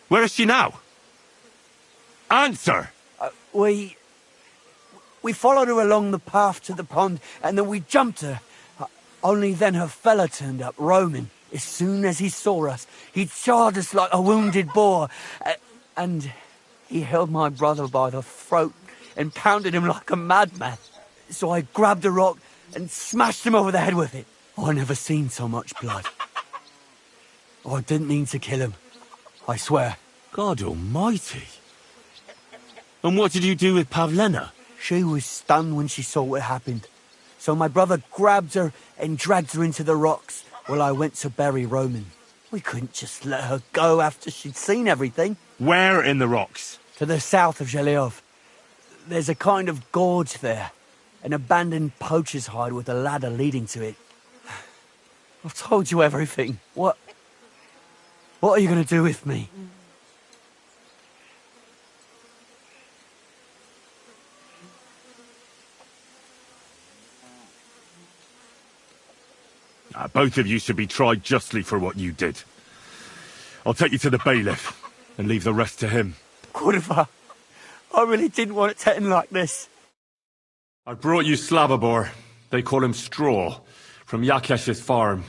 Speaker 2: Where is she now? Answer!
Speaker 15: We followed her along the path to the pond, and then we jumped her. Only then her fella turned up, Roman. As soon as he saw us, he charged us like a wounded boar. And he held my brother by the throat and pounded him like a madman. So I grabbed a rock and smashed him over the head with it. I never seen so much blood. I didn't mean to kill him. I swear.
Speaker 2: God almighty. And what did you do with Pavlena?
Speaker 15: She was stunned when she saw what happened. So my brother grabbed her and dragged her into the rocks while I went to bury Roman. We couldn't just let her go after she'd seen everything.
Speaker 2: Where in the rocks?
Speaker 15: To the south of Zhelyov. There's a kind of gorge there. An abandoned poacher's hide with a ladder leading to it. I've told you everything. What are you going to do with me?
Speaker 2: Both of you should be tried justly for what you did. I'll take you to the bailiff and leave the rest to him.
Speaker 15: Kurva, I really didn't want it to end like this.
Speaker 2: I brought you Slavobor. They call him Straw, from Yakesh's farm.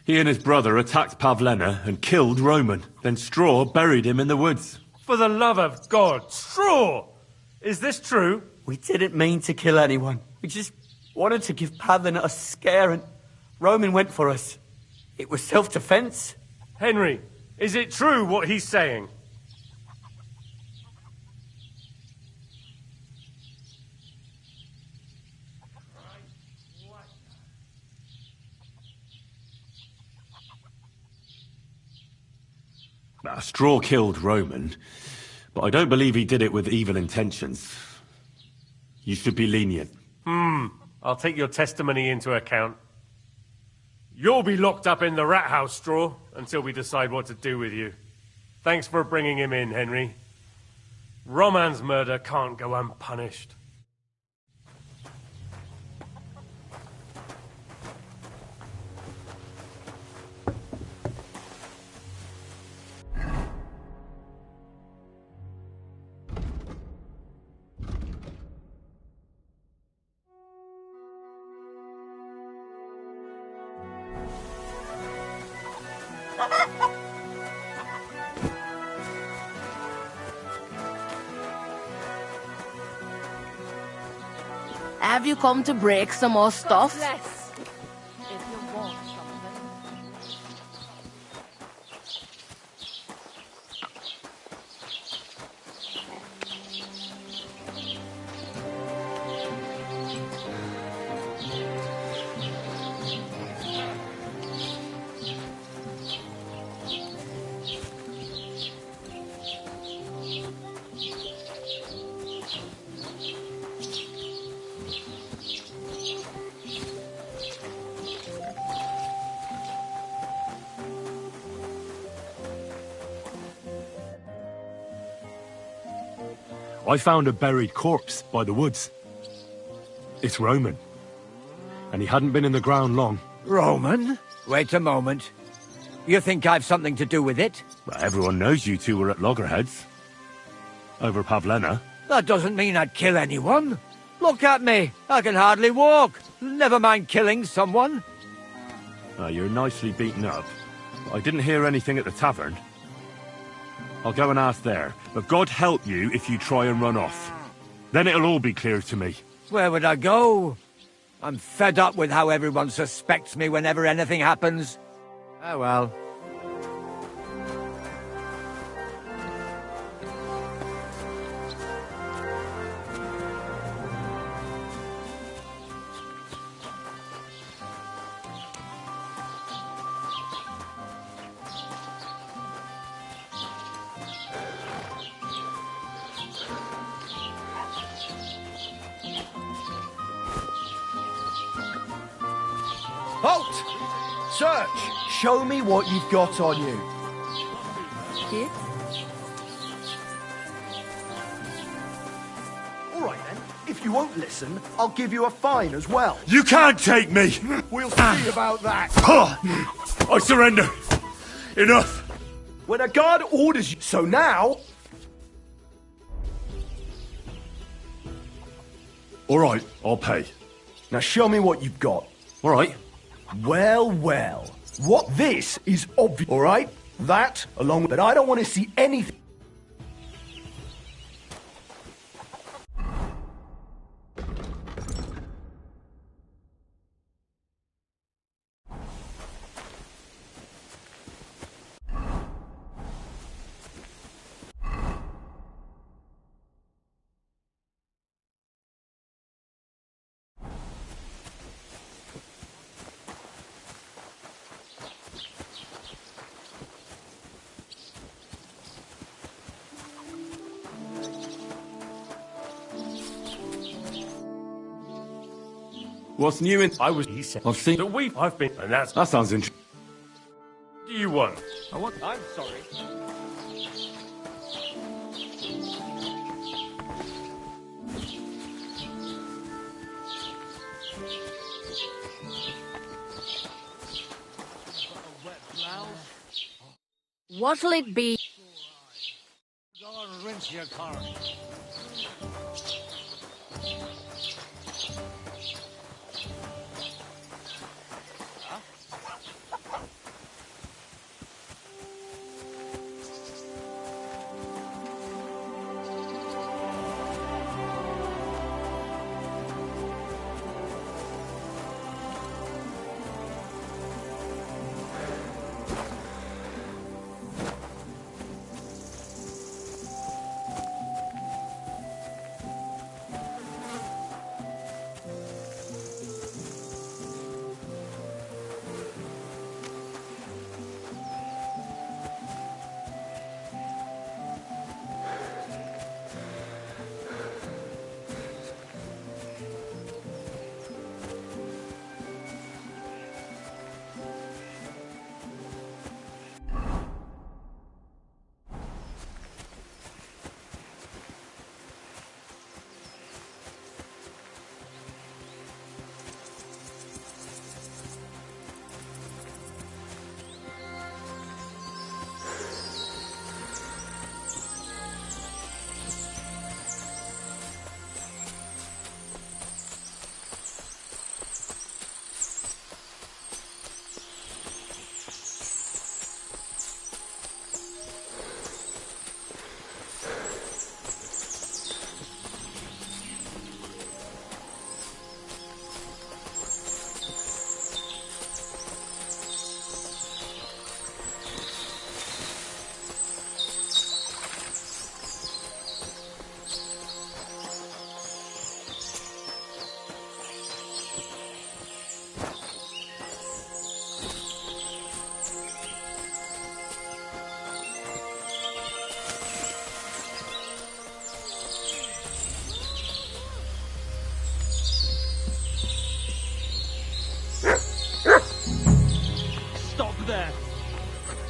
Speaker 2: He and his brother attacked Pavlena and killed Roman. Then Straw buried him in the woods.
Speaker 4: For the love of God, Straw! Is this true?
Speaker 15: We didn't mean to kill anyone. We just wanted to give Pavlena a scare, and Roman went for us. It was self-defense.
Speaker 4: Henry, is it true what he's saying?
Speaker 2: Straw killed Roman, but I don't believe he did it with evil intentions. You should be lenient.
Speaker 4: I'll take your testimony into account. You'll be locked up in the rat house, Straw, until we decide what to do with you. Thanks for bringing him in, Henry. Roman's murder can't go unpunished.
Speaker 3: Have you come to break some more stuff?
Speaker 6: Bless. If you want something.
Speaker 2: I found a buried corpse by the woods. It's Roman. And he hadn't been in the ground long.
Speaker 14: Roman? Wait a moment. You think I've something to do with it?
Speaker 2: Well, everyone knows you two were at loggerheads. Over Pavlena.
Speaker 14: That doesn't mean I'd kill anyone. Look at me. I can hardly walk. Never mind killing someone.
Speaker 2: You're nicely beaten up. But I didn't hear anything at the tavern. I'll go and ask there, but God help you if you try and run off. Then it'll all be clear to me.
Speaker 14: Where would I go? I'm fed up with how everyone suspects me whenever anything happens. Oh well.
Speaker 7: Halt! Search! Show me what you've got on you.
Speaker 18: Here?
Speaker 7: All right then. If you won't listen, I'll give you a fine as well.
Speaker 2: You can't take me!
Speaker 7: We'll see about that.
Speaker 2: I surrender. Enough.
Speaker 7: When a guard orders you. So now.
Speaker 2: All right, I'll pay.
Speaker 7: Now show me what you've got.
Speaker 2: All right.
Speaker 7: Well, well. What this is obvious, all right? That, along with that, I don't want to see anything.
Speaker 2: What's new in...
Speaker 4: He said
Speaker 2: I've seen...
Speaker 4: that I've been... And that
Speaker 2: sounds interesting.
Speaker 4: What do you want?
Speaker 7: I'm sorry.
Speaker 18: What'll it be?
Speaker 1: Go and rinse your car.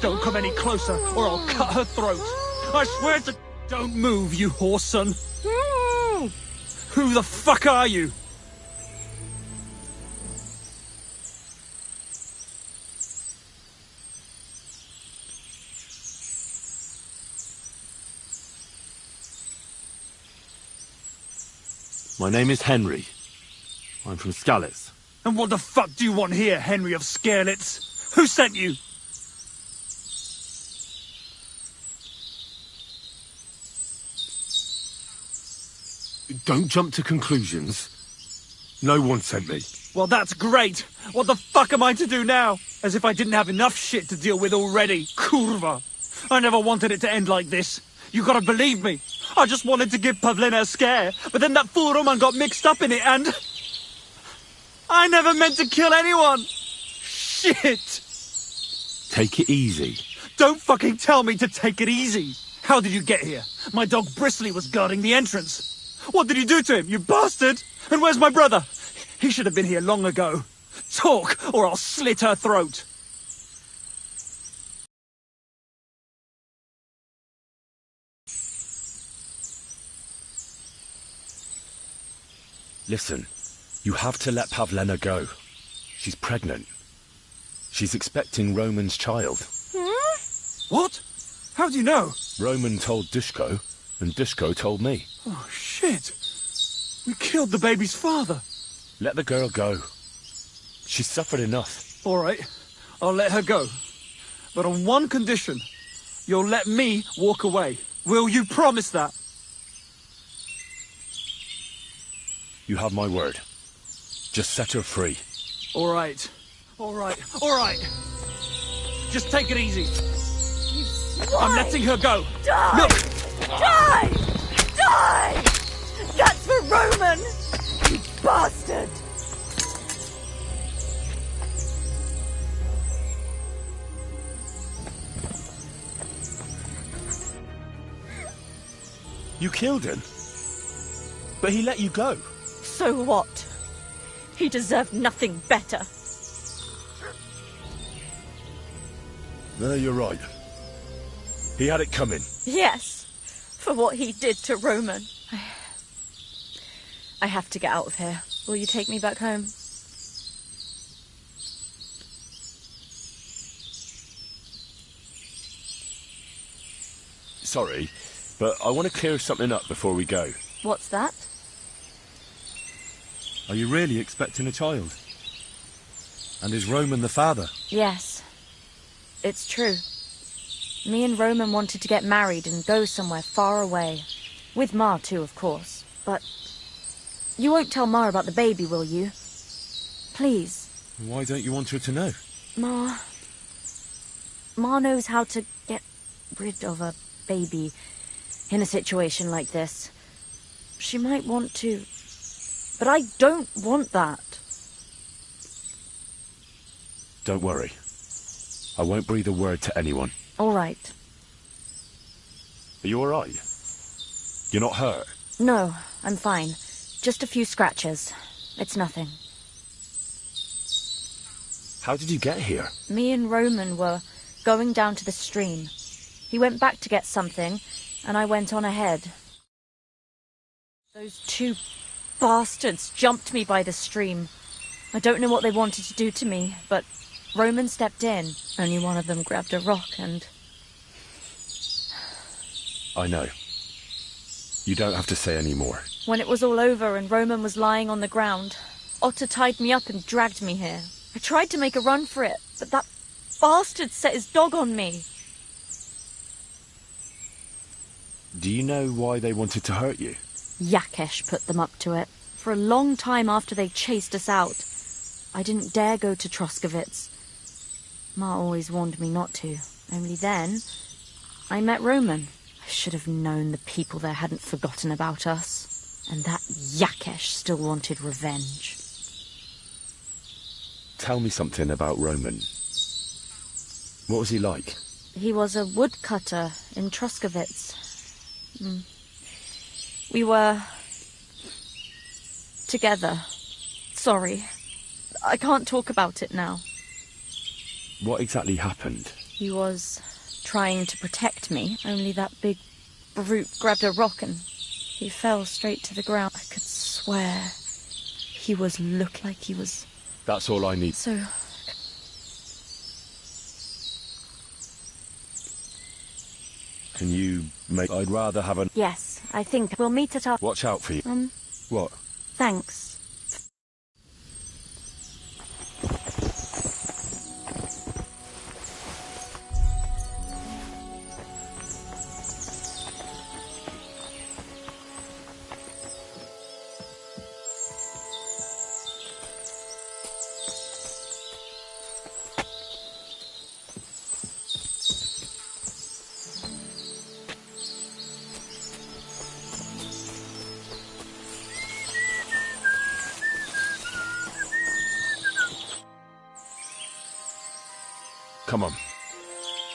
Speaker 10: Don't come any closer, or I'll cut her throat. I swear to... Don't move, you horse son. Who the fuck are you?
Speaker 2: My name is Henry. I'm from Skalitz.
Speaker 10: And what the fuck do you want here, Henry of Skalitz? Who sent you?
Speaker 2: Don't jump to conclusions. No one sent me.
Speaker 10: Well, that's great. What the fuck am I to do now? As if I didn't have enough shit to deal with already. Kurva. I never wanted it to end like this. You gotta believe me. I just wanted to give Pavlena a scare, but then that fool Roman got mixed up in it and... I never meant to kill anyone! Shit!
Speaker 2: Take it easy.
Speaker 10: Don't fucking tell me to take it easy! How did you get here? My dog Bristly was guarding the entrance. What did you do to him, you bastard? And where's my brother? He should have been here long ago. Talk, or I'll slit her throat.
Speaker 2: Listen, you have to let Pavlena go. She's pregnant. She's expecting Roman's child.
Speaker 10: What? How do you know?
Speaker 2: Roman told Dushko, and Dushko told me.
Speaker 10: Oh, shit. We killed the baby's father.
Speaker 2: Let the girl go. She's suffered enough.
Speaker 10: All right, I'll let her go. But on one condition. You'll let me walk away. Will you promise that?
Speaker 2: You have my word. Just set her free.
Speaker 10: All right. All right. All right. Just take it easy. I'm letting her go.
Speaker 6: Die!
Speaker 10: Look!
Speaker 6: Die! Die! That's for Roman! You bastard!
Speaker 2: You killed him. But he let you go.
Speaker 6: So what? He deserved nothing better.
Speaker 2: No, you're right. He had it coming.
Speaker 6: Yes, for what he did to Roman. I have to get out of here. Will you take me back home?
Speaker 2: Sorry, but I want to clear something up before we go.
Speaker 6: What's that?
Speaker 2: Are you really expecting a child? And is Roman the father?
Speaker 6: Yes, it's true. Me and Roman wanted to get married and go somewhere far away. With Ma too, of course. But you won't tell Ma about the baby, will you? Please.
Speaker 2: Why don't you want her to know?
Speaker 6: Ma knows how to get rid of a baby in a situation like this. She might want to, but I don't want that.
Speaker 2: Don't worry. I won't breathe a word to anyone.
Speaker 6: All right.
Speaker 2: Are you all right? You're not hurt?
Speaker 6: No, I'm fine. Just a few scratches. It's nothing.
Speaker 2: How did you get here?
Speaker 6: Me and Roman were going down to the stream. He went back to get something, and I went on ahead. Those two bastards jumped me by the stream. I don't know what they wanted to do to me, but Roman stepped in. Only one of them grabbed a rock and...
Speaker 2: I know. You don't have to say any more.
Speaker 6: When it was all over and Roman was lying on the ground, Otter tied me up and dragged me here. I tried to make a run for it, but that bastard set his dog on me.
Speaker 2: Do you know why they wanted to hurt you?
Speaker 6: Yakesh put them up to it. For a long time after they chased us out, I didn't dare go to Troskovitz. Ma always warned me not to. Only then, I met Roman. I should have known the people there hadn't forgotten about us. And that Yakesh still wanted revenge.
Speaker 2: Tell me something about Roman. What was he like?
Speaker 6: He was a woodcutter in Troskovitz. We were... together. Sorry. I can't talk about it now.
Speaker 2: What exactly happened?
Speaker 6: He was trying to protect me, only that big brute grabbed a rock and he fell straight to the ground. I could swear he looked like he was...
Speaker 2: That's all I need.
Speaker 6: So...
Speaker 2: Can you make... I'd rather have a...
Speaker 6: Yes, I think we'll meet at our...
Speaker 2: Watch out for you. What?
Speaker 6: Thanks.
Speaker 2: Come on.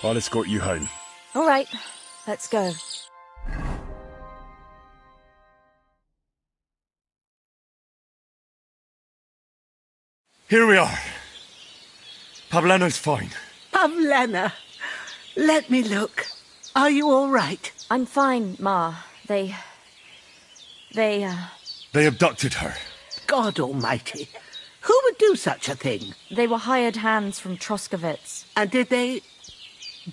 Speaker 2: I'll escort you home.
Speaker 6: All right, let's go.
Speaker 2: Here we are. Pavlena's fine.
Speaker 13: Pavlena, let me look. Are you all right?
Speaker 6: I'm fine, Ma. They
Speaker 2: abducted her.
Speaker 13: God almighty. Who would do such a thing?
Speaker 6: They were hired hands from Troskovitz.
Speaker 13: And did they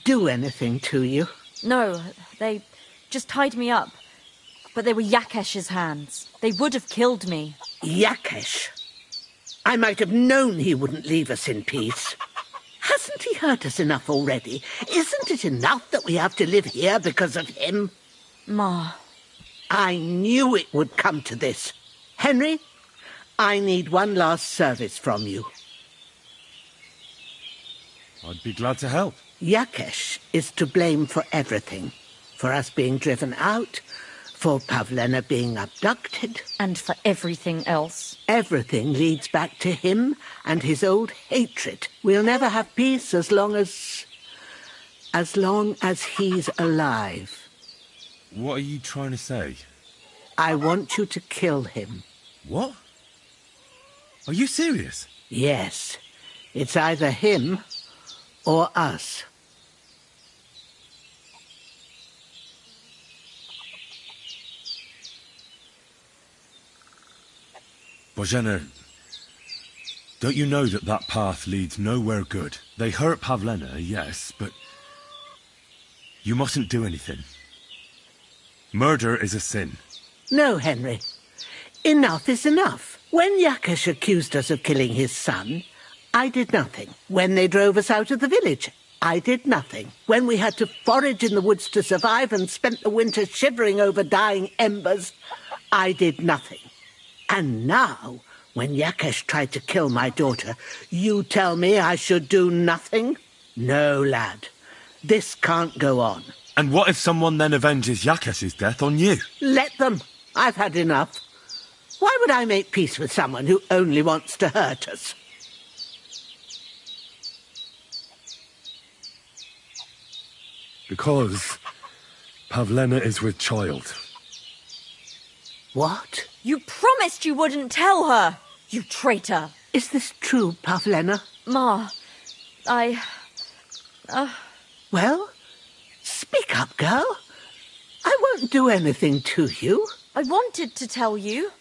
Speaker 13: do anything to you?
Speaker 6: No, they just tied me up. But they were Yakesh's hands. They would have killed me.
Speaker 13: Yakesh? I might have known he wouldn't leave us in peace. Hasn't he hurt us enough already? Isn't it enough that we have to live here because of him?
Speaker 6: Ma.
Speaker 13: I knew it would come to this. Henry, I need one last service from you.
Speaker 2: I'd be glad to help.
Speaker 13: Yakesh is to blame for everything. For us being driven out, for Pavlena being abducted.
Speaker 6: And for everything else.
Speaker 13: Everything leads back to him and his old hatred. We'll never have peace as long as he's alive.
Speaker 2: What are you trying to say?
Speaker 13: I want you to kill him.
Speaker 2: What? Are you serious?
Speaker 13: Yes. It's either him or us.
Speaker 2: Bozhena, don't you know that that path leads nowhere good? They hurt Pavlena, yes, but you mustn't do anything. Murder is a sin.
Speaker 13: No, Henry. Enough is enough. When Yakesh accused us of killing his son, I did nothing. When they drove us out of the village, I did nothing. When we had to forage in the woods to survive and spent the winter shivering over dying embers, I did nothing. And now, when Yakesh tried to kill my daughter, you tell me I should do nothing? No, lad. This can't go on.
Speaker 2: And what if someone then avenges Yakesh's death on you?
Speaker 13: Let them. I've had enough. Why would I make peace with someone who only wants to hurt us?
Speaker 2: Because Pavlena is with child.
Speaker 13: What?
Speaker 6: You promised you wouldn't tell her, you traitor.
Speaker 13: Is this true, Pavlena?
Speaker 6: Ma,
Speaker 13: Well, speak up, girl. I won't do anything to you.
Speaker 6: I wanted to tell you.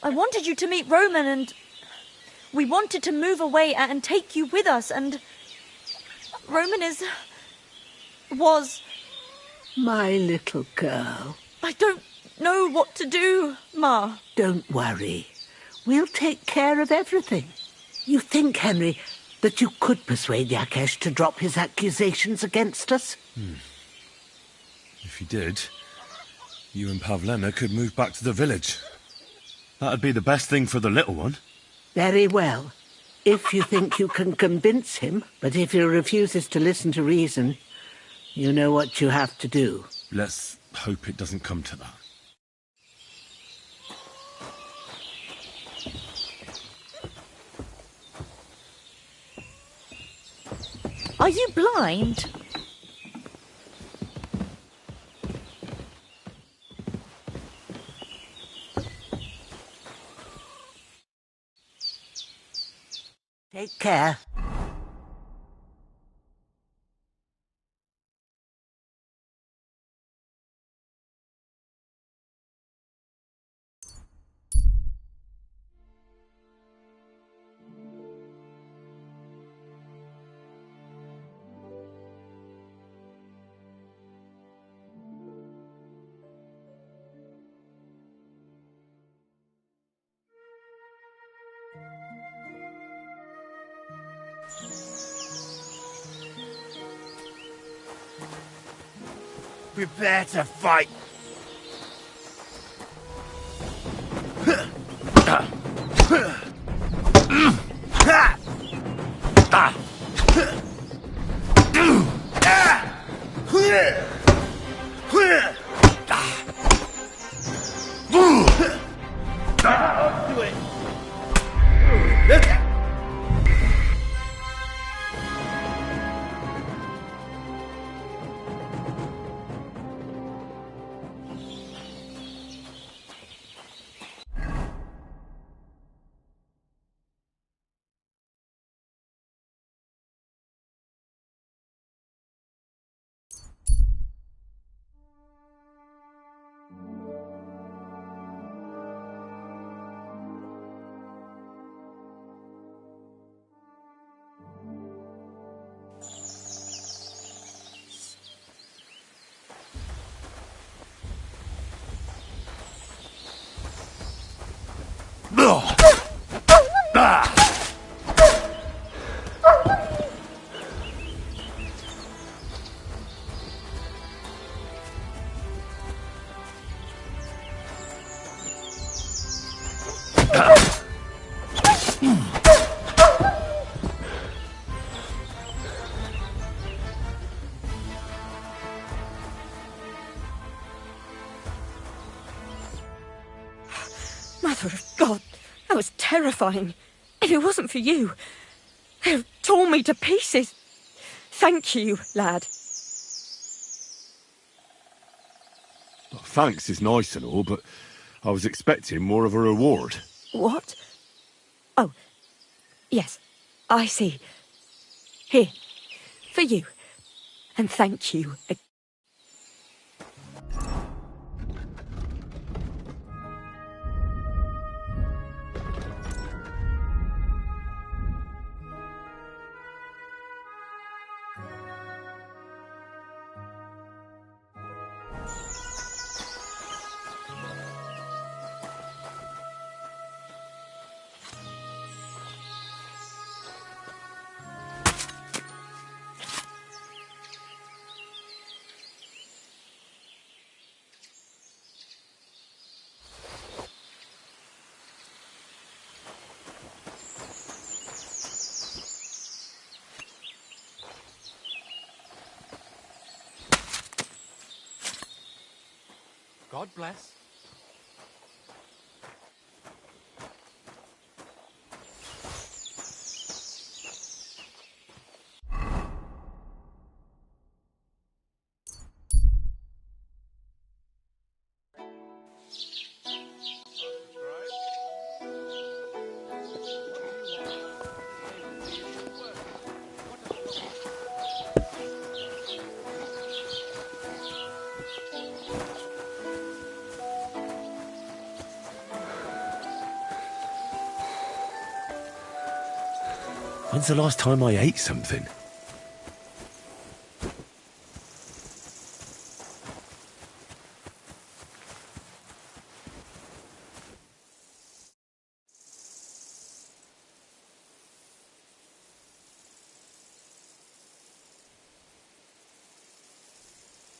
Speaker 6: I wanted you to meet Roman and we wanted to move away and take you with us and Roman was...
Speaker 13: My little girl.
Speaker 6: I don't know what to do, Ma.
Speaker 13: Don't worry. We'll take care of everything. You think, Henry, that you could persuade Yakesh to drop his accusations against us?
Speaker 2: If you did, you and Pavlena could move back to the village. That'd be the best thing for the little one.
Speaker 13: Very well. If you think you can convince him, but if he refuses to listen to reason, you know what you have to do.
Speaker 2: Let's hope it doesn't come to that.
Speaker 6: Are you blind?
Speaker 13: Take care.
Speaker 20: Prepare to fight. Do it.
Speaker 5: That was terrifying. If it wasn't for you, they'd have torn me to pieces. Thank you, lad.
Speaker 2: Thanks is nice and all, but I was expecting more of a reward.
Speaker 5: What? Oh, yes, I see. Here, for you. And thank you.
Speaker 4: God bless.
Speaker 2: When's the last time I ate something?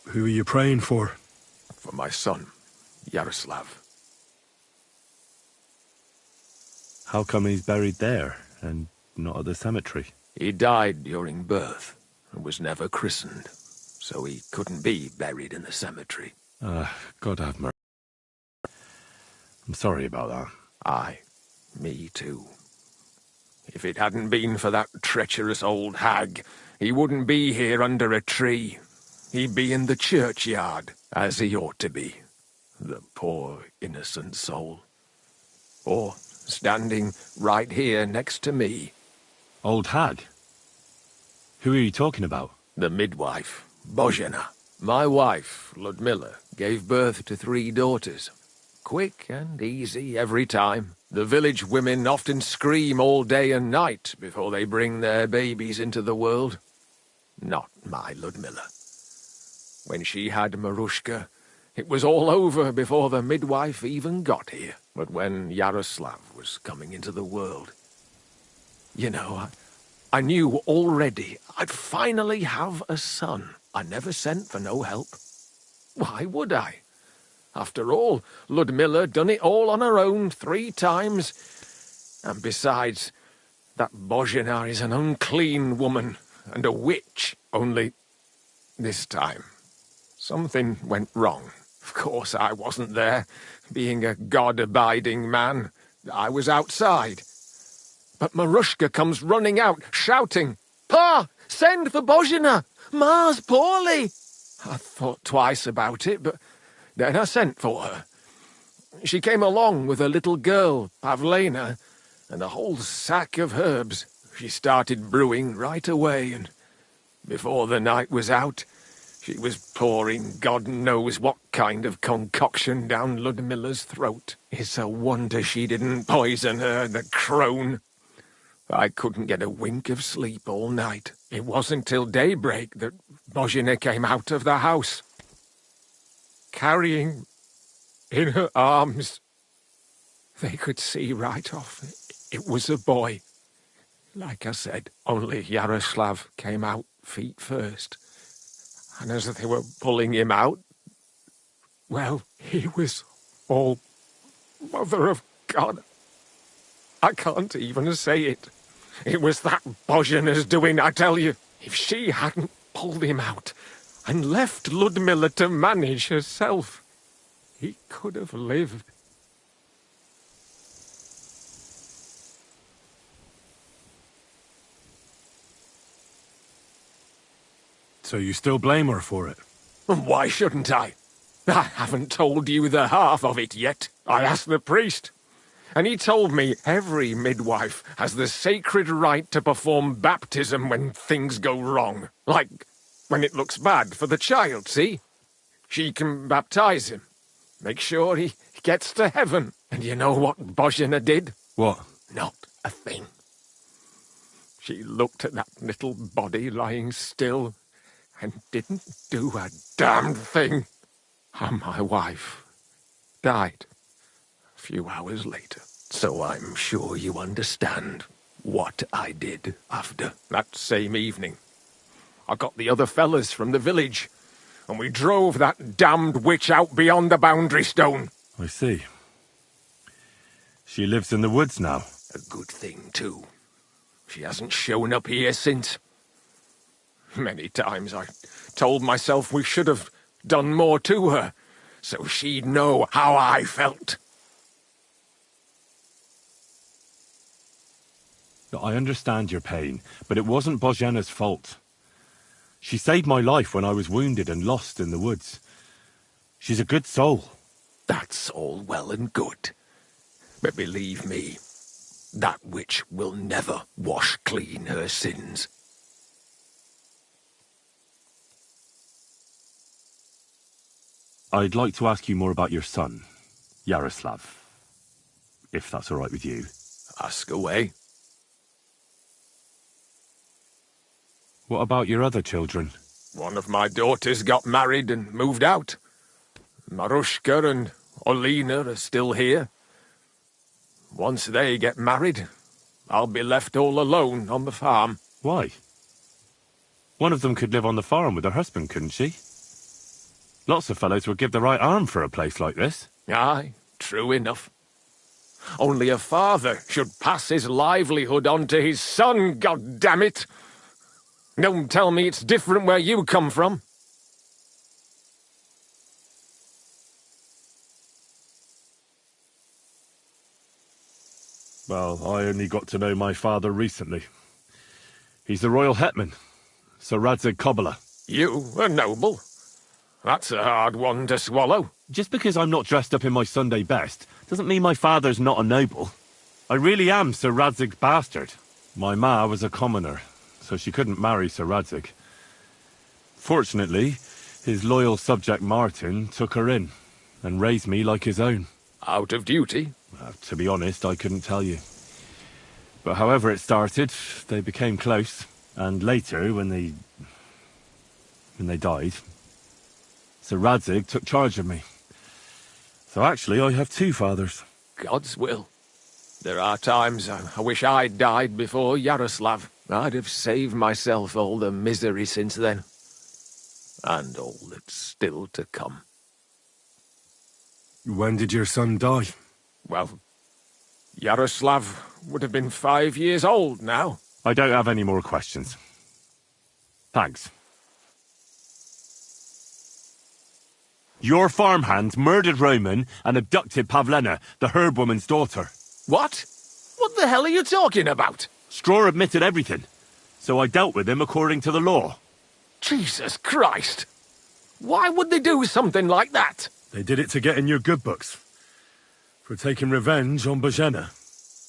Speaker 22: Who are you praying for?
Speaker 23: For my son, Yaroslav.
Speaker 2: How come he's buried there and not at the cemetery?
Speaker 23: He died during birth and was never christened, so he couldn't be buried in the cemetery.
Speaker 2: God have mercy. I'm sorry about that.
Speaker 23: Aye, me too. If it hadn't been for that treacherous old hag, he wouldn't be here under a tree. He'd be in the churchyard, as he ought to be. The poor, innocent soul. Or standing right here next to me.
Speaker 2: Old hag? Who are you talking about?
Speaker 23: The midwife, Bozhena. My wife, Ludmilla, gave birth to 3 daughters. Quick and easy every time. The village women often scream all day and night before they bring their babies into the world. Not my Ludmilla. When she had Marushka, it was all over before the midwife even got here. But when Yaroslav was coming into the world, you know, I knew already I'd finally have a son. I never sent for no help. Why would I? After all, Ludmilla done it all on her own 3 times. And besides, that Bozhena is an unclean woman and a witch. Only this time, something went wrong. Of course I wasn't there. Being a God-abiding man, I was outside. But Marushka comes running out, shouting, "Pa! Send for Bozhena! Ma's poorly!" I thought twice about it, but then I sent for her. She came along with a little girl, Pavlena, and a whole sack of herbs. She started brewing right away, and before the night was out, she was pouring God knows what kind of concoction down Ludmilla's throat. It's a wonder she didn't poison her, the crone. I couldn't get a wink of sleep all night. It wasn't till daybreak that Bozhena came out of the house, carrying in her arms. They could see right off it was a boy. Like I said, only Yaroslav came out feet first. And as they were pulling him out, well, he was all Mother of God. I can't even say it. It was that Bozhena's doing, I tell you. If she hadn't pulled him out and left Ludmilla to manage herself, he could have lived.
Speaker 22: So you still blame her for it?
Speaker 23: Why shouldn't I? I haven't told you the half of it yet. I asked the priest, and he told me every midwife has the sacred right to perform baptism when things go wrong. Like when it looks bad for the child, see? She can baptize him, make sure he gets to heaven. And you know what Bozhena did?
Speaker 22: What?
Speaker 23: Not a thing. She looked at that little body lying still and didn't do a damn thing. And my wife died a few hours later. So I'm sure you understand what I did after. That same evening, I got the other fellas from the village, and we drove that damned witch out beyond the boundary stone.
Speaker 2: I see. She lives in the woods now.
Speaker 23: A good thing, too. She hasn't shown up here since. Many times I told myself we should have done more to her, so she'd know how I felt.
Speaker 2: I understand your pain, but it wasn't Bozhena's fault. She saved my life when I was wounded and lost in the woods. She's a good soul.
Speaker 23: That's all well and good. But believe me, that witch will never wash clean her sins.
Speaker 2: I'd like to ask you more about your son, Yaroslav, if that's all right with you.
Speaker 23: Ask away.
Speaker 2: What about your other children?
Speaker 23: One of my daughters got married and moved out. Marushka and Olina are still here. Once they get married, I'll be left all alone on the farm.
Speaker 2: Why? One of them could live on the farm with her husband, couldn't she? Lots of fellows would give the right arm for a place like this.
Speaker 23: Aye, true enough. Only a father should pass his livelihood on to his son, goddammit! Don't tell me it's different where you come from.
Speaker 2: Well, I only got to know my father recently. He's the royal hetman, Sir Radzig Kobyla.
Speaker 23: You, a noble? That's a hard one to swallow.
Speaker 2: Just because I'm not dressed up in my Sunday best doesn't mean my father's not a noble. I really am Sir Radzig's bastard. My ma was a commoner, so she couldn't marry Sir Radzig. Fortunately, his loyal subject Martin took her in and raised me like his own.
Speaker 23: Out of duty?
Speaker 2: To be honest, I couldn't tell you. But however it started, they became close, and later, when they died, Sir Radzig took charge of me. So actually, I have two fathers.
Speaker 23: God's will. There are times I wish I'd died before Yaroslav. I'd have saved myself all the misery since then. And all that's still to come.
Speaker 22: When did your son die?
Speaker 23: Well, Yaroslav would have been 5 years old now.
Speaker 2: I don't have any more questions. Thanks. Your farmhand murdered Roman and abducted Pavlena, the herb woman's daughter.
Speaker 23: What? What the hell are you talking about?
Speaker 2: Straw admitted everything, so I dealt with him according to the law.
Speaker 23: Jesus Christ! Why would they do something like that?
Speaker 22: They did it to get in your good books. For taking revenge on Bozhena.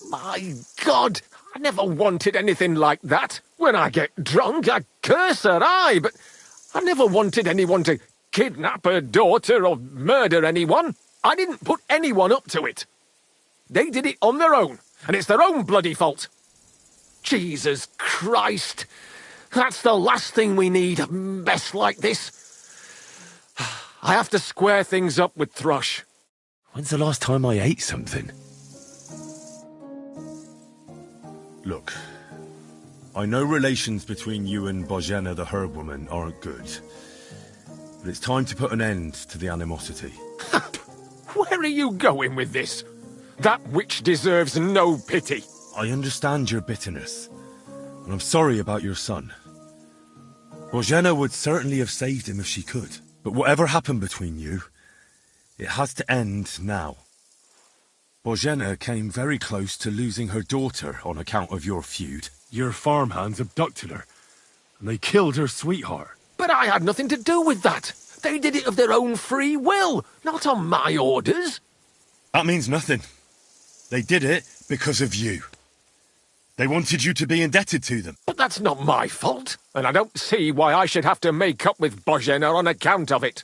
Speaker 23: My God! I never wanted anything like that. When I get drunk, I curse her, aye, but I never wanted anyone to kidnap her daughter or murder anyone. I didn't put anyone up to it. They did it on their own, and it's their own bloody fault. Jesus Christ! That's the last thing we need, a mess like this. I have to square things up with Thrush.
Speaker 2: When's the last time I ate something? Look, I know relations between you and Bozhena the herb woman aren't good, but it's time to put an end to the animosity.
Speaker 23: Where are you going with this? That witch deserves no pity.
Speaker 2: I understand your bitterness, and I'm sorry about your son. Bozhena would certainly have saved him if she could, but whatever happened between you, it has to end now. Bozhena came very close to losing her daughter on account of your feud.
Speaker 22: Your farmhands abducted her, and they killed her sweetheart.
Speaker 23: But I had nothing to do with that. They did it of their own free will, not on my orders.
Speaker 2: That means nothing. They did it because of you. They wanted you to be indebted to them.
Speaker 23: But that's not my fault, and I don't see why I should have to make up with Bozhena on account of it.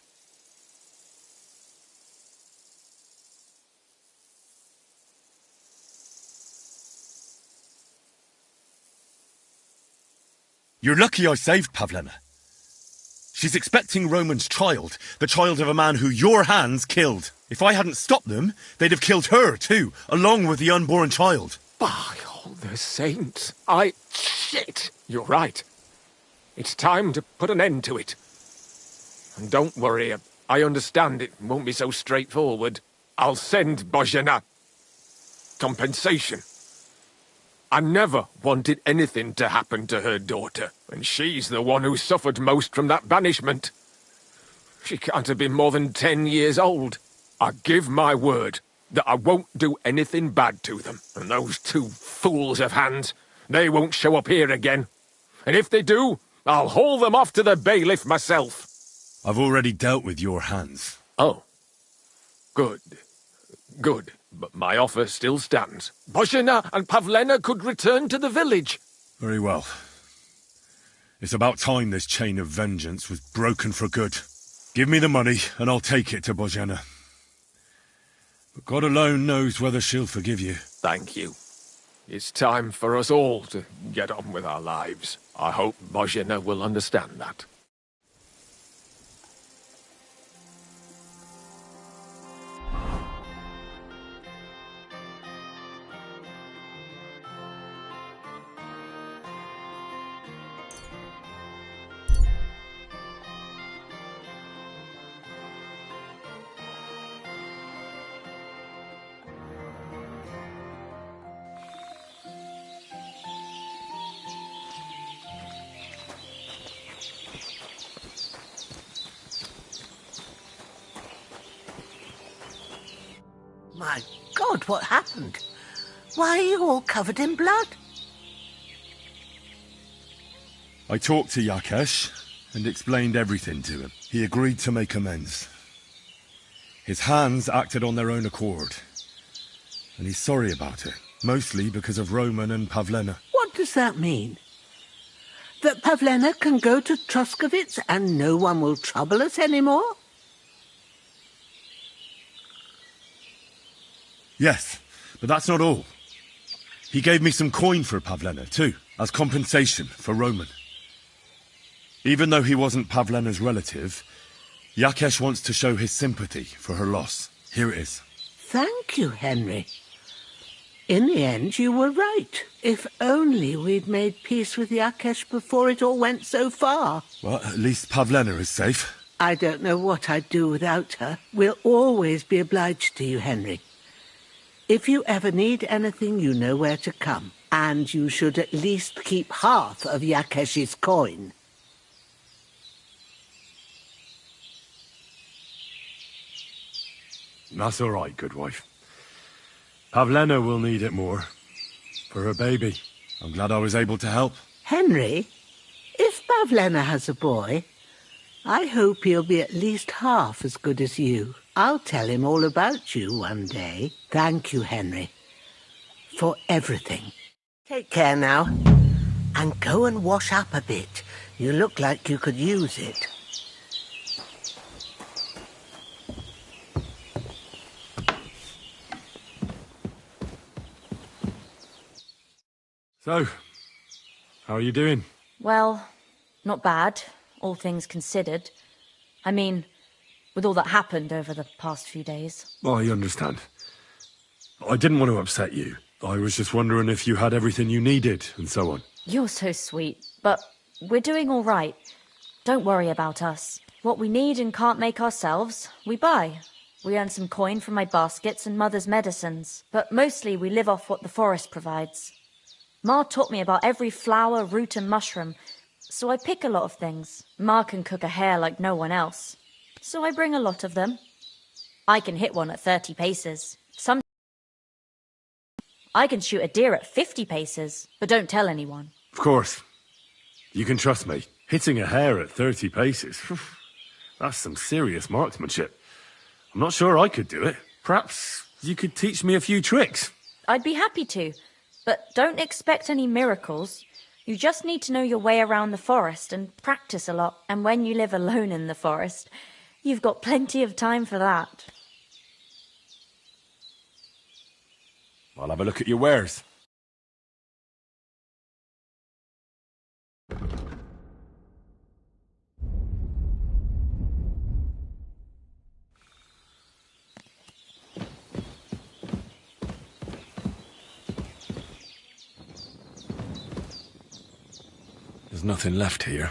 Speaker 2: You're lucky I saved Pavlena. She's expecting Roman's child, the child of a man who your hands killed. If I hadn't stopped them, they'd have killed her too, along with the unborn child.
Speaker 23: By all the saints, Shit! You're right. It's time to put an end to it. And don't worry, I understand it won't be so straightforward. I'll send Bozhena compensation. I never wanted anything to happen to her daughter, and she's the one who suffered most from that banishment. She can't have been more than 10 years old. I give my word that I won't do anything bad to them, and those two fools of hands, they won't show up here again. And if they do, I'll haul them off to the bailiff myself.
Speaker 2: I've already dealt with your hands.
Speaker 23: Oh. Good. Good. But my offer still stands. Bozhena and Pavlena could return to the village.
Speaker 2: Very well. It's about time this chain of vengeance was broken for good. Give me the money, and I'll take it to Bozhena. But God alone knows whether she'll forgive you.
Speaker 23: Thank you. It's time for us all to get on with our lives. I hope Bozhena will understand that.
Speaker 13: My God, what happened? Why are you all covered in blood?
Speaker 2: I talked to Yakesh and explained everything to him. He agreed to make amends. His hands acted on their own accord. And he's sorry about it, mostly because of Roman and Pavlena.
Speaker 13: What does that mean? That Pavlena can go to Troskovitz and no one will trouble us anymore?
Speaker 2: Yes, but that's not all. He gave me some coin for Pavlena, too, as compensation for Roman. Even though he wasn't Pavlena's relative, Yakesh wants to show his sympathy for her loss. Here it is.
Speaker 13: Thank you, Henry. In the end, you were right. If only we'd made peace with Yakesh before it all went so far.
Speaker 2: Well, at least Pavlena is safe.
Speaker 13: I don't know what I'd do without her. We'll always be obliged to you, Henry. If you ever need anything, you know where to come. And you should at least keep half of Yakesh's coin.
Speaker 22: That's all right, good wife. Pavlena will need it more. For her baby.
Speaker 2: I'm glad I was able to help.
Speaker 13: Henry, if Pavlena has a boy, I hope he'll be at least half as good as you. I'll tell him all about you one day. Thank you, Henry, for everything. Take care now, and go and wash up a bit. You look like you could use it.
Speaker 22: So, how are you doing?
Speaker 6: Well, not bad, all things considered. I mean, with all that happened over the past few days.
Speaker 22: I understand. I didn't want to upset you. I was just wondering if you had everything you needed, and so on.
Speaker 6: You're so sweet, but we're doing all right. Don't worry about us. What we need and can't make ourselves, we buy. We earn some coin from my baskets and Mother's medicines, but mostly we live off what the forest provides. Ma taught me about every flower, root and mushroom, so I pick a lot of things. Ma can cook a hare like no one else, so I bring a lot of them. I can hit one at 30 paces. I can shoot a deer at 50 paces, but don't tell anyone.
Speaker 22: Of course. You can trust me. Hitting a hare at 30 paces, that's some serious marksmanship. I'm not sure I could do it. Perhaps you could teach me a few tricks.
Speaker 6: I'd be happy to, but don't expect any miracles. You just need to know your way around the forest and practice a lot. And when you live alone in the forest, you've got plenty of time for that.
Speaker 2: I'll have a look at your wares. There's nothing left here.